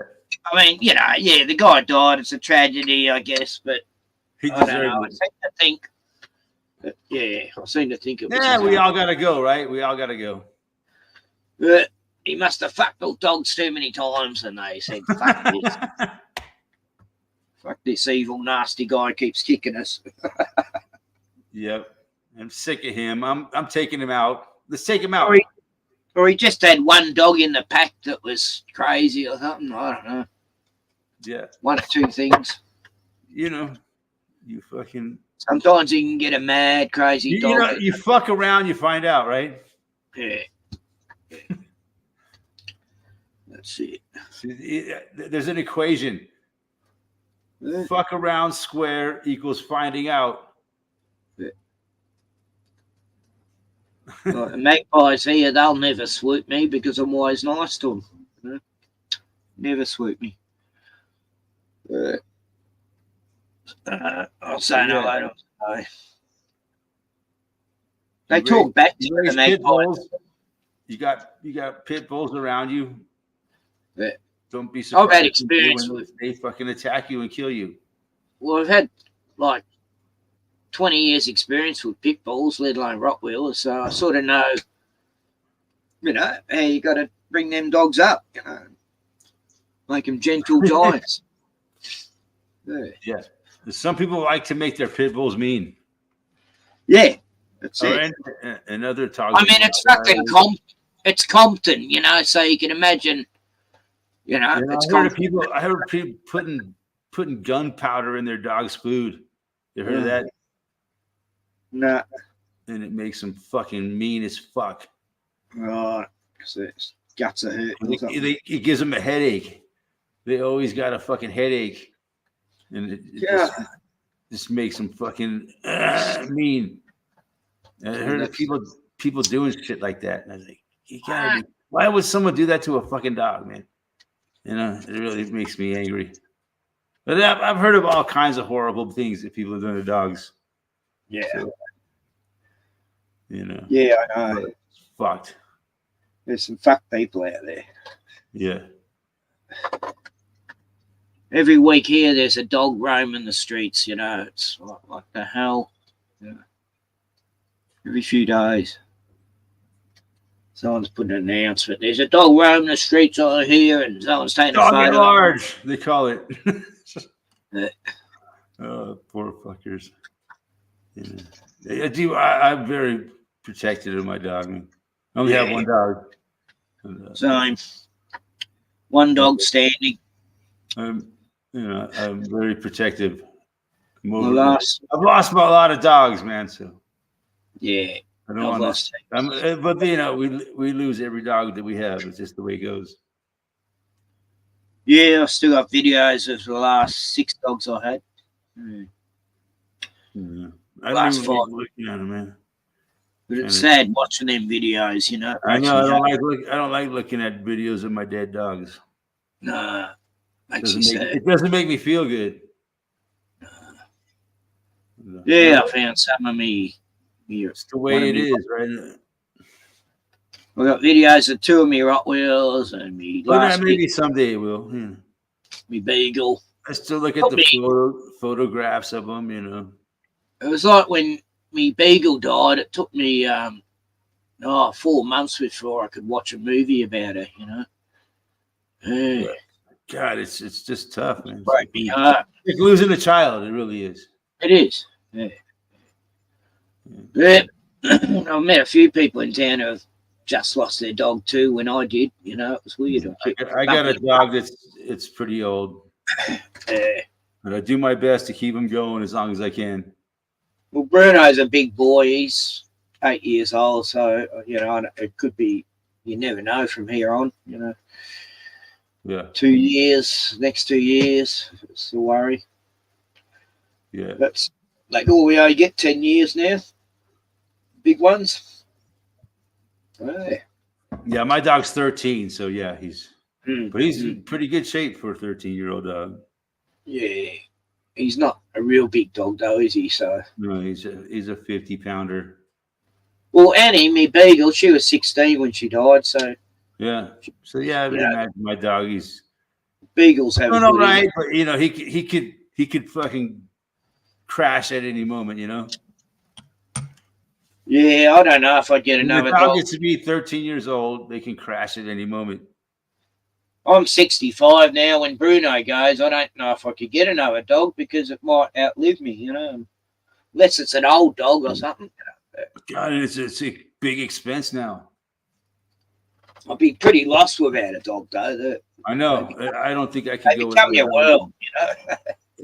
I mean, yeah, the guy died. It's a tragedy, I guess, but He I don't deserved know. I it. seem to think. Yeah, I seem to think it was. Yeah, his we own. all gotta go, right? We all gotta go. But he must have fucked all dogs too many times, and they said, "Fuck this, fuck this evil, nasty guy keeps kicking us." Yep. I'm sick of him. I'm taking him out. Let's take him out. Or he just had one dog in the pack that was crazy or something. I don't know. Yeah. One or two things. You fucking Sometimes he can get a mad, crazy You dog. know, you fuck around, you find out, right? Yeah. Let's see. There's an equation. Yeah. Fuck around square equals finding out. Like the magpies here, they'll never swoop me because I'm always nice to them. You know? Never swoop me. I'll say no later. They talk back to the magpies. You got pit bulls around you. Yeah. Don't be I've surprised had experience when they fucking attack you and kill you. Well, I've had like 20 years experience with pit bulls, let alone Rottweilers, so I sort of know, you know, how you got to bring them dogs up, you know, make them gentle giants. Yeah. Some people like to make their pit bulls mean. Yeah, that's it. And other dogs. I mean, it's fucking it's Compton, you know, so you can imagine, you know, it's Compton. I heard people putting gunpowder in their dog's food. You heard of that? No. And it makes them fucking mean as fuck. Right. Because its guts are hurt. It gives them a headache. They always got a fucking headache. And it just makes them fucking mean. And I heard of people doing shit like that. And I was like, you gotta be, why would someone do that to a fucking dog, man? You know, it really makes me angry. But I've heard of all kinds of horrible things that people have done to dogs. Yeah. So, you know. Yeah, I know. It's fucked. There's some fucked people out there. Yeah. Every week here, there's a dog roaming the streets, you know. It's like the hell. Yeah. Every few days. Someone's putting an announcement. There's a dog roaming the streets over here, and someone's taking a photo. Dog at large, they call it. Yeah. Oh, poor fuckers. Yeah. I'm very protective of my dog. I only have one dog. Same. One dog standing. I'm very protective. I've Lost. lost a lot of dogs, man. So yeah, I don't want to. But you know, we lose every dog that we have. It's just the way it goes. Yeah, I still got videos of the last 6 dogs I had. Yeah. I don't even like looking at them, man. But it's sad watching them videos, you know. I know. I don't like looking at videos of my dead dogs. No, makes you sad. It doesn't make me feel good. Yeah, I found some of me. It's the way it is, right? I got videos of 2 of me Rottweilers and me. Maybe someday it will. Yeah. Me Beagle. I still look at the photographs of them, you know. It was like when me Beagle died. It took me 4 months before I could watch a movie about her, you know. Yeah. God, it's just tough, man. It's like losing a child. It really is. It is. Yeah. I met a few people in town who have just lost their dog too. When I did, you know, it was weird. I got a dog it's pretty old. But I do my best to keep him going as long as I can. Well, Bruno's a big boy. He's 8 years old, so you know it could be. You never know from here on. You know. Yeah. 2 years. Next 2 years. It's a worry. Yeah. That's like we only get 10 years now. Big ones. Yeah, my dog's 13, so yeah, but he's in pretty good shape for a 13-year-old dog. Yeah. He's not a real big dog though, is he? So no, he's a 50-pounder. Well, Annie, me Beagle, she was 16 when she died, so yeah. So yeah, I imagine my dog. Beagles have. All right, but you know he could fucking crash at any moment, you know. Yeah, I don't know if I'd get another dog. The dog gets to be 13 years old, they can crash at any moment. I'm 65 now. When Bruno goes, I don't know if I could get another dog because it might outlive me, you know. Unless it's an old dog or something. God, it's a big expense now. I'd be pretty lost without a dog, though. I know. I don't think I could go without your world, you know.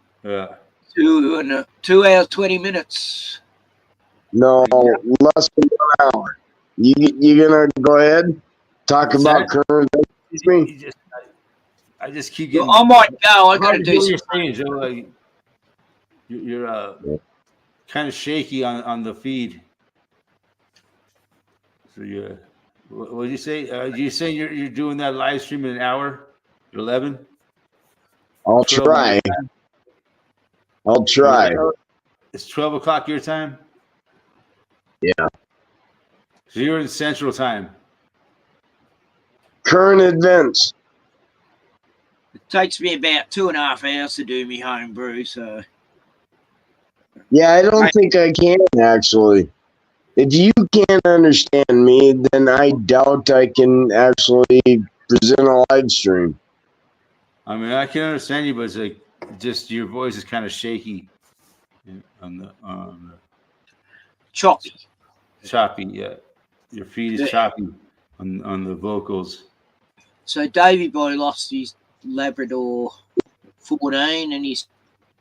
Yeah. 2 hours 20 minutes. No, less than 1 hour. You gonna go ahead? Talk What's about that? current events with me? I just keep Well, getting. I might go. I Hard got to to hear do what some. you're saying, Joe. Like, you're kind of shaky on the feed. So yeah, what did you say? You say you're doing that live stream in an hour, 11? I'll 12 my try. time? I'll try. It's 12 o'clock your time. Yeah. So you're in Central Time. Current events. It takes me about 2.5 hours to do me home brew. So Yeah, I don't think I can actually. If you can't understand me, then I doubt I can actually present a live stream. I mean, I can understand you, but it's like just your voice is kind of shaky on the choppy. choppy. Yeah, your feed is choppy on the vocals. So Davey Boy lost his Labrador 14, and he's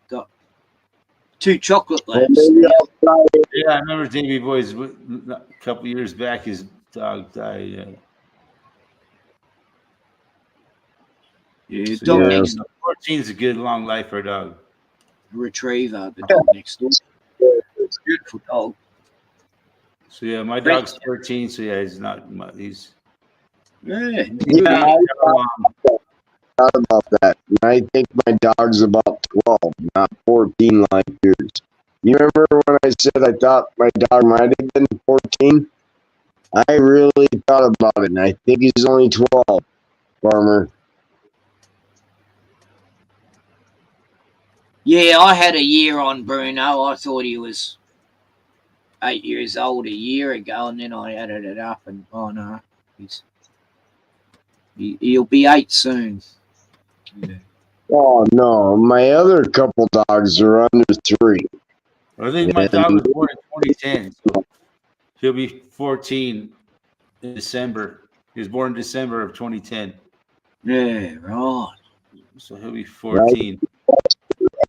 got 2 chocolate labs. Yeah, I remember Davey Boy's a couple years back. His dog died. Yeah, So, dog yeah, next 14 is a good long life for a dog. retriever, the dog next door. Beautiful dog. So yeah, my dog's 13. So yeah, he's not. He's Yeah. Yeah, I thought about that. And I think my dog's about 12, not 14 like yours. You remember when I said I thought my dog might have been 14? I really thought about it, and I think he's only 12, Farmer. Yeah, I had a year on Bruno. I thought he was 8 years old a year ago, and then I added it up, and oh no, he'll be 8 soon. Yeah. Oh, no. My other couple dogs are under 3. I think my dog was born in 2010. So he'll be 14 in December. He was born in December of 2010. Yeah, right. So he'll be 14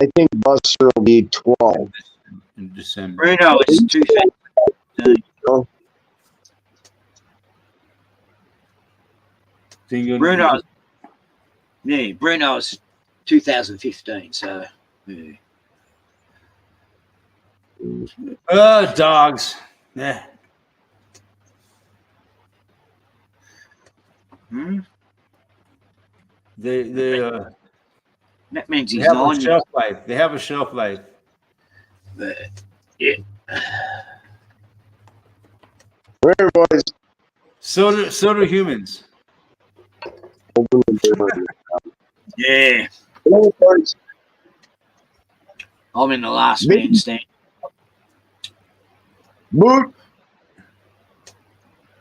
I think Buster will be 12. in December. Bruno is 2015. Bruno is 2015. So yeah. Dogs. Yeah. They That means he's have a 9 years. shelf life. They have a shelf life. But, yeah. Where, boys? So do humans. Open the door. Yeah. Where, boys? I'm in the last man stand. Boot.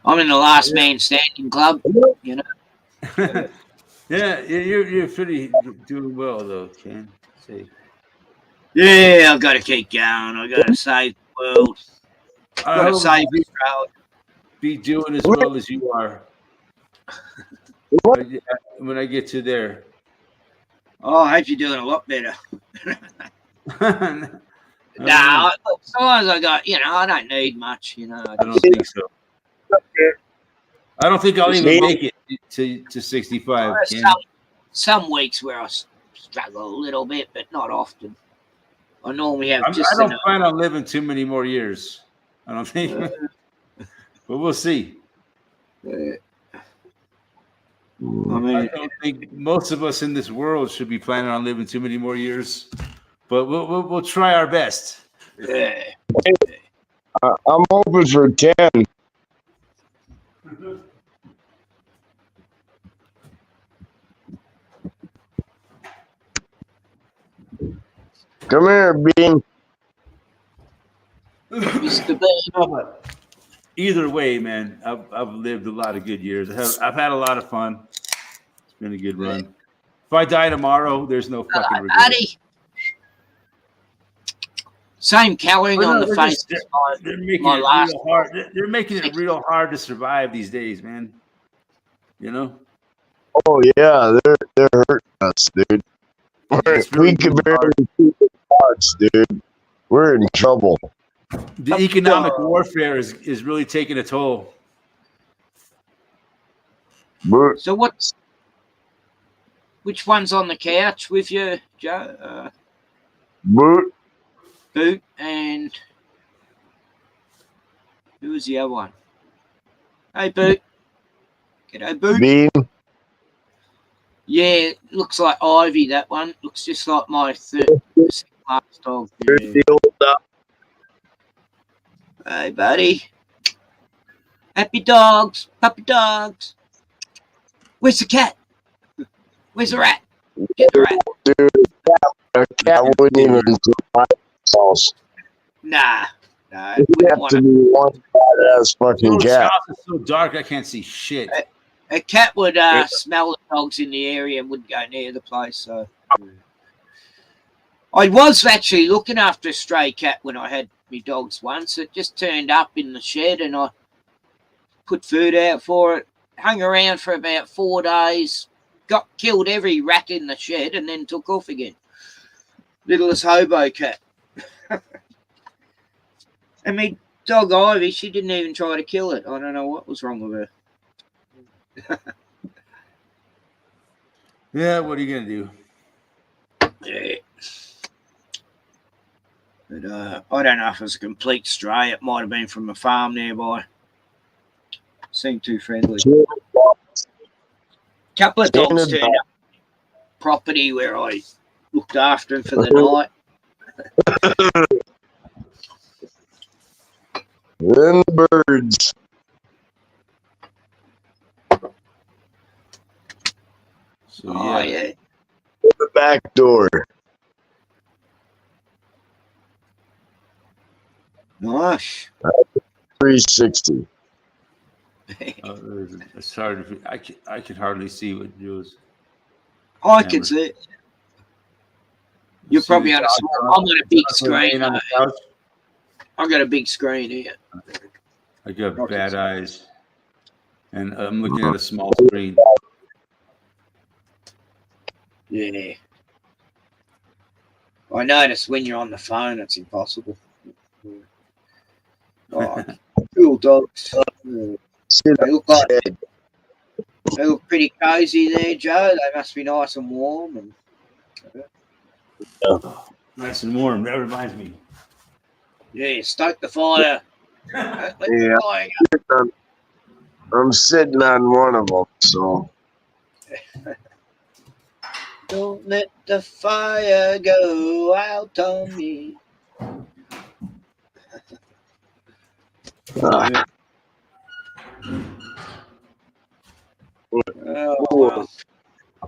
I'm in the last man standing club. You know. Yeah, you're pretty doing well though, Ken. See. Yeah, I've got to keep going. I've got to save the world. I Got to hope save you Australia. be doing as well as you are. When I get to there. Oh, I hope you're doing a lot better. Nah, as long as I got, I don't need much, I don't think so. I don't think I'll even make it to 65. Some weeks where I struggle a little bit, but not often. I normally have I don't plan on living too many more years. I don't think. But we'll see. I don't think most of us in this world should be planning on living too many more years. But we'll try our best. Yeah. I'm hoping for 10. Come here, Bean. Mr. Bean. Either way, man, I've lived a lot of good years. I've had a lot of fun. It's been a good run. If I die tomorrow, there's no fucking regret. Buddy. Same colouring on the face. They're making it real hard. They're making it real hard to survive these days, man. You know? Oh yeah, they're hurting us, dude. We could barely keep the parts, dude. We're in trouble. The economic warfare is really taking a toll. So which one's on the couch with you, Joe? Boot and who was the other one? Hey, Boot. G'day, Boot. Bean. Yeah, looks like Ivy, that one. Looks just like my third dog. Yeah. Hey, buddy. Happy dogs. Puppy dogs. Where's the cat? Where's the rat? Get the rat. Dude, a cat wouldn't even provide themselves. Nah. It'd have to be one badass fucking This cat. house is so dark I can't see shit. A cat would smell the dogs in the area and wouldn't go near the place. So I was actually looking after a stray cat when I had my dogs once. It just turned up in the shed and I put food out for it. Hung around for about 4 days. Got killed every rat in the shed and then took off again. Littlest hobo cat. And me dog Ivy, she didn't even try to kill it. I don't know what was wrong with her. Yeah, what are you gonna do? Yeah. But I don't know if it was a complete stray. It might have been from a farm nearby. Seemed too friendly. Couple of dogs turned up property where I looked after him for the night. Then birds. So Yeah. The back door. Nice. 360. It's hard. I can hardly see what Joe's. I can see it. You're probably on a small. I'm on a big screen. On the couch. I've got a big screen here. I got bad eyes, and I'm looking at a small screen. Yeah. I noticed when you're on the phone, it's impossible. Oh, cool dogs. They look pretty cozy there, Joe. They must be nice and warm. And Nice and warm. That reminds me. yeah, stoke the fire. Let the fire go. I'm sitting on one of them, so. Don't let the fire go out on me. Oh, well.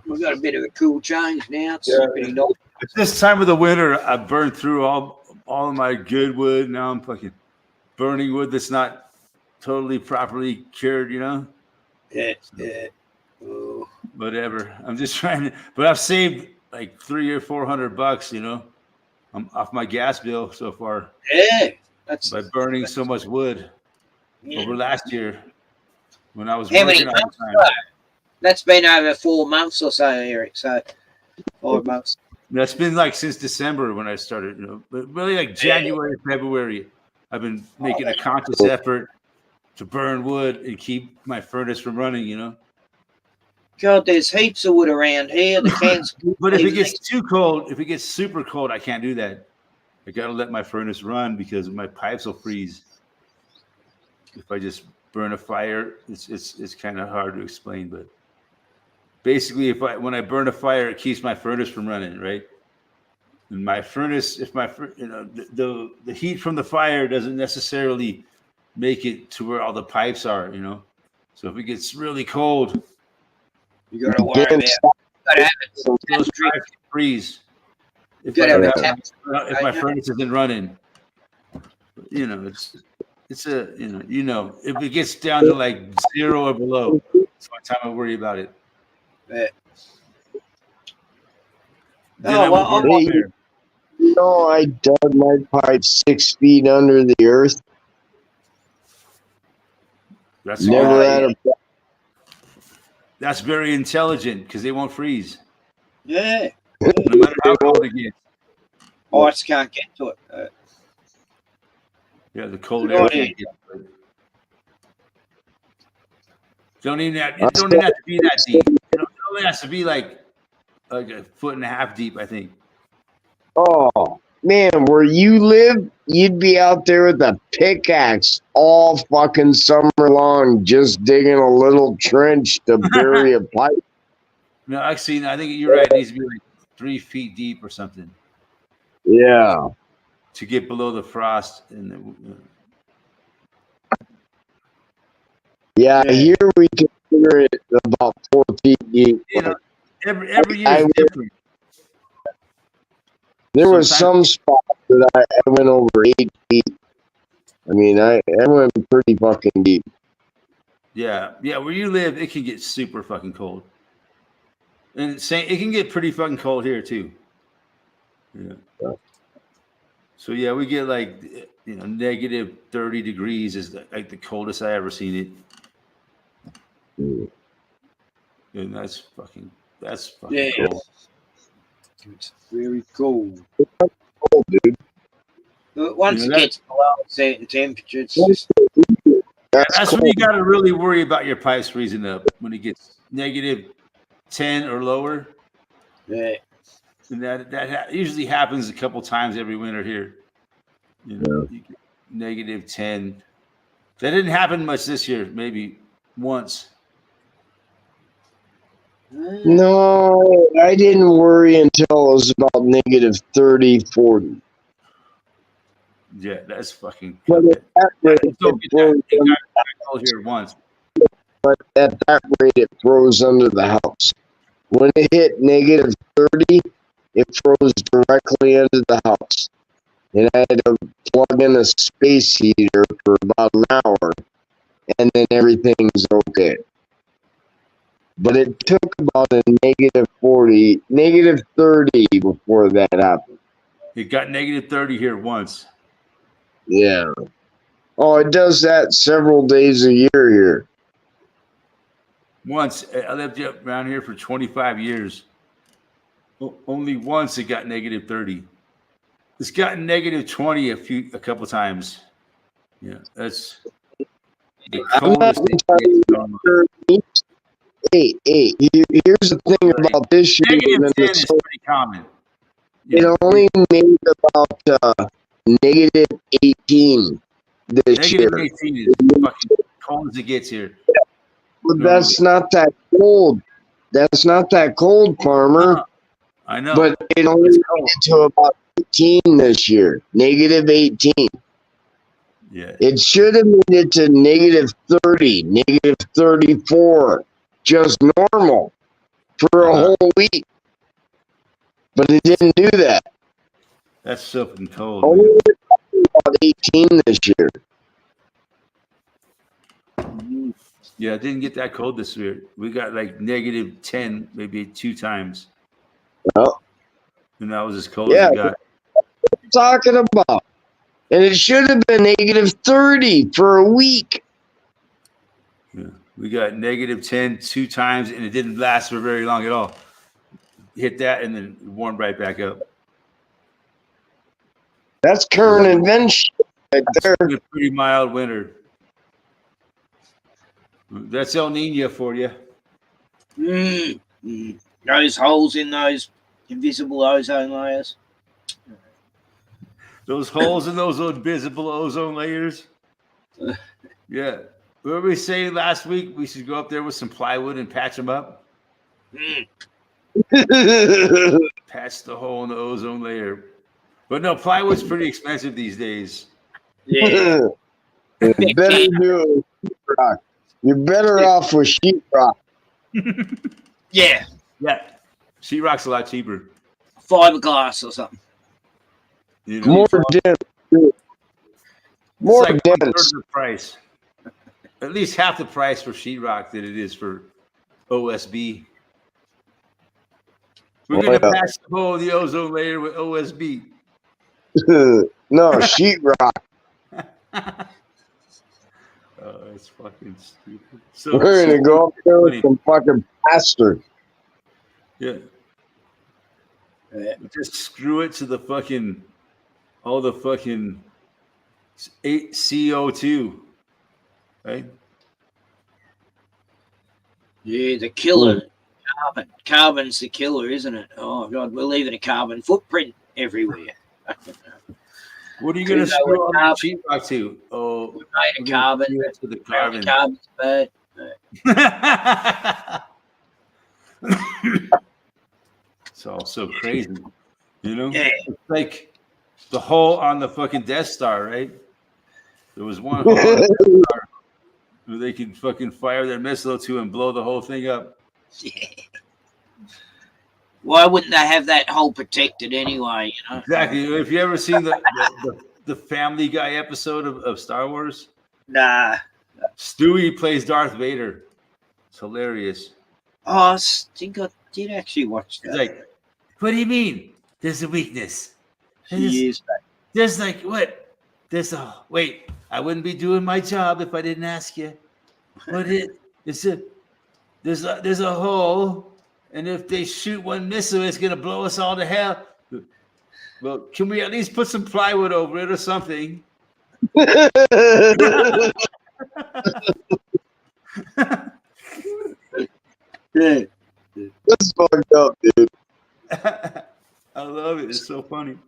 We've got a bit of a cool change now. It's pretty nice. At this time of the winter, I burned through all of my good wood. Now I'm fucking burning wood that's not totally properly cured, you know? Yeah. Ooh. Whatever. I'm just trying to, but I've saved like $300 or $400, you know? I'm off my gas bill so far. Yeah. That's by burning so much wood over last year when I was how many working all months? the time. That's been over 4 months or so, Eric. So 5 months. That's been like since December when I started, you know, but really like January, February, I've been making a conscious effort to burn wood and keep my furnace from running, you know. God, there's heaps of wood around here. The cans. But if it gets too cold, if it gets super cold, I can't do that. I gotta let my furnace run because my pipes will freeze. If I just burn a fire, it's kind of hard to explain, but basically, when I burn a fire, it keeps my furnace from running, right? And my furnace, the heat from the fire doesn't necessarily make it to where all the pipes are, you know. So if it gets really cold, you gotta worry about. Gotta have it. Those pipes freeze. If my furnace isn't running, you know, it's if it gets down to like 0 or below, it's my time to worry about it. Yeah. I dug my pipe 6 feet under the earth. That's never had a. That's very intelligent because they won't freeze. Yeah. No matter how cold it gets. Ice can't get to it. Yeah, the cold Good air idea. can't get to it. It don't even have to be that deep. It only has to be like a foot and a half deep, I think. Oh man, where you live, you'd be out there with a pickaxe all fucking summer long, just digging a little trench to bury a pipe. No, actually, I think you're right. It needs to be like 3 feet deep or something Yeah. to get below the frost. And Yeah, here we consider it about 4 feet deep. you know, every year I is would- different. There was Sometimes- some spots that I went over 8 feet. I mean, I went pretty fucking deep. Yeah, where you live, it can get super fucking cold, and it can get pretty fucking cold here too. Yeah. So yeah, we get like negative 30 degrees is like the coldest I ever seen it, and that's fucking Yeah. cold. It's very cold. Oh, dude. But once You it know, gets below a certain temperature, it's just That's cold. when you got to really worry about your pipes freezing up when it gets negative 10 or lower. yeah. And that usually happens a couple times every winter here. You get negative 10. That didn't happen much this year, maybe once. No, I didn't worry until it was about negative 30, 40. Yeah, that's fucking. But at that rate, it got cold here once. at that rate, it froze under the house. When it hit negative 30, it froze directly under the house. And I had to plug in a space heater for about an hour, and then everything's okay. But it took about a negative 40, negative 30 before that happened. It got negative 30 here once. Yeah. Oh, it does that several days a year here. Once. I lived around here for 25 years. Only once it got negative 30. It's gotten negative 20 a couple times. Yeah, that's the I'm not coldest. entirely sure. Hey, here's the thing about this year. Negative 10 is pretty common. It only made about negative 18 this Negative year. 18 is fucking cold as it gets here. But that's not that cold. That's not that cold, farmer. I know. But it only made it to about 18 this year. Negative 18. Yeah. It should have made it to negative 30, negative 34. Just normal for a whole week. But it didn't do that. That's so fucking cold. Only about 18 this year. Yeah, it didn't get that cold this year. We got like negative 10 maybe 2 times. Well, And that was as cold as it got. what I'm talking about. And it should have been negative 30 for a week. Yeah. We got negative 10 2 times, and it didn't last for very long at all. Hit that, and then it warmed right back up. That's current invention right there. A pretty mild winter. That's El Nino for you. Those holes in those invisible ozone layers. Those holes in those invisible ozone layers. Yeah. What were we saying last week? We should go up there with some plywood and patch them up. Patch the hole in the ozone layer. But no, plywood's pretty expensive these days. Yeah. You better do sheetrock. You're better off with sheetrock. Yeah. Yeah. Sheetrock's a lot cheaper. Fiberglass or something. You know, More dense. More it's like 1/3 dense. the price. At least half the price for sheetrock than it is for OSB. We're going to patch the hole in the ozone layer with OSB. No, sheetrock. Oh, it's fucking stupid. So, We're gonna go up there with some fucking plaster. Yeah. Just screw it to the fucking all the fucking CO2, right? Yeah, the killer. Carbon's the killer, isn't it? Oh God, we're leaving a carbon footprint everywhere. What are you gonna screw all the sheetrock to? Oh, we made a carbon. To the carbon. Carbon's bad. It's all so crazy, you know. Yeah. It's like the hole on the fucking Death Star, right? There was one hole on the Death Star where they could fucking fire their missile to and blow the whole thing up. Yeah. Why wouldn't they have that hole protected anyway? You know. Exactly. If you ever seen the Family Guy episode of Star Wars, Nah. Stewie plays Darth Vader. It's hilarious. Oh, I think I did actually watch that. He's like, what do you mean? There's a weakness. Years back. There's like what? There's a wait. I wouldn't be doing my job if I didn't ask you. What there's a hole, and if they shoot one missile, it's gonna blow us all to hell. Well, can we at least put some plywood over it or something? Yeah. That's fucked up, dude. I love it. It's so funny.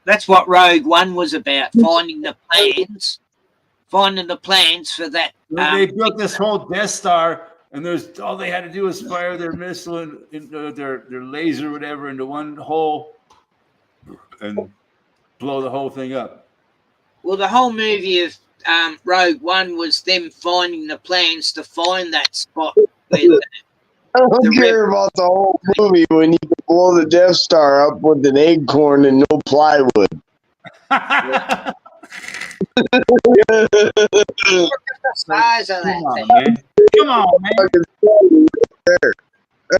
That's what Rogue One was about, finding the plans for that. They built this whole Death Star, and there's all they had to do was fire their missile and their laser, or whatever, into one hole, and blow the whole thing up. Well, the whole movie of Rogue One was them finding the plans to find that spot. Where I don't care about the whole movie when you can blow the Death Star up with an acorn and no plywood. the size of that Come thing. on, man. Come on, man.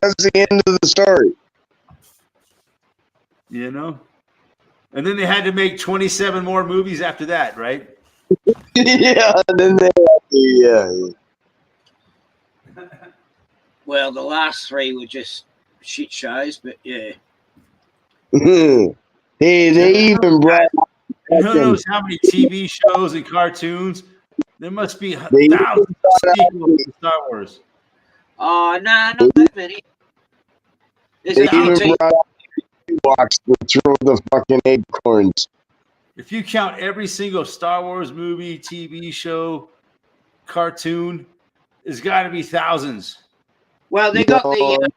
That's the end of the story. You know? And then they had to make 27 more movies after that, right? Yeah, and then they Well, the last three were just shit shows, but yeah. Hey, they even brought. Who knows how many TV shows and cartoons? There must be They thousands of sequels to Star Wars. Oh, no, not that many. There's They a few even TV brought Ewoks to throw the fucking acorns. If you count every single Star Wars movie, TV show, cartoon, there's got to be thousands. Well, they got the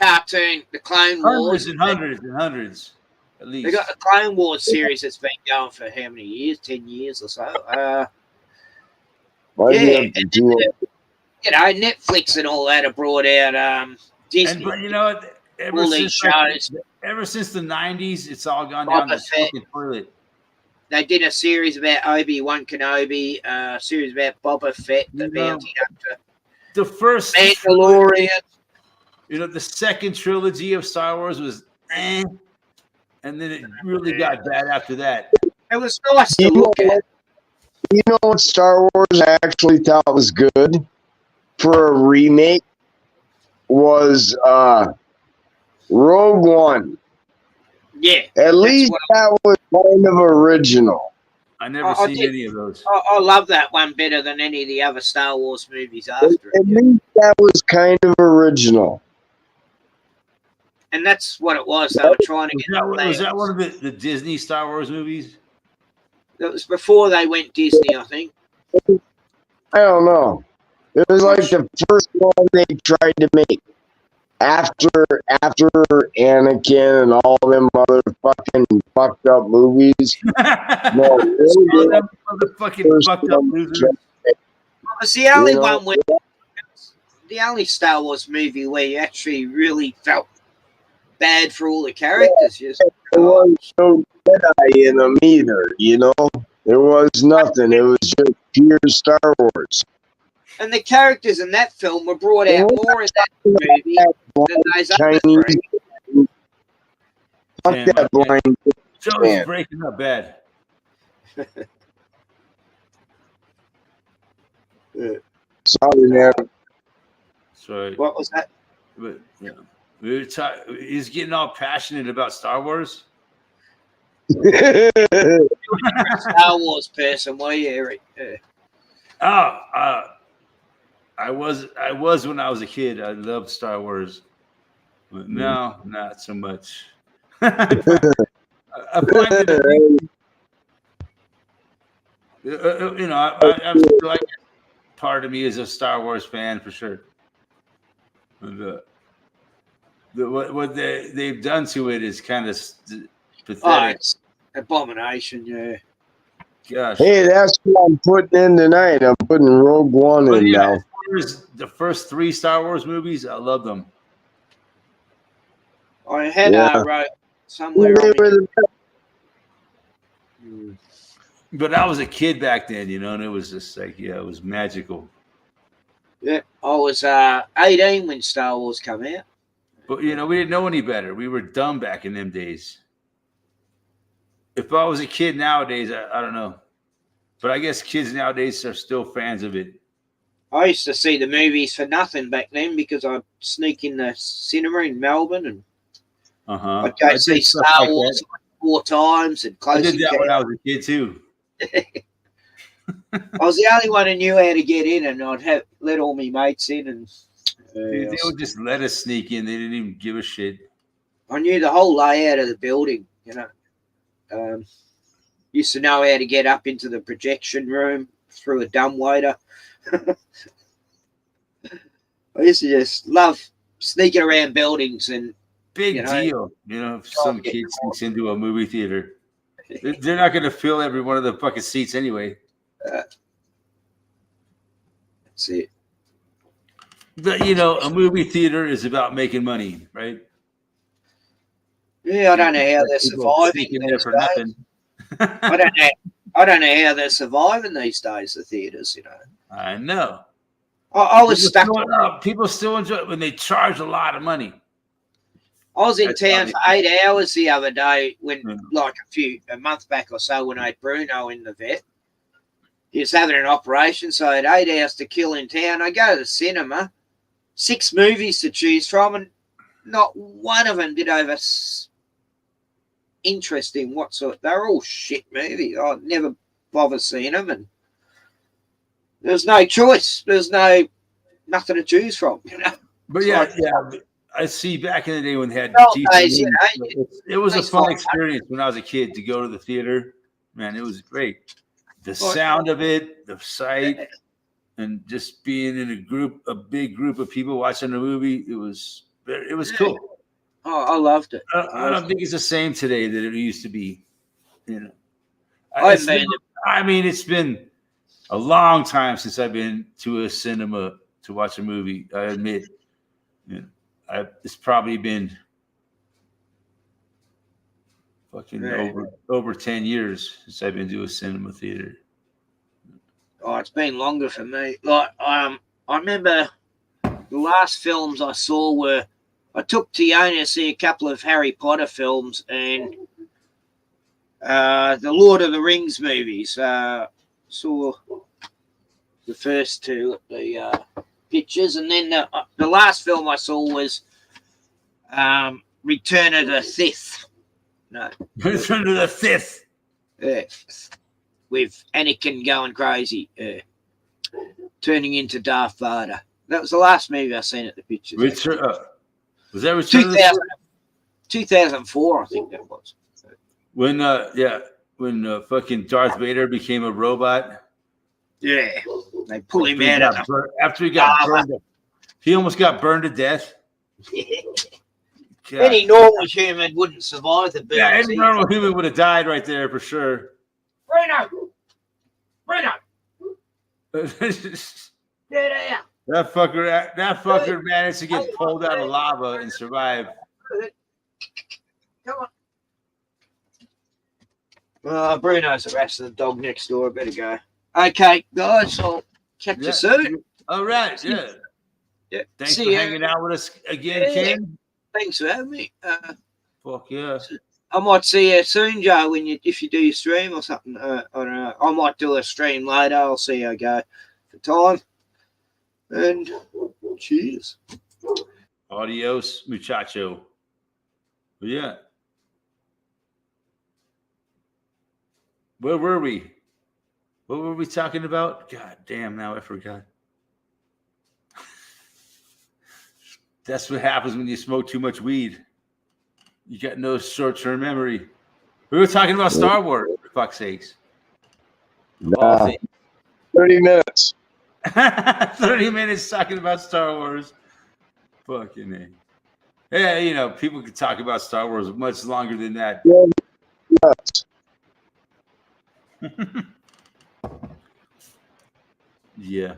cartoon, the Clone Wars. Hundreds and hundreds and hundreds, at least. They got the Clone Wars series that's been going for how many years? 10 years or so. Why do you Yeah, have to and do it? you know, Netflix and all that have brought out Disney. But you know what? all these shows. Ever since the 90s, it's all gone down the Boba Fett. fucking toilet. They did a series about Obi-Wan Kenobi, a series about Boba Fett, the bounty hunter, The first, Mandalorian. the second trilogy of Star Wars was and then it really got bad after that. It was nice to You know look at. what? You know what Star Wars I actually thought was good for a remake was Rogue One. Yeah. At least that was kind of original. I never I seen did- any of those. I love that one better than any of the other Star Wars movies after At it. least that was kind of original. And that's what it was. They were trying to Was get that, the was that fans. one of the Disney Star Wars movies? It was before they went Disney, I think. I don't know. It was like the first one they tried to make after Anakin and all them other fucking fucked up movies. No, All really, them motherfucking first fucked up one losers. It was the only You know, one where the only Star Wars movie where you actually really felt bad for all the characters. Just, there was no Jedi in them either, you know? There was nothing. It was just pure Star Wars. and the characters in that film were brought out more in that movie than those other Chinese. three. Fuck Damn, that okay. blind. Joe's Man. breaking up bad. Sorry, man. Sorry. What was that? But, yeah. He's getting all passionate about Star Wars. Star Wars person, were you, Eric? I was when I was a kid. I loved Star Wars, but now not so much. I find it, I'm still like part of me is a Star Wars fan for sure. What they've done to it is kind of pathetic. Oh, it's abomination, yeah. Gosh. Hey, that's what I'm putting in tonight. I'm putting Rogue One in now. The first 3 Star Wars movies, I love them. I had wrote somewhere. They were the best. But I was a kid back then, and it was just like, it was magical. Yeah, I was 18 when Star Wars came out. But, we didn't know any better. We were dumb back in them days. If I was a kid nowadays, I don't know. But I guess kids nowadays are still fans of it. I used to see the movies for nothing back then because I'd sneak in the cinema in Melbourne and I'd go see Star Wars like 4 times. And I did that when I was a kid too. I was the only one who knew how to get in, and I'd let all my mates in. And they would just let us sneak in. They didn't even give a shit. I knew the whole layout of the building, used to know how to get up into the projection room through a dumbwaiter. I used to just love sneaking around buildings and big deal. If some kid sneaks into a movie theater, they're not going to fill every one of the fucking seats anyway. That's it. A movie theater is about making money, right? Yeah, I don't know how they're surviving there for nothing. I don't know how they're surviving these days, the theaters, I know. I was stuck. People still enjoy it when they charge a lot of money. I was in town for 8 hours the other day when, a month back or so, when I had Bruno in the vet. He was having an operation, so I had 8 hours to kill in town. I go to the cinema, 6 movies to choose from, and not one of them did over interesting whatsoever. They're all shit movies. I never bother seeing them, and there's no choice. There's nothing to choose from, But I see back in the day when they had it was a fun experience when I was a kid to go to the theater. Man, it was great. The sound of it, the sight, and just being in a big group of people watching a movie, it was cool. Oh, I loved it. I don't think it's the same today that it used to be. It's been a long time since I've been to a cinema to watch a movie. I admit, it's probably been fucking over 10 years since I've been to a cinema theater. Oh, it's been longer for me. I remember the last films I saw were, I took Tiona to see a couple of Harry Potter films and the Lord of the Rings movies. Saw the first 2 at the pictures, and then the last film I saw was Return of the Sith. No, Return of the Sith. With Anakin going crazy, turning into Darth Vader. That was the last movie I seen at the pictures. Was that Return of the Sith? 2004, I think that was. When fucking Darth Vader became a robot. Yeah, they pull him out after he got burned. He almost got burned to death. Any normal human wouldn't survive the burn. Yeah, any normal human would have died right there for sure. Bruno. That fucker managed to get pulled out of lava and survive. Come on. Bruno's arrested the dog next door. I better go. Okay, guys, I'll catch you soon. All right, yeah. Thanks for hanging out with us again, Ken. Thanks for having me. Fuck yeah. I might see you soon, Joe, if you do your stream or something. I don't know. I might do a stream later. I'll see how I go for time. And cheers. Adios, muchacho. But yeah. Where were we? What were we talking about? God damn, now I forgot. That's what happens when you smoke too much weed. You got no short-term memory. We were talking about Star Wars, for fuck's sakes. Of all Nah, things. 30 minutes. 30 minutes talking about Star Wars. Fucking A. Yeah, you know, people could talk about Star Wars much longer than that. Yeah, nuts. Yeah.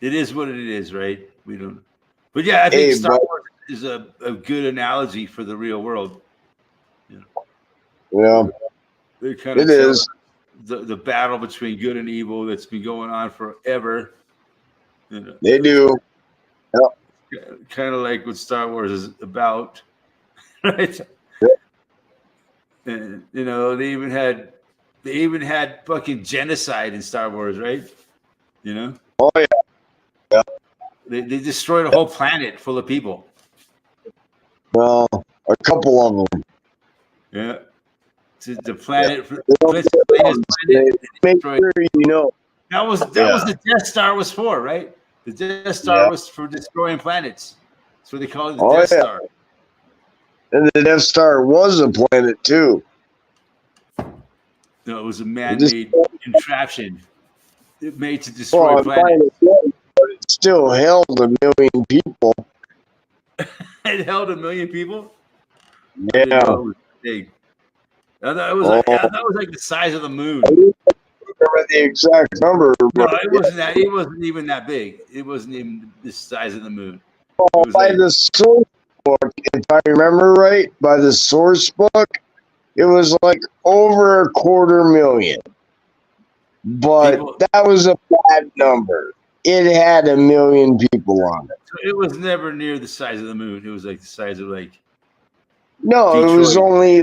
It is what it is, right? We don't. But yeah, I think Hey, Star but Wars is a good analogy for the real world. yeah, They kind of it tell is. the battle between good and evil that's been going on forever. You know, They do. kind of like what Star Wars is about, right? And you know, they even had fucking genocide in Star Wars, right? You know, Oh yeah. Yeah. they destroyed a whole planet full of people. Well, a couple of them. Yeah, the planet, They don't Princess get Leia's along. planet. They They make destroyed. sure you know. That was Yeah. the Death Star was for, right? The Death Star Yeah. was for destroying planets. That's what they call it, the Oh Death yeah. Star. And the Death Star was a planet too. No, it was a It just man-made contraption made to destroy well, it might planets. have been, but it still held 1 million people. It held 1 million people. I didn't Yeah. know it was big. I thought it was like the size of the moon. I don't remember the exact number, No, but it wasn't that. It wasn't even that big. It wasn't even the size of the moon. well, It was by like the source book, if I remember right, by the source book, it was like over 250,000. But people. that was a bad number. It had 1 million people on it. It was never near the size of the moon. It was like the size of like No, it was Detroit. only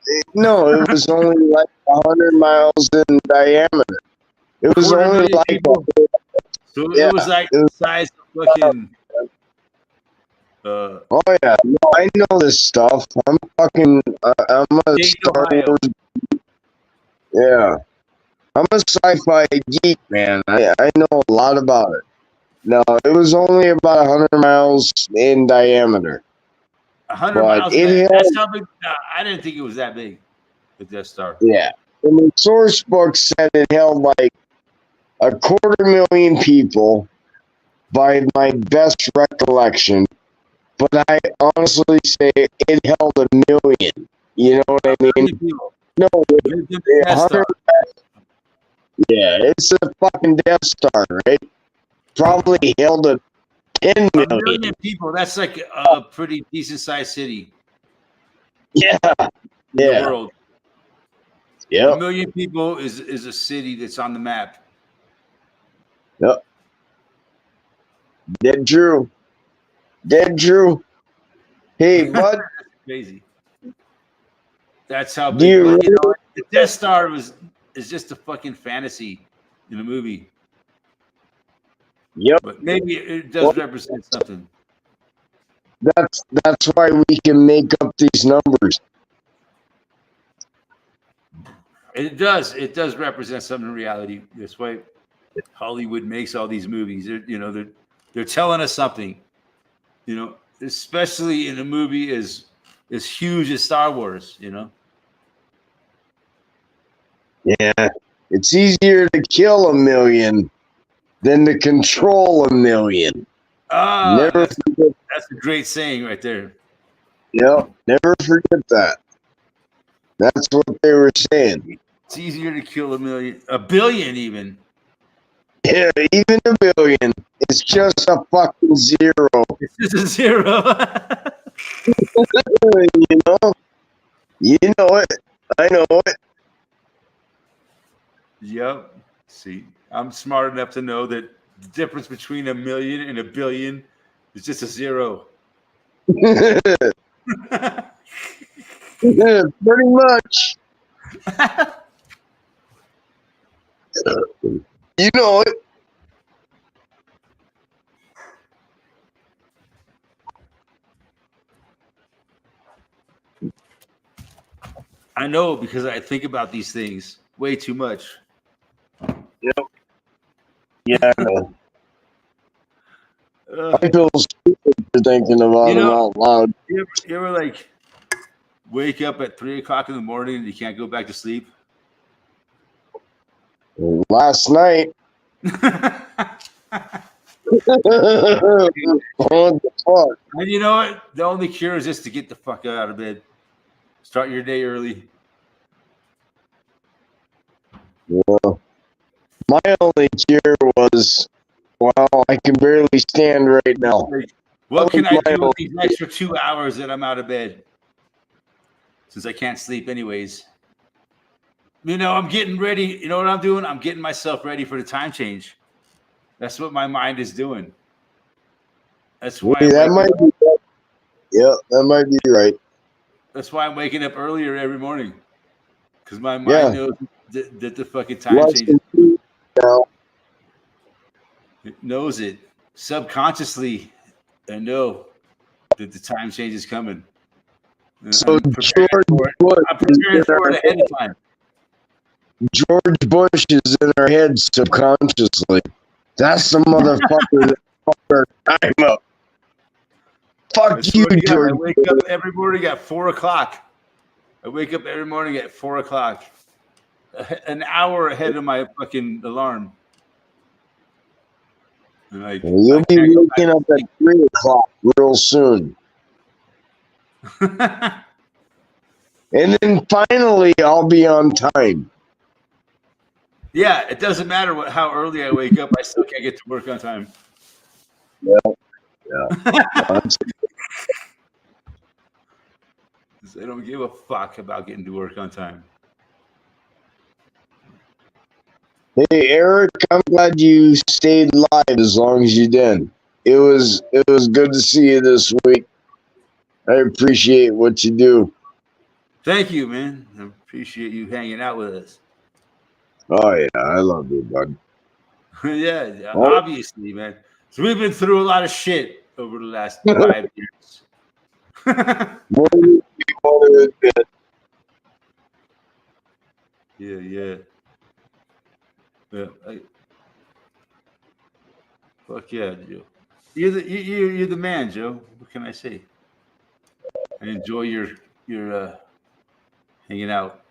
it was only like 100 miles in diameter. It was Quarter only million like people. So yeah, it was like it the was- size of fucking. oh yeah, no, I know this stuff. I'm a Dayton, Star Ohio. Wars. Yeah, I'm a sci-fi geek, man. I know a lot about it. No, it was only about 100 miles in diameter. 100 But miles. it held- That's how big. I didn't think it was that big. The Death Star. Yeah, and the source book said it held like 250,000 people, by my best recollection. But I honestly say it held 1 million. You know what I mean? People No, lived in the Death Star. yeah, it's a fucking Death Star, right? Probably held 10 1 million. million people. That's like a pretty decent sized city Yeah, in Yeah. the world. yep, 1 million people is a city that's on the map. yep. Dead true. Dead true. Hey, bud, Crazy. That's how Do big. you But, you know, the Death Star is just a fucking fantasy in a movie. yep. But maybe it does represent something. That's why we can make up these numbers. It does. It does represent something in reality. That's why Hollywood makes all these movies. They're telling us something. You know, especially in a movie as huge as Star Wars. You know. Yeah, it's easier to kill 1 million than to control 1 million. Ah, Never forget. that's a great saying right there. Yep, never forget that. That's what they were saying. It's easier to kill 1 million, 1 billion, even. Yeah, even 1 billion is just a fucking zero. It's just a zero. You know? You know it. I know it. Yep. See, I'm smart enough to know that the difference between 1 million and 1 billion is just a zero. Pretty much. You know it. I know because I think about these things way too much. Yep. Yeah, I know. Uh, I feel stupid for thinking about them out loud. you ever like wake up at 3 o'clock in the morning and you can't go back to sleep? Last night. What the fuck? And you know what? The only cure is just to get the fuck out of bed. Start your day early. Yeah. My only cure was, well, I can barely stand right now. What can I My do with only- these extra 2 hours that I'm out of bed? Since I can't sleep anyways. You know, I'm getting ready. You know what I'm doing? I'm getting myself ready for the time change. That's what my mind is doing. That's why Yeah, that might be right. Yeah, that might be right. That's why I'm waking up earlier every morning. Because my mind knows that the fucking time Less change. than 2 now. It knows it. Subconsciously, I know that the time change is coming. So I'm preparing for it. I'm preparing for it ahead of time. George Bush is in our heads subconsciously. That's the motherfucker that fucked our time up. Fuck That's you, what I got. George. I wake up every morning at 4 o'clock. I wake up every morning at 4 o'clock. An hour ahead of my fucking alarm. And like, You'll be waking up at 3 o'clock real soon. And then finally, I'll be on time. Yeah, it doesn't matter how early I wake up. I still can't get to work on time. Yeah. I don't give a fuck about getting to work on time. Hey, Eric, I'm glad you stayed live as long as you did. It was good to see you this week. I appreciate what you do. Thank you, man. I appreciate you hanging out with us. Oh yeah, I love you, bud. Yeah, obviously, man. So we've been through a lot of shit over the last 5 years. More than you want to admit. Yeah. Fuck yeah, Joe. You're the man, Joe. What can I say? I enjoy your hanging out.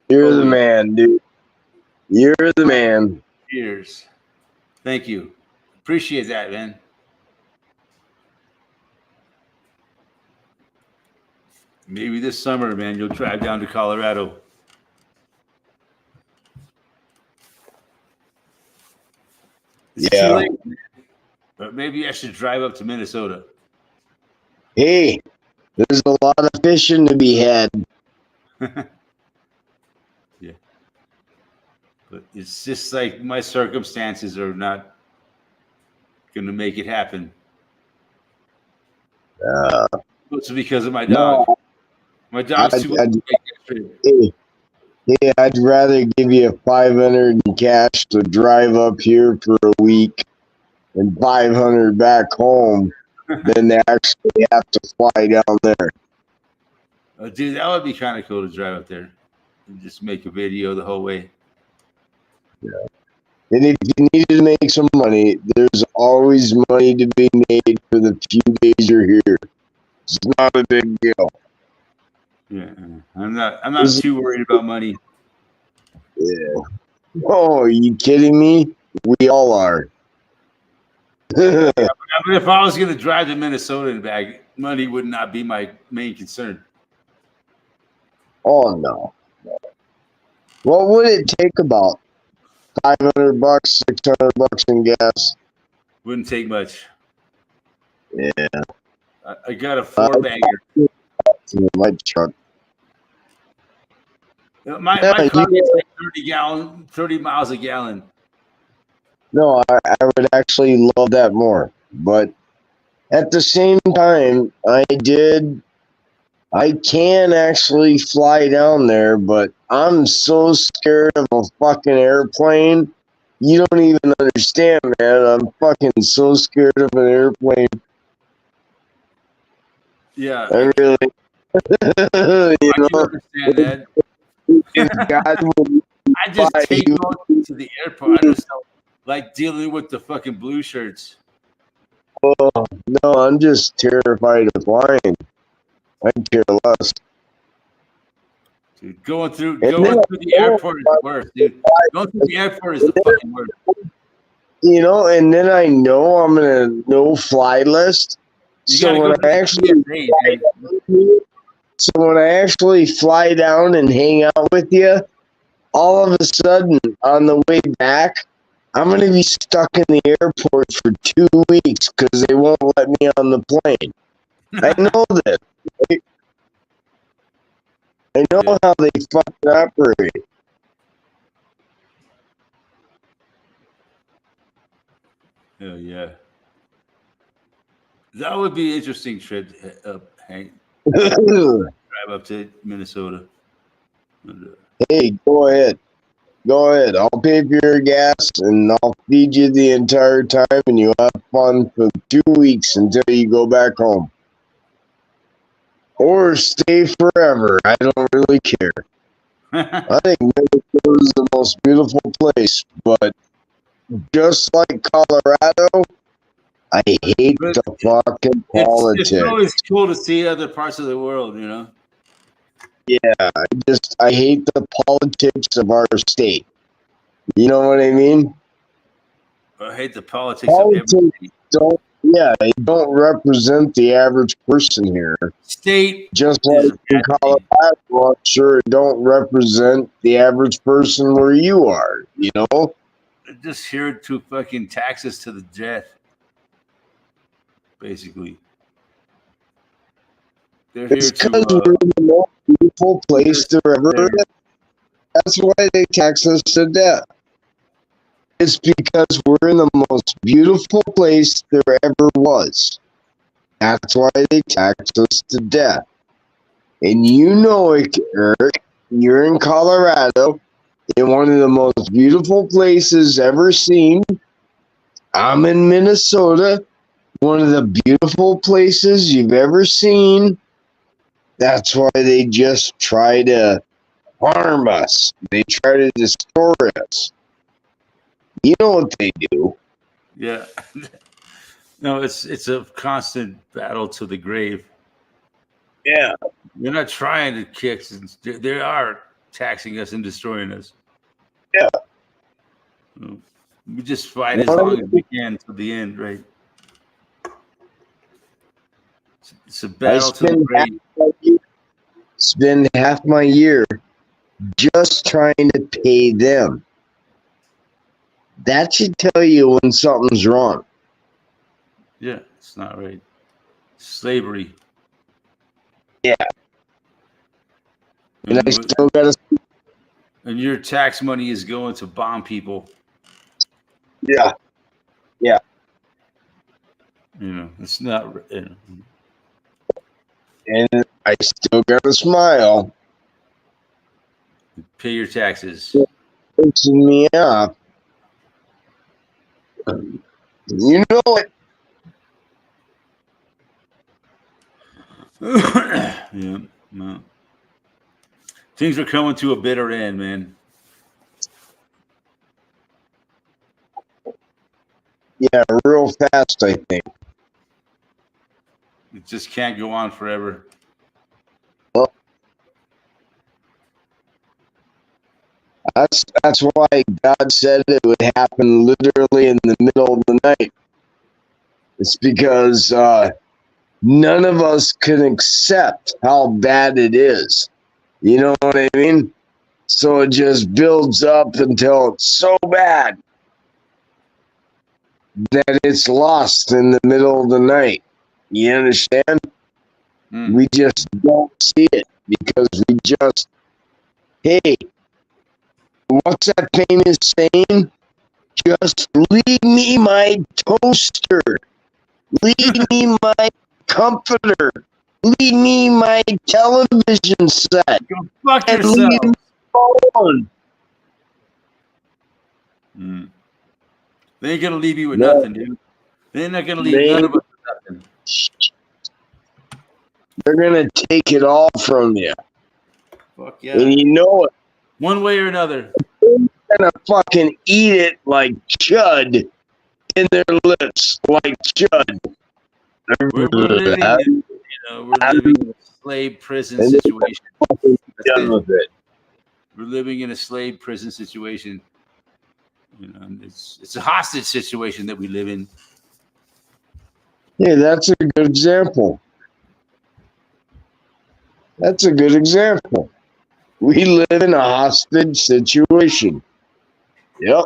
You're the man, dude. You're the man. Cheers. Thank you. Appreciate that, man. Maybe this summer, man, you'll drive down to Colorado. It's too late, man. But maybe I should drive up to Minnesota. Hey, there's a lot of fishing to be had. Yeah. But it's just like my circumstances are not going to make it happen. It's because of my dog. My dog's too much to make that trip. Hey, I'd rather give you 500 in cash to drive up here for a week and 500 back home than to actually have to fly down there. Dude, that would be kind of cool to drive up there and just make a video the whole way. Yeah. And if you needed to make some money, there's always money to be made for the few days you're here. It's not a big deal. Yeah, I'm not too worried about money. Yeah. Oh, are you kidding me? We all are. I mean, if I was going to drive to Minnesota and back, money would not be my main concern. Oh no. What would it take about $500, $600 in gas? Wouldn't take much. Yeah. I got a 4-bagger. My truck. My car gets like 30 miles a gallon. No, I would actually love that more. But at the same time, I can actually fly down there, but I'm so scared of a fucking airplane. You don't even understand, man. I'm fucking so scared of an airplane. Yeah. You I can know, understand that. if God would, I just Why, hate you- going to the airport. I just don't like dealing with the fucking blue shirts. no, I'm just terrified of flying. I care less. Dude, going through And then, the airport is the worst, dude. Going through the airport is the fucking worst. you know, and then I know I'm in a no-fly list. You So gotta when go through I actually the TSA, man. So when I actually fly down and hang out with you, all of a sudden on the way back, I'm going to be stuck in the airport for 2 weeks because they won't let me on the plane. I know this. Right? I know Yeah. how they fucking operate. Hell yeah. That would be an interesting trip, Hank. Drive up to Minnesota. Hey, go ahead. Go ahead. I'll pay for your gas and I'll feed you the entire time and you'll have fun for 2 weeks until you go back home. Or stay forever. I don't really care. I think Minnesota is the most beautiful place, but just like Colorado, I hate But the fucking it's politics. always cool to see other parts of the world, you know? I hate the politics of our state. You know what I mean? I hate the politics of every Politics they don't represent the average person here. state. Just Is like in Colorado, I'm sure it don't represent the average person where you are, you know? just here to fucking tax us to the death, basically. They're here It's to. because we're the most beautiful place to ever live. That's why they tax us to death. It's because we're in the most beautiful place there ever was. That's why they tax us to death. And you know it, Eric. You're in Colorado, in one of the most beautiful places ever seen. I'm in Minnesota, one of the beautiful places you've ever seen. That's why they just try to harm us. They try to destroy us. You know what they do. Yeah. No, it's a constant battle to the grave. Yeah. They're not trying to kick us. They are taxing us and destroying us. Yeah. We just fight as long as we can to the end, right? It's a battle to the grave. Spend half my year just trying to pay them. That should tell you when something's wrong. Yeah, it's not right. Slavery. Yeah. And I still gotta. And your tax money is going to bomb people. Yeah. Yeah. You know, it's not. You know. And I still gotta smile. Pay your taxes. Pissing me off. You know it. Yeah. No. Things are coming to a bitter end, man. Yeah, real fast, I think. It just can't go on forever. Well, that's why God said it would happen literally in the middle of the night. It's because none of us can accept how bad it is. You know what I mean? So it just builds up until it's so bad that it's lost in the middle of the night. You understand? We just don't see it because we just, hey, what's that famous saying? Just leave me my toaster. Leave me my comforter. Leave me my television set. Go fuck And yourself. leave me alone. They ain't gonna leave you with No. nothing, dude. They're not gonna leave none of us with nothing. They're gonna take it all from you, Fuck and yeah. you know it. One way or another. They're gonna fucking eat it like chud in their lips, like chud. We're living in, we're living in a slave prison And then situation. done with it. We're living in a slave prison situation. And it's a hostage situation that we live in. Yeah, that's a good example. That's a good example. We live in a hostage situation. Yep.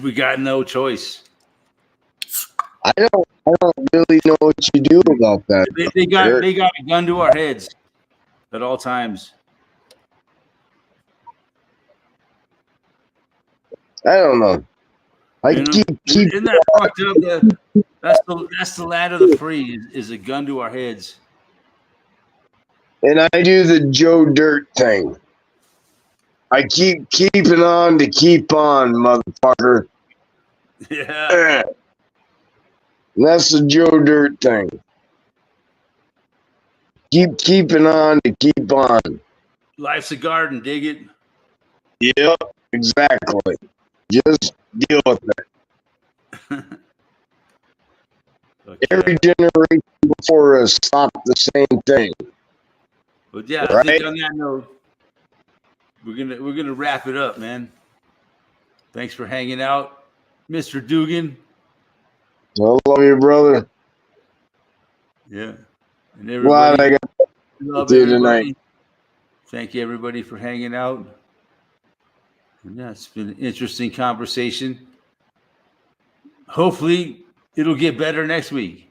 We got no choice. I don't really know what you do about that. They got a gun to our heads at all times. I don't know. Keep Isn't that fucked up? That's the land of the free is a gun to our heads. and I do the Joe Dirt thing. I keep keeping on to keep on, motherfucker. Yeah. And that's the Joe Dirt thing. Keep keeping on to keep on. Life's a garden, dig it. Yep, exactly. Just deal with it. Okay. Every generation before us stopped the same thing. But yeah, I Right. think on that note, we're gonna wrap it up, man. Thanks for hanging out, Mr. Dugan. I love you, brother. Yeah. And Glad I everybody, got love you everybody. tonight. Thank you, everybody, for hanging out. And yeah, it's been an interesting conversation. Hopefully, it'll get better next week.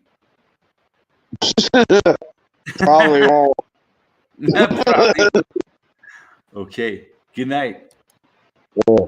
Probably won't. Probably. Okay. Good night. Yeah.